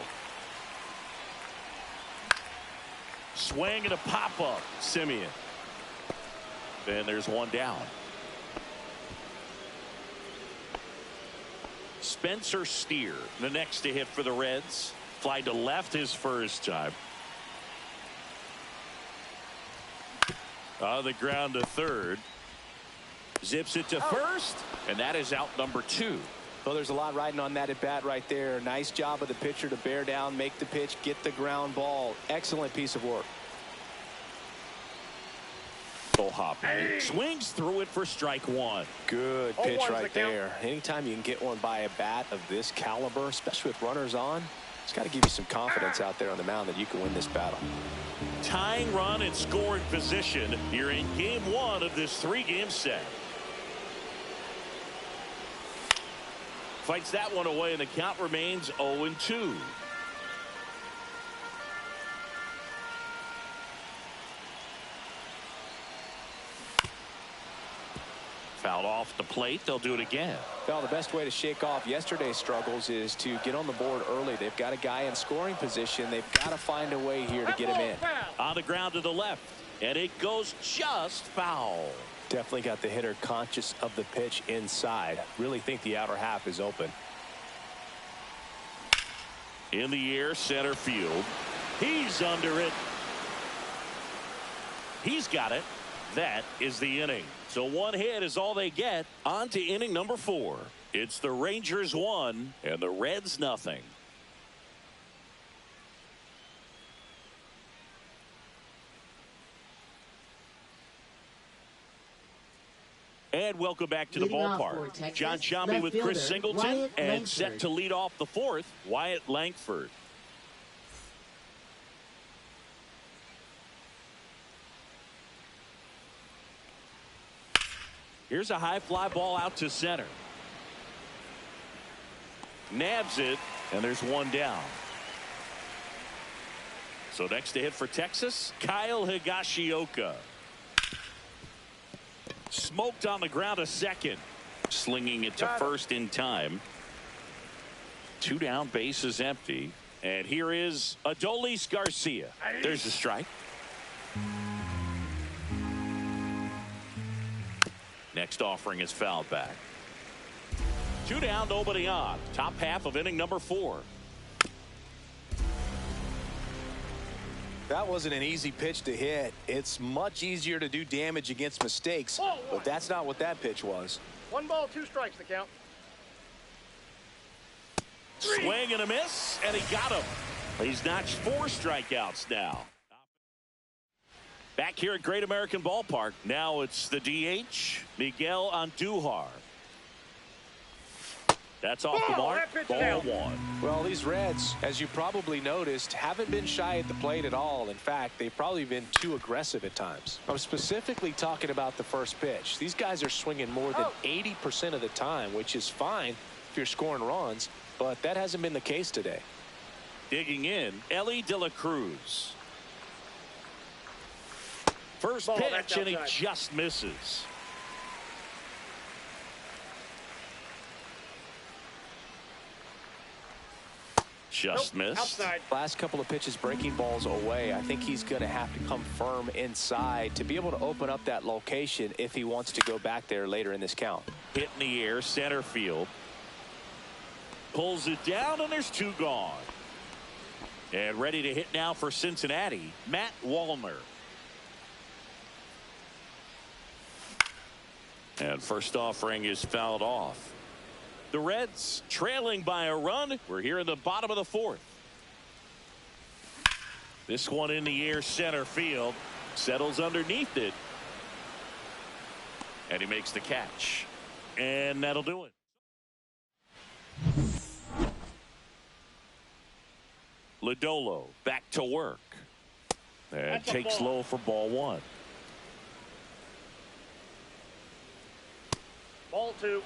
Swing and a pop-up, Simeon. Then there's one down. Spencer Steer, the next to hit for the Reds. Fly to left his first time. On the ground to third. Zips it to first, and that is out number 2. Well, there's a lot riding on that at bat right there. Nice job of the pitcher to bear down, make the pitch, get the ground ball. Excellent piece of work. Hopping. Swings through it for strike 1. Good pitch right there. Anytime you can get one by a bat of this caliber, especially with runners on, It's got to give you some confidence out there on the mound that you can win this battle. Tying run and scoring position here in game one of this 3-game set. Fights that one away, and the count remains 0-2. Fouled off the plate. They'll do it again. Well, the best way to shake off yesterday's struggles is to get on the board early. They've got a guy in scoring position. They've got to find a way here to get him in. On the ground to the left, and it goes just foul. Definitely got the hitter conscious of the pitch inside. Really think the outer half is open. In the air, center field. He's under it. He's got it. That is the inning. So one hit is all they get. On to inning number 4. It's the Rangers 1 and the Reds nothing. And welcome back to the ballpark. John Sciambi with Chris Singleton, and set to lead off the 4th, Wyatt Langford. Here's a high fly ball out to center. Nabs it, and there's one down. So next to hit for Texas, Kyle Higashioka. Smoked on the ground to second. Slinging it to first in time. 2 down, bases empty. And here is Adolis Garcia. There's the strike. Next offering is fouled back. 2 down, nobody on. Top half of inning number 4. That wasn't an easy pitch to hit. It's much easier to do damage against mistakes, but that's not what that pitch was. 1 ball, 2 strikes, the count. Swing and a miss, and he got him. He's notched 4 strikeouts now. Back here at Great American Ballpark, now it's the DH, Miguel Andujar. That's off the mark. Ball 1. Well, these Reds, as you probably noticed, haven't been shy at the plate at all. In fact, they've probably been too aggressive at times. I'm specifically talking about the first pitch. These guys are swinging more than 80% of the time, which is fine if you're scoring runs, but that hasn't been the case today. Digging in, Ellie De La Cruz. First pitch, and he just misses. Just missed. Outside. Last couple of pitches breaking balls away. I think he's going to have to come firm inside to be able to open up that location if he wants to go back there later in this count. Hit in the air, center field. Pulls it down, and there's 2 gone. And ready to hit now for Cincinnati, Matt Wallner. And first offering is fouled off. The Reds trailing by a run. We're here in the bottom of the 4th. This one in the air, center field. Settles underneath it. And he makes the catch. And that'll do it. Lodolo back to work. And takes low for ball 1. Ball 2.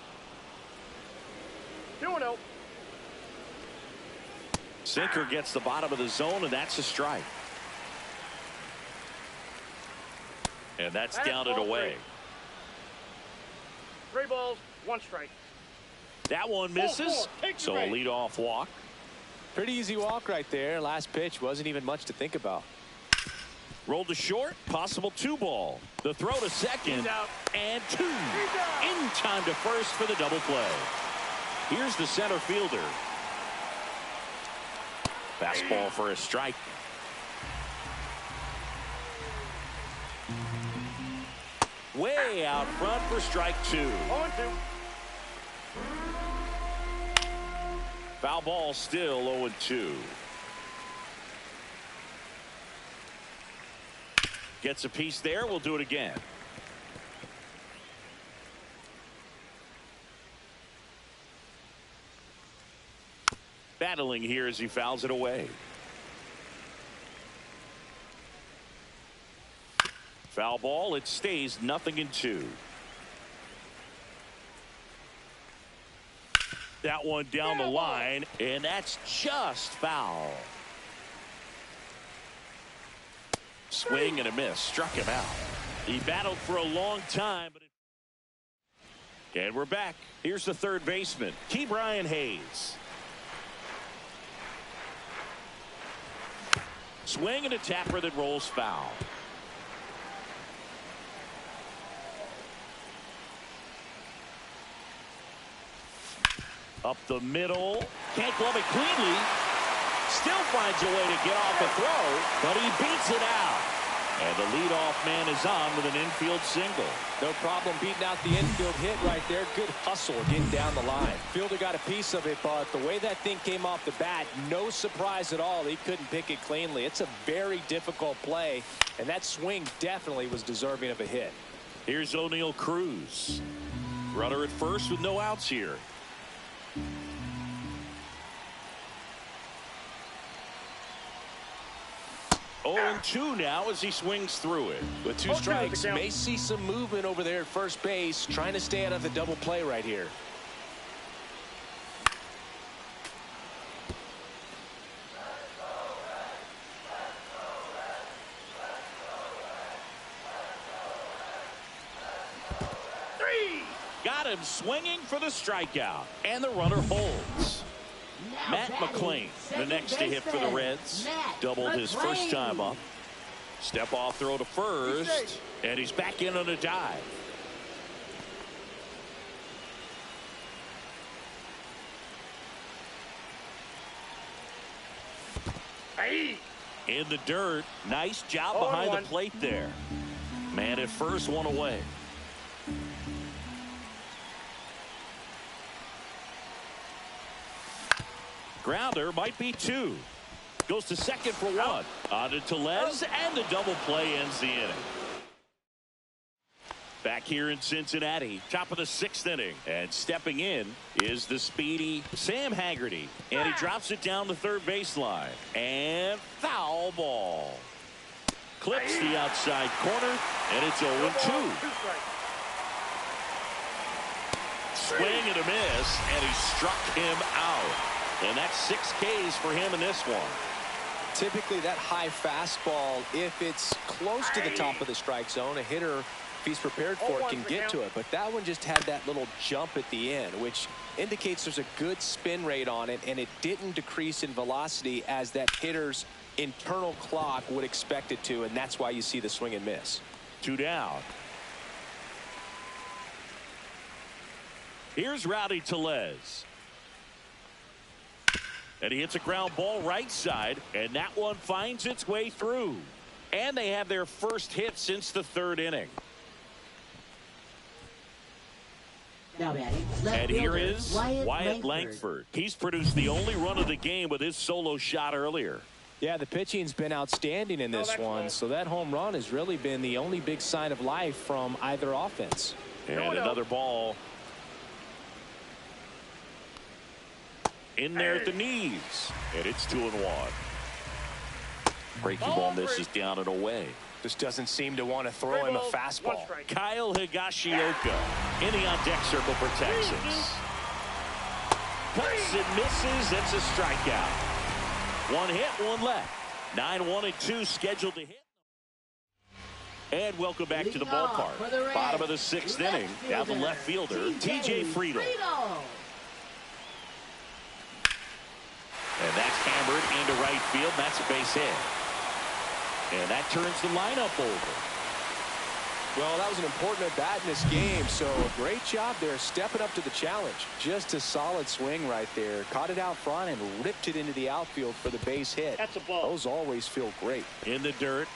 2-0. Sinker gets the bottom of the zone, and that's a strike. And that's down and away. 3 balls, 1 strike. That one misses, so a leadoff walk. Pretty easy walk right there. Last pitch wasn't even much to think about. Rolled to short, possible 2 ball. The throw to second, and 2. In time to first for the double play. Here's the center fielder. Fastball for a strike. Way out front for strike 2. 0-2. Foul ball still 0-2. Gets a piece there. We'll do it again. Battling here as he fouls it away. Foul ball. It stays 0-2. That one down the line, and that's just foul. Swing and a miss. Struck him out. He battled for a long time. And we're back. Here's the third baseman, Brian Hayes. Swing and a tapper that rolls foul. Up the middle. Can't glove it cleanly. Still finds a way to get off a throw, but he beats it out. And the leadoff man is on with an infield single. No problem beating out the infield hit right there. Good hustle getting down the line. Fielder got a piece of it, but the way that thing came off the bat, no surprise at all. He couldn't pick it cleanly. It's a very difficult play, and that swing definitely was deserving of a hit. Here's O'Neal Cruz. Runner at first with no outs here. 0-2 now as he swings through it. With two strikes, may see some movement over there at first base, trying to stay out of the double play right here. Got him swinging for the strikeout, and the runner holds. Matt McClain, the next to hit for the Reds. Doubled his first time up. Step off throw to first, and he's back in on a dive. In the dirt. Nice job behind the plate there. Man at first, one away. Grounder might be two. Goes to second for one. On to Tellez, and the double play ends the inning. Back here in Cincinnati, top of the sixth inning. And stepping in is the speedy Sam Haggerty. And he drops it down the third baseline. And foul ball. Clips the outside corner, and it's 0-2. Swing and a miss, and he struck him out. And that's 6 Ks for him in this one. Typically that high fastball, if it's close to the top of the strike zone, a hitter, if he's prepared for it, can get to it. But that one just had that little jump at the end, which indicates there's a good spin rate on it, and it didn't decrease in velocity as that hitter's internal clock would expect it to, and that's why you see the swing and miss. 2 down. Here's Rowdy Tellez. And he hits a ground ball right side, and that one finds its way through. And they have their first hit since the third inning. Now batting, left and here fielder, is Wyatt Langford. He's produced the only run of the game with his solo shot earlier. Yeah, the pitching's been outstanding in this one, so that home run has really been the only big sign of life from either offense. And another ball. In there at the knees, and it's 2-1. Breaking ball misses down and away. Just doesn't seem to want to throw him a fastball. Kyle Higashioka in the on-deck circle for Texas. Cuts and misses. It's a strikeout. 1 hit, 1 left. 9-1-2 scheduled to hit. And welcome back to the ballpark. Bottom of the 6th inning. Down the left fielder, T.J. Friedl. And that's hammered into right field. That's a base hit. And that turns the lineup over. Well, that was an important at bat in this game, so a great job there stepping up to the challenge. Just a solid swing right there. Caught it out front and ripped it into the outfield for the base hit. That's a ball. Those always feel great. In the dirt.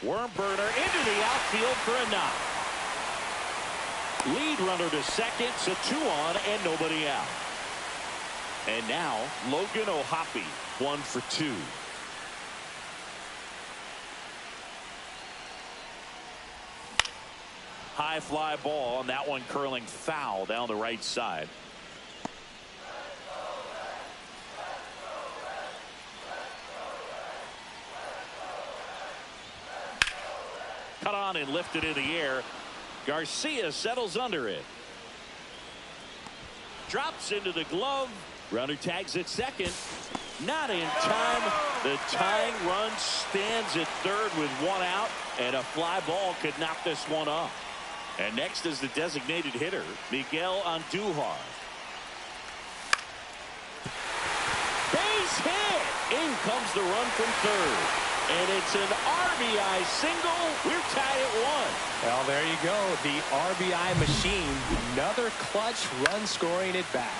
Worm burner into the outfield for a knock. Lead runner to second, so 2 on and nobody out. And now Logan O'Hoppe, 1 for 2. High fly ball, and that one curling foul down the right side. Cut on and lifted in the air. Garcia settles under it. Drops into the glove. Runner tags at second. Not in time. The tying run stands at third with one out, and a fly ball could knock this one off. And next is the designated hitter, Miguel Andujar. Base hit. In comes the run from third. And it's an RBI single. We're tied at one. Well, there you go. The RBI machine. Another clutch run scoring at bat.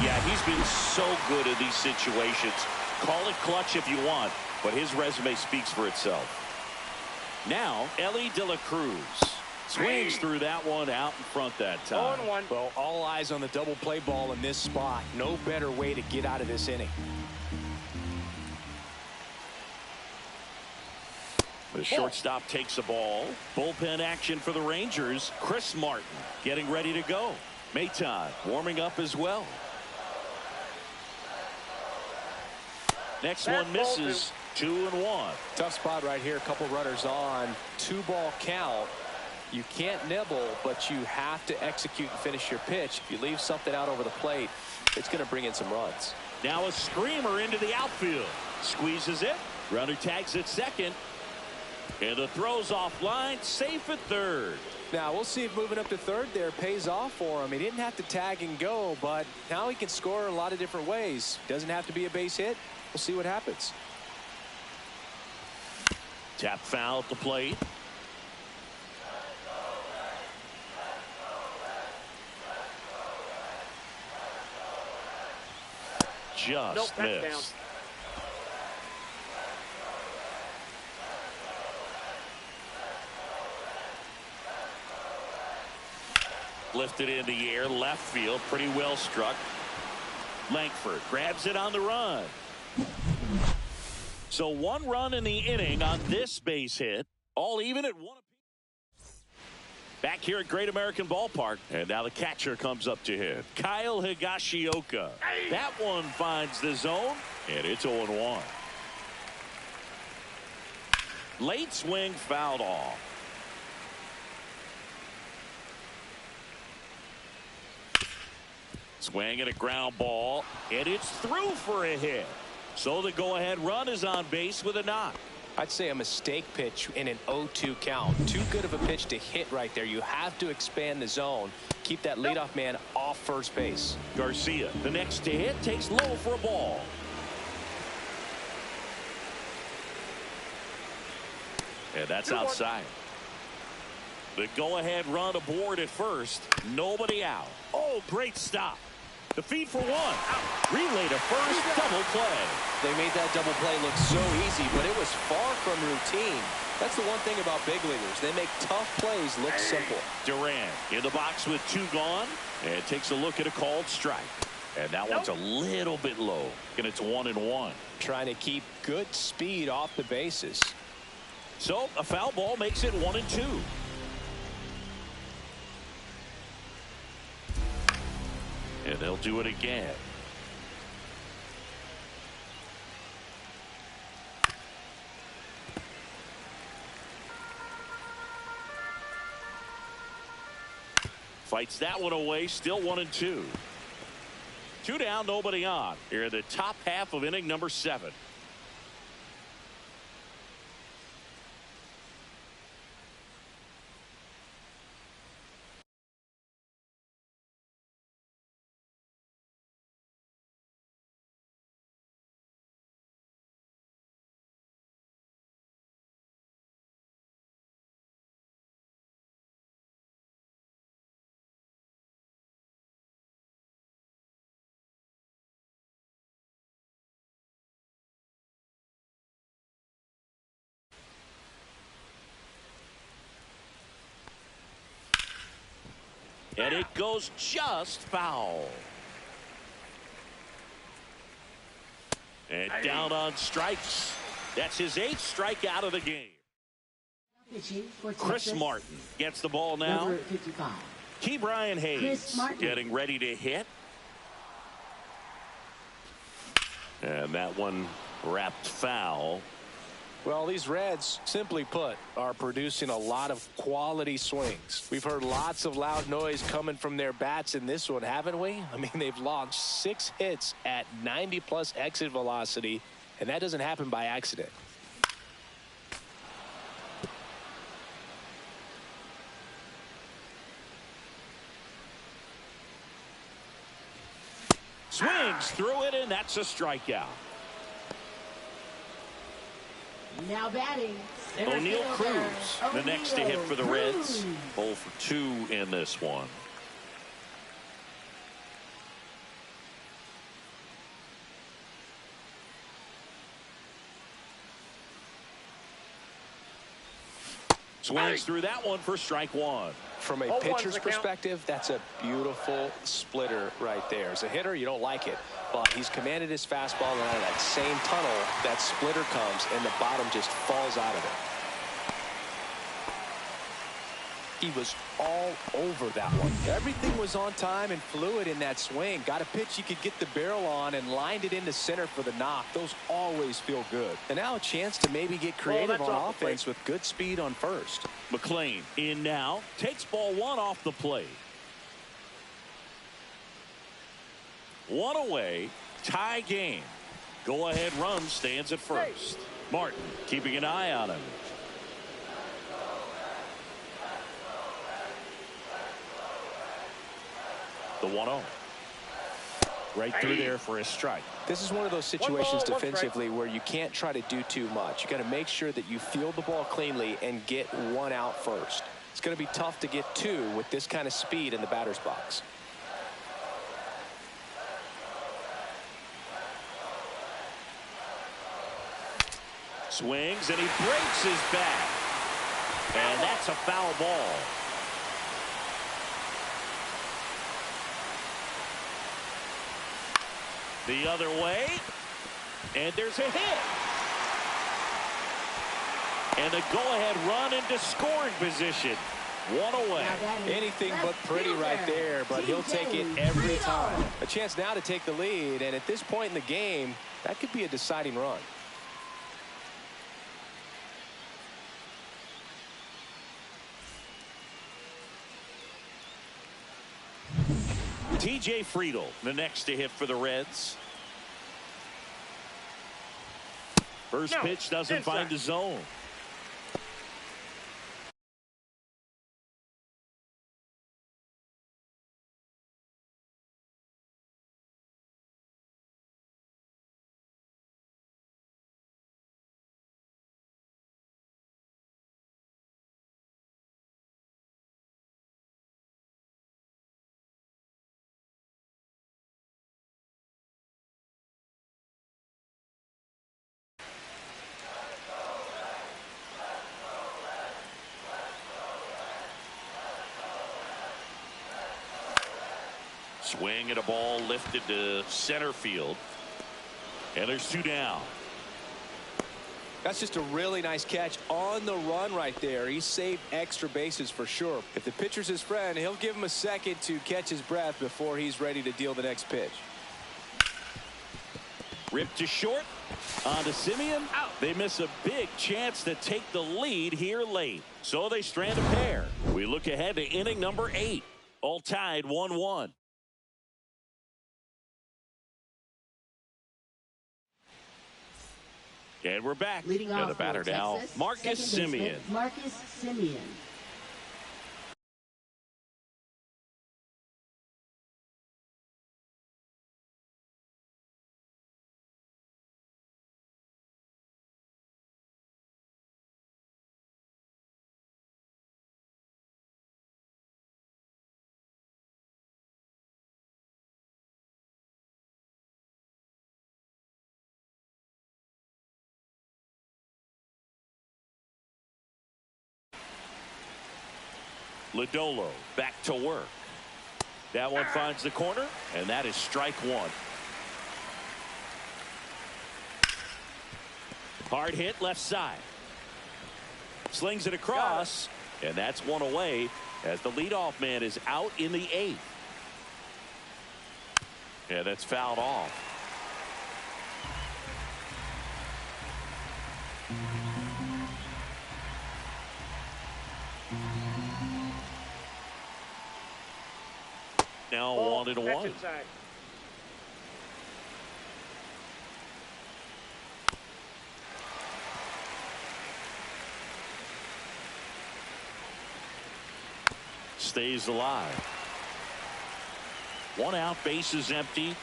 Yeah, he's been so good in these situations. Call it clutch if you want, but his resume speaks for itself. Now, Ellie De La Cruz swings through that one out in front that time. 0-1. Well, all eyes on the double play ball in this spot. No better way to get out of this inning. The shortstop takes the ball. Bullpen action for the Rangers. Chris Martin getting ready to go. Maton warming up as well. Next one misses. 2-1. Tough spot right here. A couple runners on. 2-ball count. You can't nibble, but you have to execute and finish your pitch. If you leave something out over the plate, it's going to bring in some runs. Now a screamer into the outfield. Squeezes it. Runner tags at second. And the throw's offline, safe at third. Now we'll see if moving up to third there pays off for him. He didn't have to tag and go, but now he can score in a lot of different ways. Doesn't have to be a base hit. We'll see what happens. Tap foul at the plate. Just missed. Lifted in the air, left field, pretty well struck. Langford grabs it on the run. So one run in the inning on this base hit, all even at one apiece. Back here at Great American Ballpark, and now the catcher comes up to hit. Kyle Higashioka. That one finds the zone, and it's 0-1. Late swing fouled off. Swing and a ground ball, and it's through for a hit. So the go-ahead run is on base with a knock. I'd say a mistake pitch in an 0-2 count. Too good of a pitch to hit right there. You have to expand the zone. Keep that leadoff man off first base. Garcia, the next to hit, takes low for a ball. And that's outside. The go-ahead run aboard at first. Nobody out. Oh, great stop. The feed for one. Relay to first. Double play. They made that double play look so easy, but it was far from routine. That's the one thing about big leaguers. They make tough plays look simple. Durant in the box with two gone, and takes a look at a called strike. And that one's a little bit low, and it's 1-1. Trying to keep good speed off the bases. So a foul ball makes it 1-2. And they'll do it again. Fights that one away, still 1-2. Two down, nobody on. Here in the top half of inning number 7. And it goes just foul. And down on strikes. That's his 8th strikeout of the game. Chris Martin gets the ball now. Number 55. Key Brian Hayes getting ready to hit. And that one wrapped foul. Well, these Reds, simply put, are producing a lot of quality swings. We've heard lots of loud noise coming from their bats in this one, haven't we? I mean, they've launched 6 hits at 90+ exit velocity, and that doesn't happen by accident. Swings through it, and that's a strikeout. Now batting, O'Neal Cruz, the next to hit for the Reds. 0 for 2 in this one. Swings through that one for strike 1. From a pitcher's perspective, that's a beautiful splitter right there. As a hitter, you don't like it, but he's commanded his fastball, and out of that same tunnel, that splitter comes, and the bottom just falls out of it. He was all over that one. Everything was on time and fluid in that swing. Got a pitch he could get the barrel on and lined it into center for the knock. Those always feel good. And now a chance to maybe get creative on offense with good speed on first. McLean in now, takes ball 1 off the plate. 1 away, tie game. Go ahead run stands at first. Martin keeping an eye on him. The 1-0. Right through there for a strike. This is one of those situations defensively where you can't try to do too much. You got to make sure that you field the ball cleanly and get 1 out first. It's going to be tough to get 2 with this kind of speed in the batter's box. Swings and he breaks his bat. And that's a foul ball. The other way, and there's a hit. And a go-ahead run into scoring position. 1 away. Anything but pretty right there, but he'll take it every time. A chance now to take the lead, and at this point in the game, that could be a deciding run. TJ Friedl, the next to hit for the Reds. First pitch doesn't find the zone. Swing at a ball lifted to center field. And there's 2 down. That's just a really nice catch on the run right there. He saved extra bases for sure. If the pitcher's his friend, he'll give him a second to catch his breath before he's ready to deal the next pitch. Ripped to short. On to Simeon. Out. They miss a big chance to take the lead here late. So they strand a pair. We look ahead to inning number 8. All tied 1-1. And we're back. Leading off the batter now, Texas, Marcus Simeon. Marcus Simeon. Lodolo back to work. That one finds the corner, and that is strike 1. Hard hit left side. Slings it across, and that's one away as the leadoff man is out in the 8th. Yeah, that's fouled off. Now 1-1. Stays alive. 1 out, base is empty.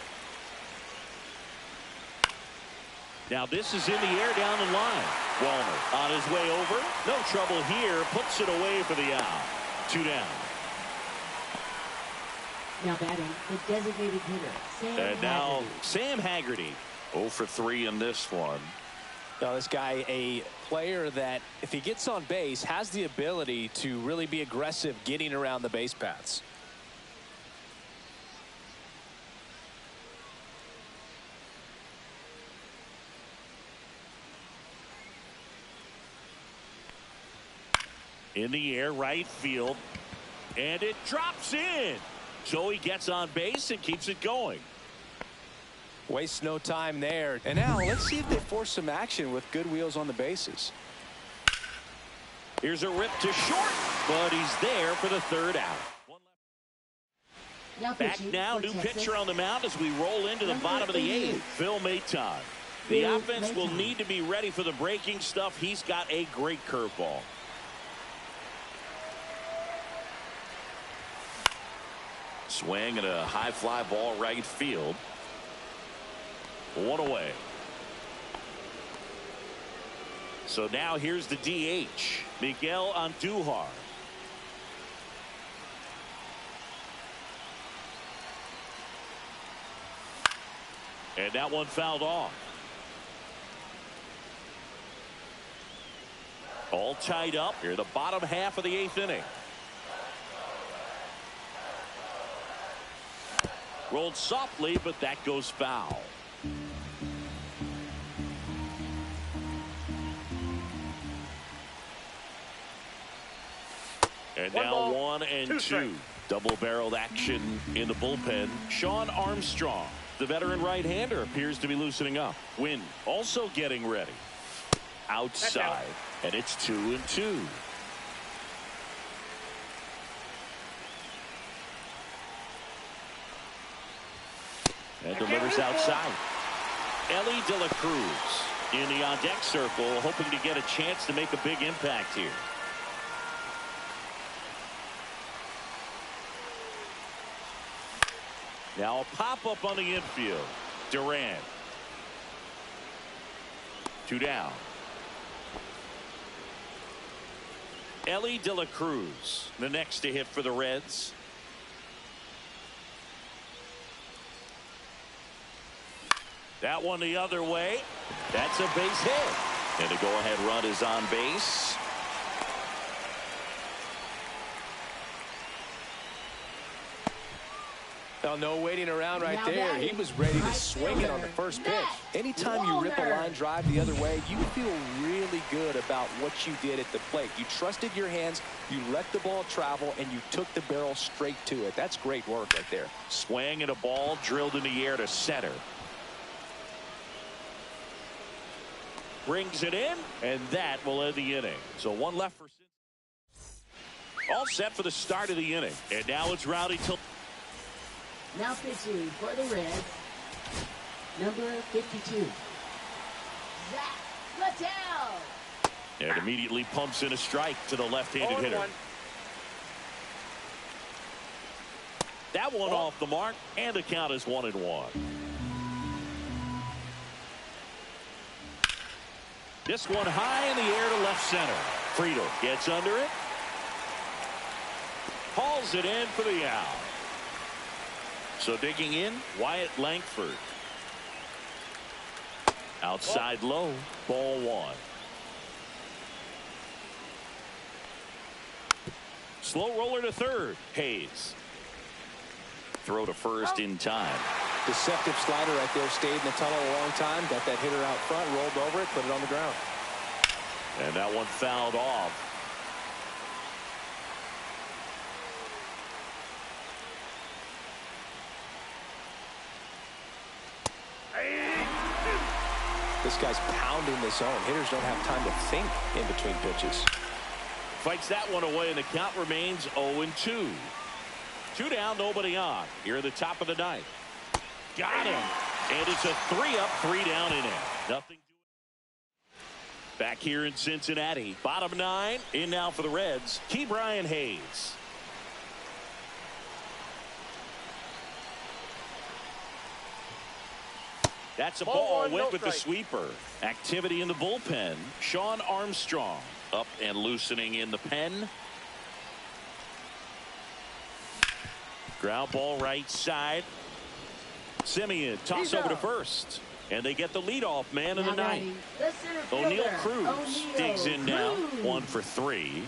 Now this is in the air down the line. Wallner on his way over. No trouble here. Puts it away for the out. 2 down. Now batting, the designated hitter, Sam And now Haggerty. Sam Haggerty. 0 for 3 in this one. Now this guy, a player that if he gets on base has the ability to really be aggressive getting around the base paths. In the air, right field, and it drops in. So he gets on base and keeps it going. Waste no time there. And now let's see if they force some action with good wheels on the bases. Here's a rip to short, but he's there for the 3rd out. Now Back pitching now, for new Texas, pitcher on the mound as we roll into the Number bottom of the 88. 8th. Phil Maton. The Phil offense will Maton. need to be ready for the breaking stuff. He's got a great curveball. Swing and a high fly ball right field. 1 away. So now here's the DH, Miguel Andujar. And that one fouled off. All tied up here in the bottom half of the 8th inning. Rolled softly, but that goes foul. And now 1 and 2. Double-barreled action in the bullpen. Sean Armstrong, the veteran right-hander, appears to be loosening up. Wynn also getting ready. Outside, and it's 2 and 2. And delivers outside. Ellie De La Cruz in the on-deck circle, hoping to get a chance to make a big impact here. Now a pop-up on the infield. Durant. 2 down. Ellie De La Cruz, the next to hit for the Reds. That one the other way. That's a base hit. And the go-ahead run is on base. Well, no waiting around right Now there. batting, He was ready to right swing it on the fielder, first pitch. Matt Anytime you rip a Wallner. line drive the other way, you feel really good about what you did at the plate. You trusted your hands, you let the ball travel, and you took the barrel straight to it. That's great work right there. Swing and a ball drilled in the air to center. Brings it in, and that will end the inning. So 1 left for Cincinnati. All set for the start of the inning. And now it's Rowdy till. Now pitching for the Reds, number 52, Zach Littell. And immediately pumps in a strike to the left-handed hitter. 0-1. That one off the mark, and the count is 1-1. This one high in the air to left center. Friedel gets under it. Hauls it in for the out. So digging in, Wyatt Langford. Outside low, ball 1. Slow roller to third, Hayes. Throw to first in time. Deceptive slider right there. Stayed in the tunnel a long time. Got that hitter out front, rolled over it, put it on the ground. And that one fouled off. This guy's pounding the zone. Hitters don't have time to think in between pitches. Fights that one away, and the count remains 0-2. 2 down, nobody on. Here at the top of the ninth. Got him. And it's a 3-up, 3 down inning. Nothing. Back here in Cincinnati. Bottom 9. In now for the Reds. Ke'Bryan Hayes. That's a ball went with the sweeper. Activity in the bullpen. Shawn Armstrong up and loosening in the pen. Ground ball right side. Simeon toss over to first. And they get the leadoff man in the ninth. O'Neill Cruz digs in now. 1 for 3.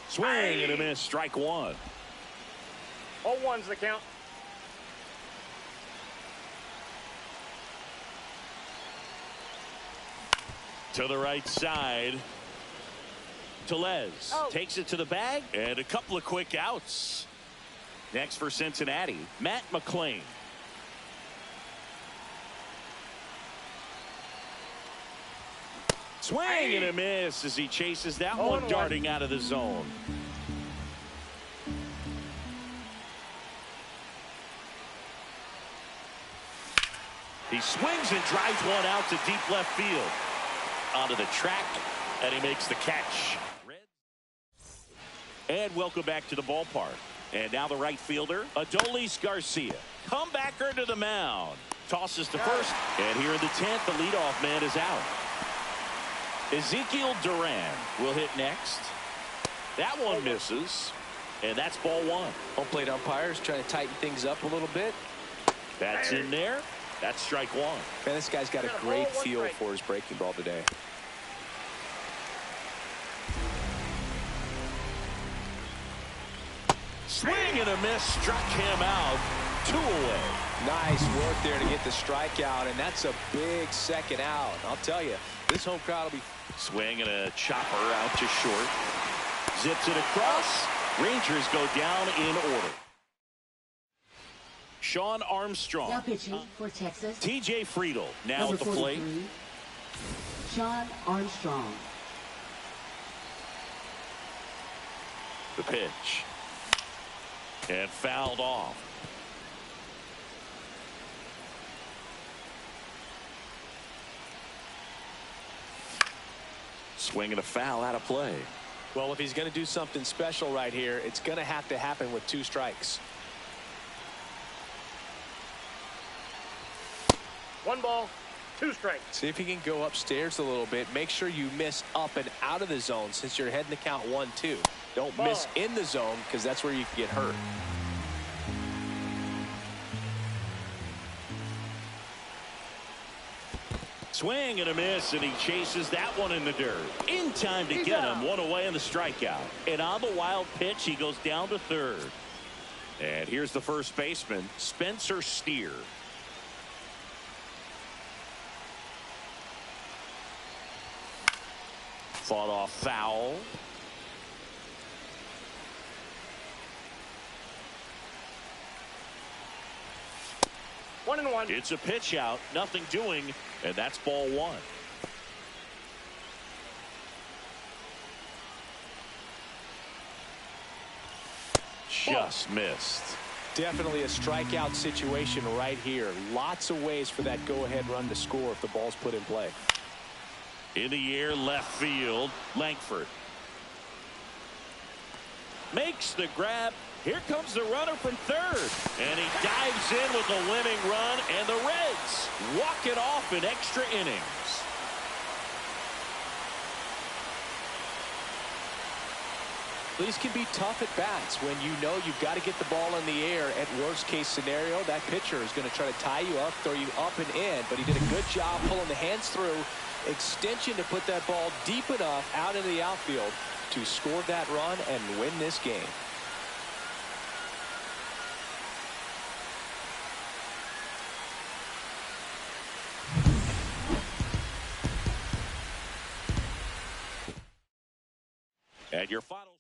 Swing and a miss. Strike 1. 0-1's the count. To the right side. Tellez takes it to the bag, and a couple of quick outs. Next for Cincinnati, Matt McClain. Swing and a miss as he chases that one darting out of the zone. He swings and drives one out to deep left field. Onto the track, and he makes the catch. And welcome back to the ballpark. And now the right fielder, Adolis Garcia. Comebacker to the mound. Tosses to first. And here in the 10th, the leadoff man is out. Ezekiel Duran will hit next. That one misses. And that's ball 1. Home plate umpires trying to tighten things up a little bit. That's in there. That's strike 1. Man, this guy's got a great feel for his breaking ball today. Swing and a miss, struck him out. 2 away. Nice work there to get the strikeout, and that's a big second out. I'll tell you, this home crowd will be. Swing and a chopper out to short. Zips it across. Rangers go down in order. Shawn Armstrong. Now pitching for Texas. TJ Friedel now at the plate. Shawn Armstrong. The pitch. And fouled off. Swing and a foul out of play. Well, if he's going to do something special right here, it's going to have to happen with 2 strikes. 1 ball, 2 strikes. See if he can go upstairs a little bit. Make sure you miss up and out of the zone since you're heading to count 1-2. Don't miss in the zone because that's where you can get hurt. Swing and a miss, and he chases that one in the dirt. In time to get him. 1 away in the strikeout. And on the wild pitch, he goes down to third. And here's the first baseman, Spencer Steer. Fought off foul. One and one. It's a pitch out, nothing doing, and that's ball 1. Just missed. Definitely a strikeout situation right here. Lots of ways for that go-ahead run to score if the ball's put in play. In the air, left field, Langford. Makes the grab. Here comes the runner from third. And he dives in with the winning run, and the Reds walk it off in extra innings. These can be tough at bats when you know you've got to get the ball in the air. At worst case scenario, that pitcher is going to try to tie you up, throw you up and in. But he did a good job pulling the hands through. Extension to put that ball deep enough out into the outfield to score that run and win this game. And your final.